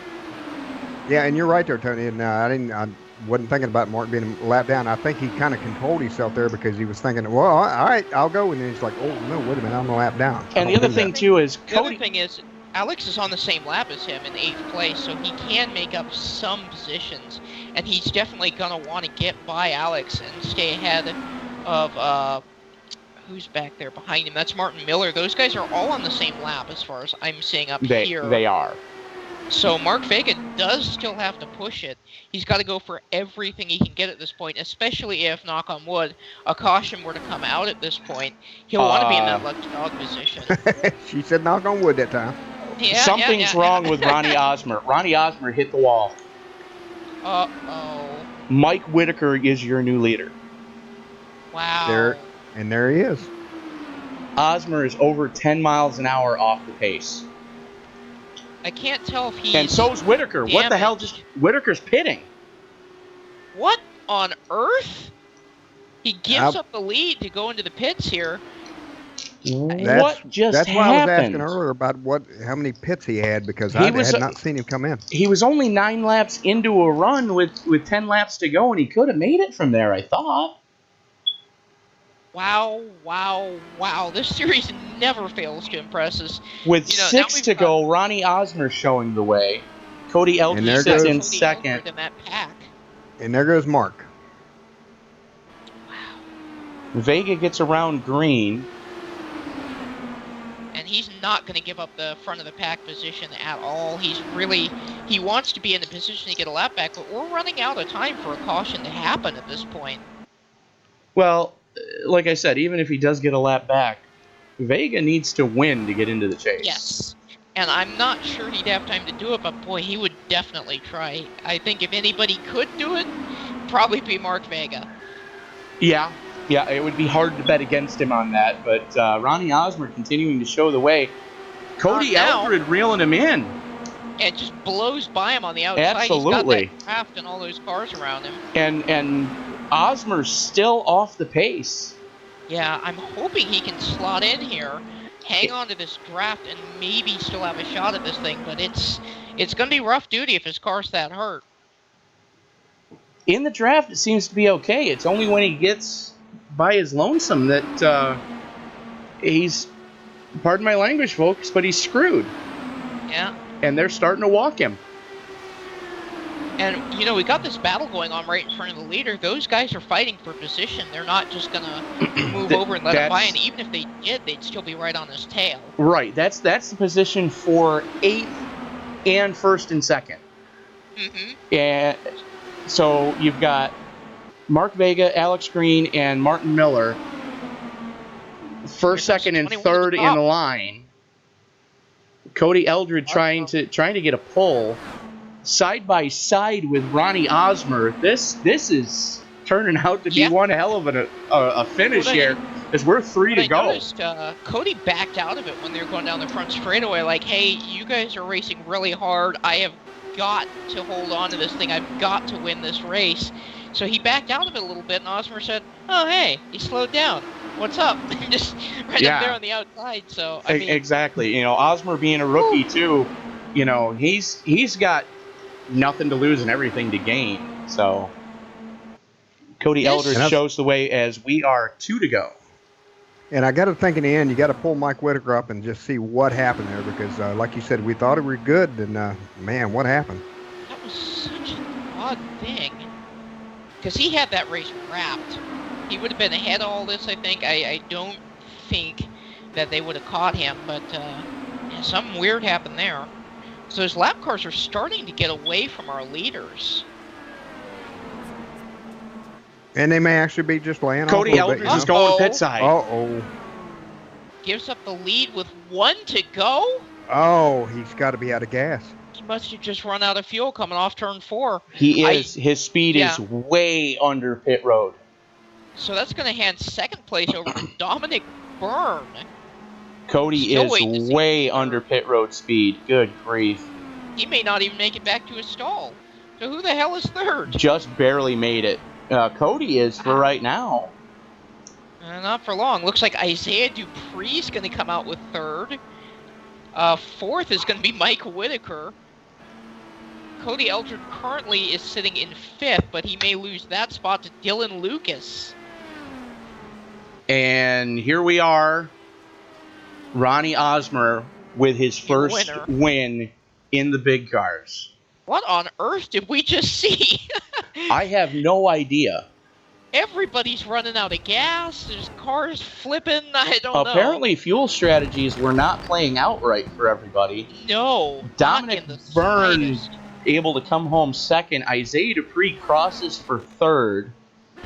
S6: Yeah, and you're right there, Tony. And I wasn't thinking about Mark being a lap down. I think he kind of controlled himself there because he was thinking, well, all right, I'll go. And then he's like, oh, no, wait a minute, I'm a lap down.
S2: And the other thing, too, is
S1: The other thing is, Alex is on the same lap as him in 8th place, so he can make up some positions. And he's definitely going to want to get by Alex and stay ahead of, who's back there behind him? That's Martin Miller. Those guys are all on the same lap as far as I'm seeing up here.
S2: They are.
S1: So Mark Vega does still have to push it. He's got to go for everything he can get at this point, especially if, knock on wood, a caution were to come out at this point. He'll want to be in that lucky dog position.
S6: She said knock on wood that time.
S1: Yeah,
S2: Something's wrong with Ronnie Osmer. Ronnie Osmer hit the wall.
S1: Uh-oh.
S2: Mike Whitaker is your new leader.
S1: Wow.
S6: There he is.
S2: Osmer is over 10 miles an hour off the pace.
S1: I can't tell if he's...
S2: And so's Whitaker.
S1: damaged.
S2: What the hell? Whitaker's pitting.
S1: What on earth? He gives up the lead to go into the pits here.
S2: What just
S6: That's why
S2: happened?
S6: I was asking earlier about how many pits he had because I had not seen him come in.
S2: He was only 9 laps into a run with 10 laps to go, and he could have made it from there, I thought.
S1: Wow, wow, wow. This series never fails to impress us.
S2: With 6 to go, Ronnie Osmer showing the way. Cody Eldred sits in second.
S1: In that pack.
S6: And there goes Mark.
S1: Wow.
S2: Vega gets around Green.
S1: And he's not going to give up the front of the pack position at all. He wants to be in the position to get a lap back, but we're running out of time for a caution to happen at this point.
S2: Well, like I said, even if he does get a lap back, Vega needs to win to get into the chase.
S1: Yes. And I'm not sure he'd have time to do it, but boy, he would definitely try. I think if anybody could do it, probably be Mark Vega.
S2: Yeah, it would be hard to bet against him on that, but Ronnie Osmer continuing to show the way. Cody Eldred reeling him in.
S1: And just blows by him on the outside.
S2: Absolutely.
S1: He's got that draft and all those cars around him.
S2: And Osmer's still off the pace.
S1: Yeah, I'm hoping he can slot in here, hang on to this draft, and maybe still have a shot at this thing, but it's going to be rough duty if his car's that hurt.
S2: In the draft, it seems to be okay. It's only when he gets by his lonesome that he's, pardon my language, folks, but he's screwed.
S1: Yeah.
S2: And they're starting to walk him.
S1: And, we got this battle going on right in front of the leader. Those guys are fighting for position. They're not just going to move over and let him by. And even if they did, they'd still be right on his tail.
S2: Right. That's the position for 8th and 1st and 2nd.
S1: Mm-hmm.
S2: And so you've got Mark Vega, Alex Green, and Martin Miller, 1st, 2nd, and 3rd in the line. Cody Eldred trying to get a pull. Side by side with Ronnie Osmer, this is turning out to be one hell of a finish here, as we're 3 to go.
S1: I noticed Cody backed out of it when they were going down the front straightaway, like, hey, you guys are racing really hard. I have got to hold on to this thing. I've got to win this race. So he backed out of it a little bit, and Osmer said, "Oh, hey, he slowed down. What's up?" Just right up there
S2: Yeah,
S1: on the outside. So I mean,
S2: exactly. You know, Osmer being a rookie too, you know, he's got nothing to lose and everything to gain. So Cody Eldred
S6: And
S1: this
S6: that's
S2: shows the way as we are 2 to go.
S6: and I got to think in the end, you got to pull Mike Whitaker up and just see what happened there because, like you said, we thought we were good, and man, what happened?
S1: that was such an odd thing because he had that race wrapped. He would have been ahead of all this. I think. I don't think that they would have caught him, but yeah, something weird happened there. So his lap cars are starting to get away from our leaders.
S6: And they may actually be just laying off a
S2: Cody
S6: little bit.
S2: Eldridge is going pit
S6: Uh
S2: side.
S6: oh.
S1: Gives up the lead with 1 to go.
S6: Oh, he's got to be out of gas.
S1: He must have just run out of fuel coming off turn 4.
S2: He is. His speed
S1: yeah.
S2: is way under pit road.
S1: So that's going to hand second place over to Dominic Byrne.
S2: Cody
S1: Still
S2: is
S1: waiting to see
S2: way
S1: him.
S2: under pit road speed. Good grief.
S1: He may not even make it back to his stall. So who the hell is third?
S2: Just barely made it. Cody is for right now.
S1: Not for long. Looks like Isaiah Dupree is going to come out with third. Fourth is going to be Mike Whitaker. Cody Eldred currently is sitting in fifth, but he may lose that spot to Dylan Lucas.
S2: And here we are. Ronnie Osmer with his first win in the big cars.
S1: What on earth did we just see?
S2: I have no idea.
S1: Everybody's running out of gas. There's cars flipping. I don't know.
S2: Apparently, fuel strategies were not playing out right for everybody.
S1: No.
S2: Dominic Byrne able to come home second. Isaiah Dupree crosses for third.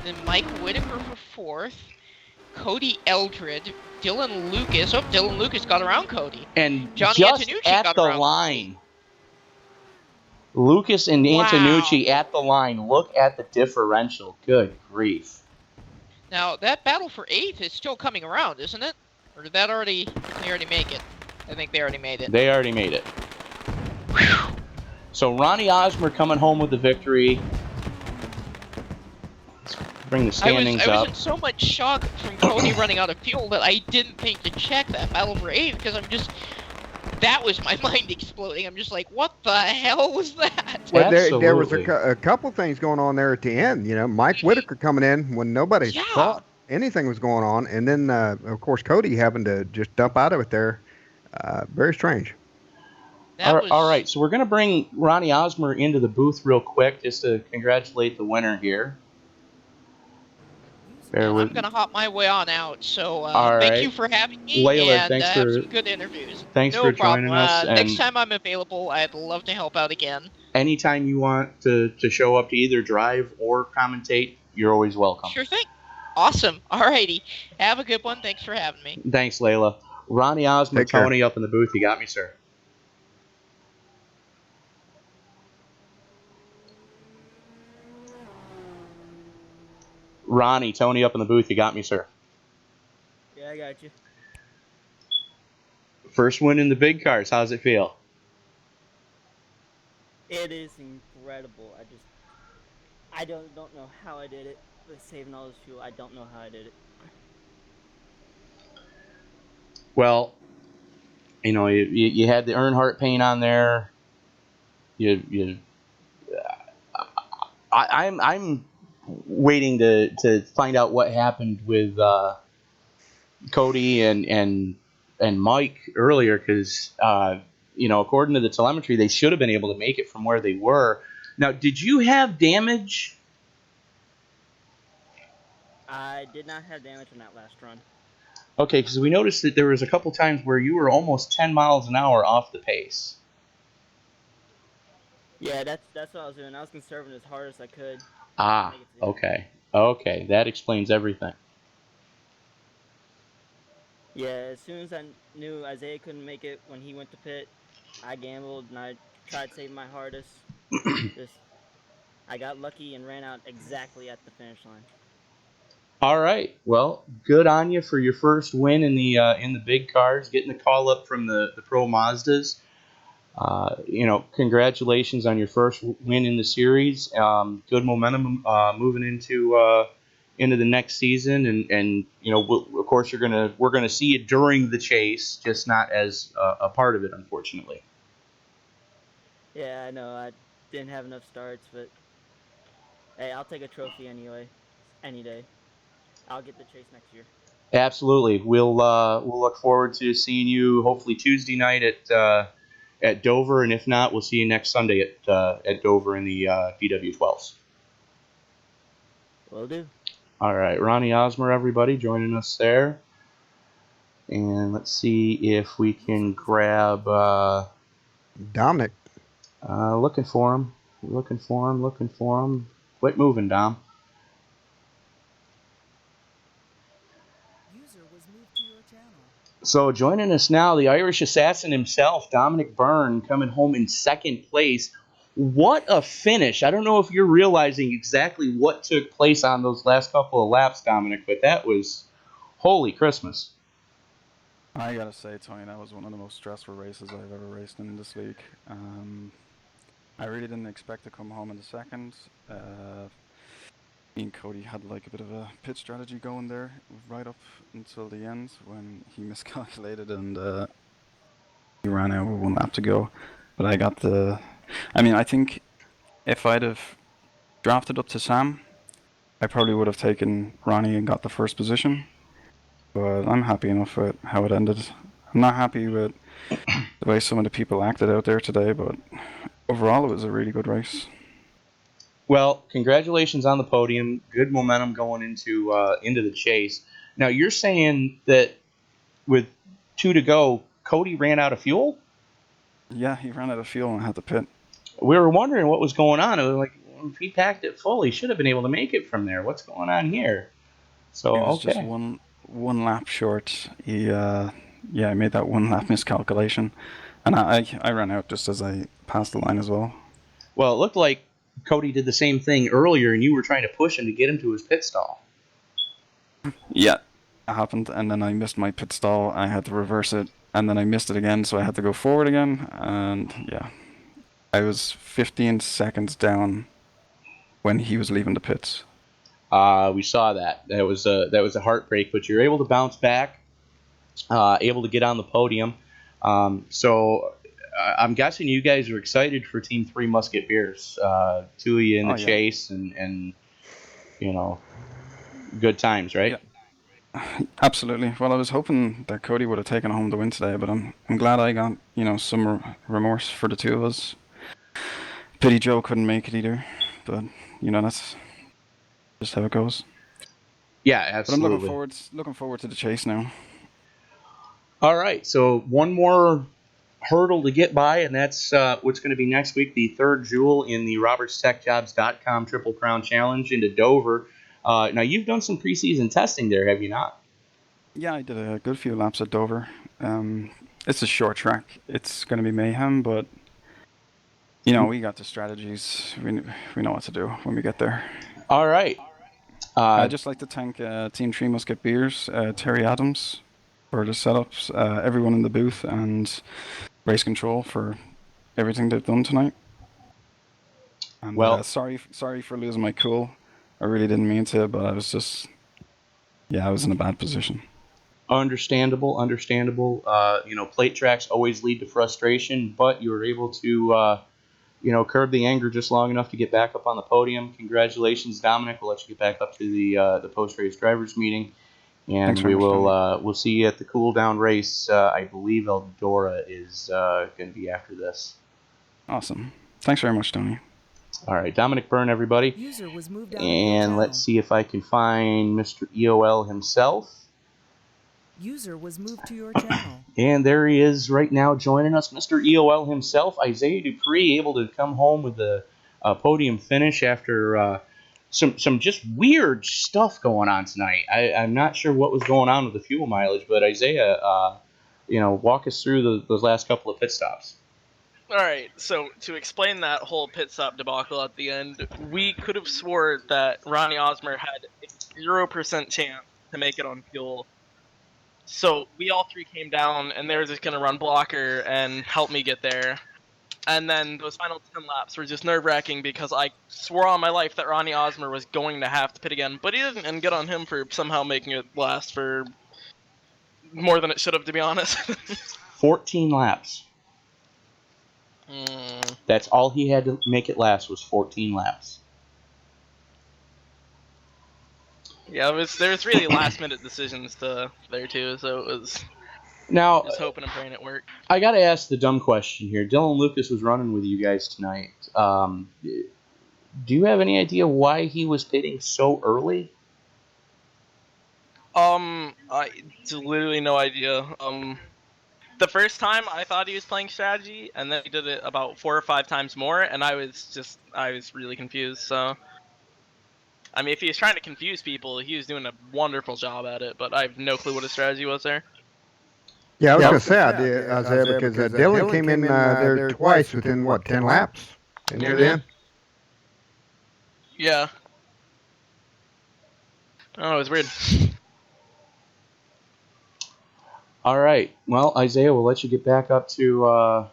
S1: Then Mike Whitaker for fourth. Cody Eldred. Dylan Lucas. Oh, Dylan Lucas got around Cody.
S2: And
S1: Johnny
S2: just
S1: Antonucci
S2: at the line. Lucas and Antonucci at the line. Look at the differential. Good grief.
S1: Now, that battle for eighth is still coming around, isn't it? Or did they already make it? I think they already made it.
S2: They already made it. Whew. So Ronnie Osmer coming home with the victory. Let's bring the standings up.
S1: I was in so much shock from Cody running out of fuel that I didn't think to check that battle for eighth because that was my mind exploding. I'm just like, what the hell was that?
S6: Well, there was a couple things going on there at the end. You know, Mike Whitaker coming in when nobody thought anything was going on, and then of course Cody having to just dump out of it there. Very strange.
S2: All right, so we're going to bring Ronnie Osmer into the booth real quick just to congratulate the winner here.
S1: I'm going to hop my way on out, so thank you for having me,
S2: Layla,
S1: and
S2: thanks
S1: have some good interviews.
S2: Thanks for joining us.
S1: Next time I'm available, I'd love to help out again.
S2: Anytime you want to show up to either drive or commentate, you're always welcome.
S1: Sure thing. Awesome. All righty. Have a good one. Thanks for having me.
S2: Thanks, Layla. Ronnie Osmer, Tony up in the booth. You got me, sir. Ronnie, Tony up in the booth. You got me, sir.
S7: Yeah, I got you.
S2: First win in the big cars. How's it feel?
S7: It is incredible. I don't know how I did it. With saving all this fuel, I don't know how I did it.
S2: Well, you know, you had the Earnhardt paint on there. I'm waiting to find out what happened with Cody and Mike earlier because you know, according to the telemetry, they should have been able to make it from where they were. Now, did you have damage?
S7: I did not have damage in that last run.
S2: Okay, because we noticed that there was a couple times where you were almost 10 miles an hour off the pace.
S7: Yeah, that's what I was doing. I was conserving as hard as I could.
S2: Ah, okay. Okay, that explains everything.
S7: Yeah, as soon as I knew Isaiah couldn't make it when he went to pit, I gambled and I tried to save my hardest. I got lucky and ran out exactly at the finish line.
S2: All right. Well, good on you for your first win in the big cars, getting the call up from the Pro Mazdas. Congratulations on your first win in the series. Good momentum moving into the next season, and of course we're gonna see you during the chase, just not as a part of it, unfortunately.
S7: Yeah, I know. I didn't have enough starts, but hey, I'll take a trophy anyway, any day. I'll get the chase next year.
S2: Absolutely, we'll look forward to seeing you hopefully Tuesday night at Dover, and if not, we'll see you next Sunday at Dover in the DW12s.
S7: Will do.
S2: All right, Ronnie Osmer, everybody joining us there. And let's see if we can grab.
S6: Dominic.
S2: Looking for him. Looking for him. Quit moving, Dom. So joining us now, the Irish assassin himself, Dominic Byrne, coming home in second place. What a finish. I don't know if you're realizing exactly what took place on those last couple of laps, Dominic, but that was holy Christmas.
S8: I gotta say, Tony, that was one of the most stressful races I've ever raced in this league. I really didn't expect to come home in the second. Me and Cody had like a bit of a pit strategy going there right up until the end when he miscalculated and he ran out with 1 lap to go. But I got I think if I'd have drafted up to Sam, I probably would have taken Ronnie and got the first position. But I'm happy enough with how it ended. I'm not happy with the way some of the people acted out there today, but overall it was a really good race.
S2: Well, congratulations on the podium. Good momentum going into the chase. Now you're saying that with 2 to go, Cody ran out of fuel?
S8: Yeah, he ran out of fuel and had to pit.
S2: We were wondering what was going on. It was like, if he packed it full, he should have been able to make it from there. What's going on here? So
S8: It was
S2: okay.
S8: just one lap short. He made that 1 lap miscalculation, and I ran out just as I passed the line as well.
S2: Well, it looked like Cody did the same thing earlier, and you were trying to push him to get him to his pit stall.
S8: Yeah, it happened, and then I missed my pit stall. I had to reverse it, and then I missed it again, so I had to go forward again, and yeah, I was 15 seconds down when he was leaving the pits.
S2: We saw that. That was a heartbreak, but you're able to bounce back, able to get on the podium. So I'm guessing you guys are excited for Team 3 Musket Beers. 2 of you in the chase, and good times, right?
S8: Yeah. Absolutely. Well, I was hoping that Cody would have taken home the win today, but I'm glad I got some remorse for the 2 of us. Pity Joe couldn't make it either, but that's just how it goes.
S2: Yeah, absolutely.
S8: But I'm looking forward to the chase now.
S2: All right, so one more hurdle to get by, and that's what's going to be next week, the third jewel in the RobertsTechJobs.com Triple Crown Challenge into Dover. Now, you've done some preseason testing there, have you not?
S8: Yeah, I did a good few laps at Dover. It's a short track. It's going to be mayhem, but we got the strategies. We know what to do when we get there.
S2: All right.
S8: I'd just like to thank Team 3 Musket Beers, Terry Adams for the setups, everyone in the booth, and Race Control for everything they've done tonight. And sorry for losing my cool. I really didn't mean to, but I was in a bad position.
S2: Understandable. Plate tracks always lead to frustration, but you were able to curb the anger just long enough to get back up on the podium. Congratulations, Dominic. We'll let you get back up to the post-race drivers meeting, and we'll see you at the cool down race. I believe Eldora is going to be after this.
S8: Awesome. Thanks very much, Tony.
S2: All right, Dominic Byrne, everybody.
S9: User was moved out
S2: and let's see if I can find Mr. EOL himself.
S9: User was moved to your channel.
S2: And there he is right now joining us, Mr. EOL himself, Isaiah Dupree, able to come home with the podium finish after some just weird stuff going on tonight. I'm not sure what was going on with the fuel mileage, but Isaiah, walk us through those last couple of pit stops.
S10: All right, so to explain that whole pit stop debacle at the end, we could have swore that Ronnie Osmer had a 0% chance to make it on fuel. So we all 3 came down, and they were just going to run blocker and help me get there. And then those final 10 laps were just nerve-wracking because I swore on my life that Ronnie Osmer was going to have to pit again, but he didn't, and good on him for somehow making it last for more than it should have, to be honest.
S2: 14 laps. That's all he had to make it last was 14 laps.
S10: Yeah, there was really last-minute decisions there too, so it was
S2: Now,
S10: just hoping and praying it worked.
S2: I got to ask the dumb question here. Dylan Lucas was running with you guys tonight. Do you have any idea why he was pitting so early?
S10: I literally no idea. The first time I thought he was playing strategy, and then he did it about 4 or 5 times more, and I was really confused. So, I mean, if he was trying to confuse people, he was doing a wonderful job at it. But I have no clue what his strategy was there.
S6: Yeah, I was going to say I did, Isaiah, because Dylan came in there twice within, what, 10 laps? Near the end?
S10: Yeah. Oh, it was weird.
S2: All right. Well, Isaiah, we'll let you get back up to...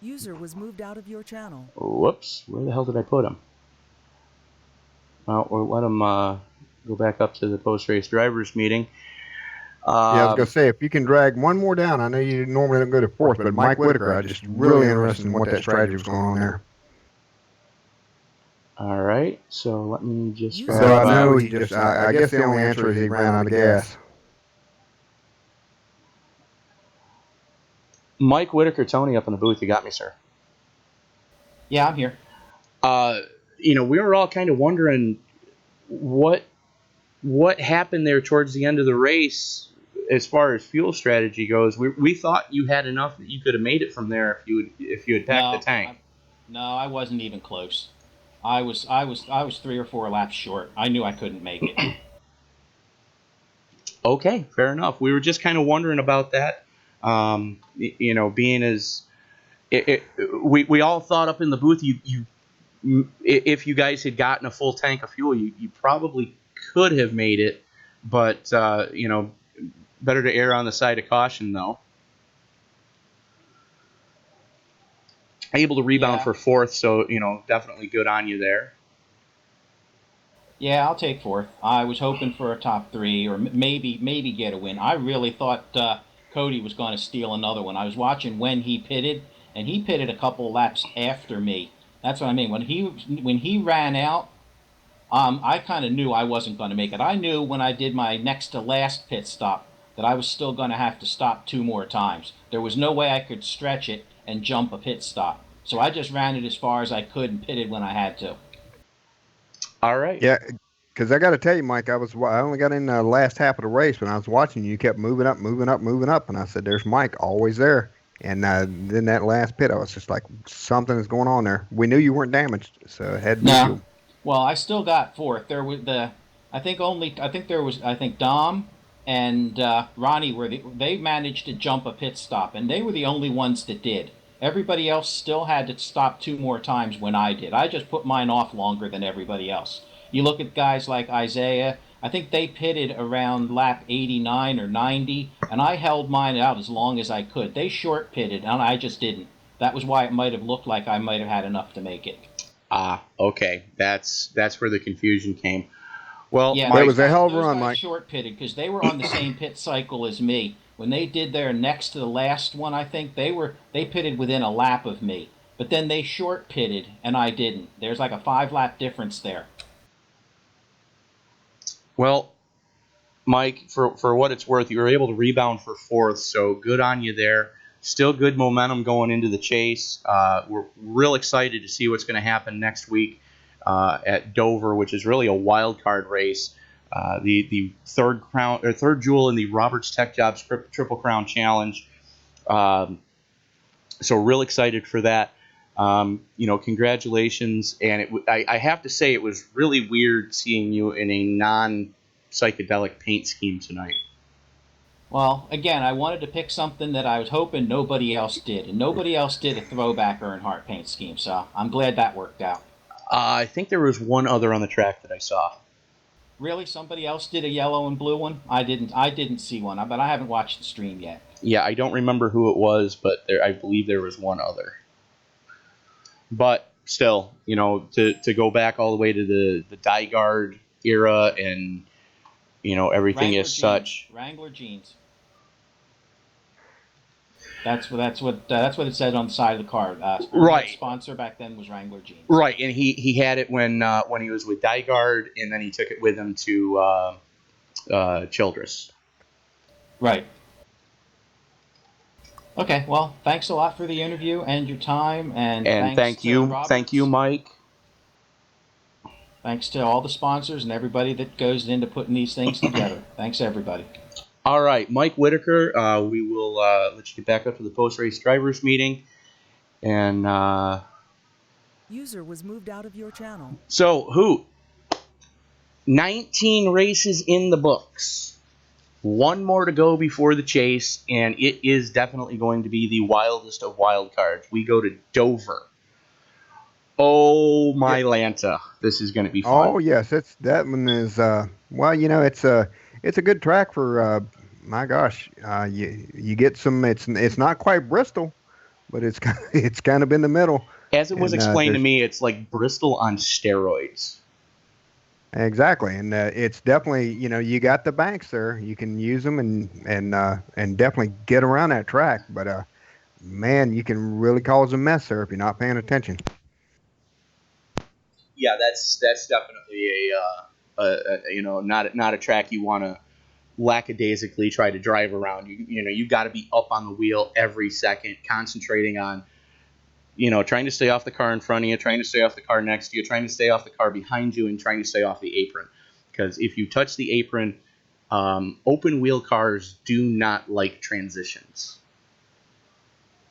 S9: User was moved out of your channel.
S2: Whoops. Where the hell did I put him? Well, we'll let him go back up to the post-race drivers meeting.
S6: Yeah, I was going to say, if you can drag one more down, I know you normally don't go to fourth, but Mike Whitaker, I'm just really interested in what that strategy was going on there.
S2: All right, so let me just...
S6: So I know he just, I guess the only answer is he ran out of gas.
S2: Mike Whitaker, Tony up in the booth, you got me, sir.
S11: Yeah, I'm here.
S2: We were all kind of wondering what happened there towards the end of the race as far as fuel strategy goes. We thought you had enough that you could have made it from there if you had packed the tank.
S11: No, I wasn't even close. I was 3 or 4 laps short. I knew I couldn't make it.
S2: Okay, fair enough. We were just kind of wondering about that. Being as we all thought up in the booth, if you guys had gotten a full tank of fuel, you probably could have made it, but better to err on the side of caution, though. Able to rebound for fourth, so definitely good on you there.
S11: Yeah, I'll take fourth. I was hoping for a top 3 or maybe get a win. I really thought Cody was going to steal another one. I was watching when he pitted, and he pitted a couple laps after me. That's what I mean. When he ran out, I kind of knew I wasn't going to make it. I knew when I did my next to last pit stop that I was still going to have to stop 2 more times. There was no way I could stretch it and jump a pit stop. So I just ran it as far as I could and pitted when I had to.
S2: All right.
S6: Yeah, because I got to tell you, Mike, I only got in the last half of the race. When I was watching you, kept moving up, and I said, "There's Mike, always there." And then that last pit, I was just like, something is going on there. We knew you weren't damaged, so it had to be you.
S11: Well, I still got fourth. There was I think Dom and Ronnie they managed to jump a pit stop, and they were the only ones that did. Everybody else still had to stop 2 more times when I did. I just put mine off longer than everybody else. You look at guys like Isaiah, I think they pitted around lap 89 or 90, and I held mine out as long as I could. They short pitted, and I just didn't. That was why it might have looked like I might have had enough to make it.
S2: Okay. That's where the confusion came. Well,
S11: yeah,
S6: it was a hell of a run, Mike.
S11: Short pitted because they were on the same pit cycle as me. When they did their next to the last one, I think they pitted within a lap of me. But then they short pitted, and I didn't. There's like a 5-lap difference there.
S2: Well, Mike, for what it's worth, you were able to rebound for fourth, so good on you there. Still good momentum going into the chase. We're real excited to see what's going to happen next week at Dover, which is really a wild card race. The third jewel in the Roberts Tech Jobs Triple Crown Challenge. So real excited for that. Congratulations. And I have to say, it was really weird seeing you in a non-psychedelic paint scheme tonight.
S11: Well, again, I wanted to pick something that I was hoping nobody else did, and nobody else did a throwback Earnhardt paint scheme, so I'm glad that worked out.
S2: I think there was one other on the track that I saw.
S11: Really? Somebody else did a yellow and blue one? I didn't see one, but I haven't watched the stream yet.
S2: Yeah, I don't remember who it was, but I believe there was one other. But still, to go back all the way to the Dygard era and, everything
S11: Wrangler
S2: as
S11: jeans.
S2: such.
S11: Wrangler jeans. That's what it said on the side of the car.
S2: Right.
S11: Sponsor back then was Wrangler jeans.
S2: Right, and he had it when he was with Dygard, and then he took it with him to Childress.
S11: Right. Okay, well, thanks a lot for the interview and your time, and
S2: thank you, Mike.
S11: Thanks to all the sponsors and everybody that goes into putting these things together. Thanks, everybody.
S2: All right, Mike Whitaker, we will let you get back up to the post-race drivers meeting. And
S9: User was moved out of your channel.
S2: So, Hoot, 19 races in the books. One more to go before the chase, and it is definitely going to be the wildest of wild cards. We go to Dover. Oh, my Lanta. This is going to be fun.
S6: Oh, yes. That one is, it's a good track for, my gosh, you get some, it's not quite Bristol, but it's kind of in the middle.
S2: As it was explained to me, it's like Bristol on steroids.
S6: Exactly, and it's definitely, you got the banks there. You can use them and definitely get around that track. But man, you can really cause a mess there if you're not paying attention.
S2: Yeah, that's definitely not a track you want to lackadaisically try to drive around. You got to be up on the wheel every second, concentrating on trying to stay off the car in front of you, trying to stay off the car next to you, trying to stay off the car behind you, and trying to stay off the apron. Because if you touch the apron, open wheel cars do not like transitions.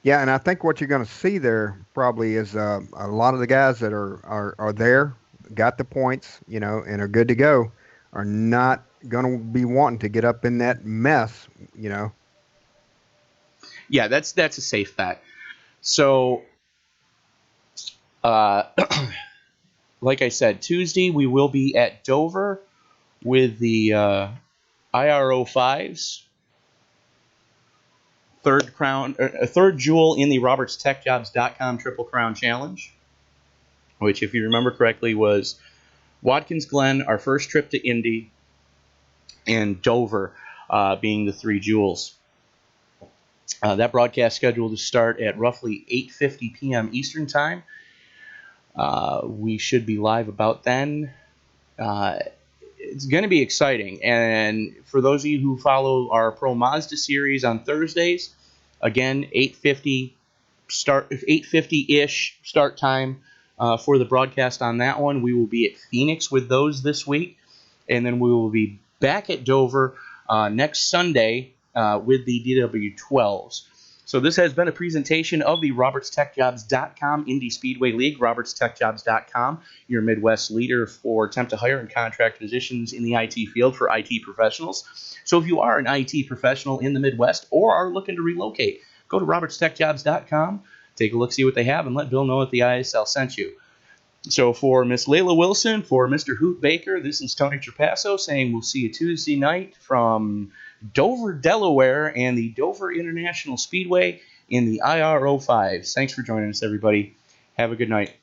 S6: Yeah, and I think what you're going to see there probably is a lot of the guys that are there, got the points, and are good to go, are not going to be wanting to get up in that mess,
S2: Yeah, that's a safe bet. So, like I said, Tuesday we will be at Dover with the IRO 5s. Third jewel in the RobertsTechJobs.com Triple Crown Challenge, which, if you remember correctly, was Watkins Glen, our first trip to Indy, and Dover being the 3 jewels. That broadcast scheduled to start at roughly 8:50 p.m. Eastern Time. We should be live about then. It's going to be exciting. And for those of you who follow our Pro Mazda series on Thursdays, again, 8:50-ish start time for the broadcast on that one. We will be at Phoenix with those this week. And then we will be back at Dover next Sunday with the DW12s. So this has been a presentation of the RobertsTechJobs.com Indy Speedway League. RobertsTechJobs.com, your Midwest leader for temp to hire and contract positions in the IT field for IT professionals. So if you are an IT professional in the Midwest or are looking to relocate, go to RobertsTechJobs.com, take a look, see what they have, and let Bill know that the ISL sent you. So for Miss Layla Wilson, for Mr. Hoot Baker, this is Tony Trapasso saying we'll see you Tuesday night from Dover, Delaware, and the Dover International Speedway in the IRO 5s. Thanks for joining us, everybody. Have a good night.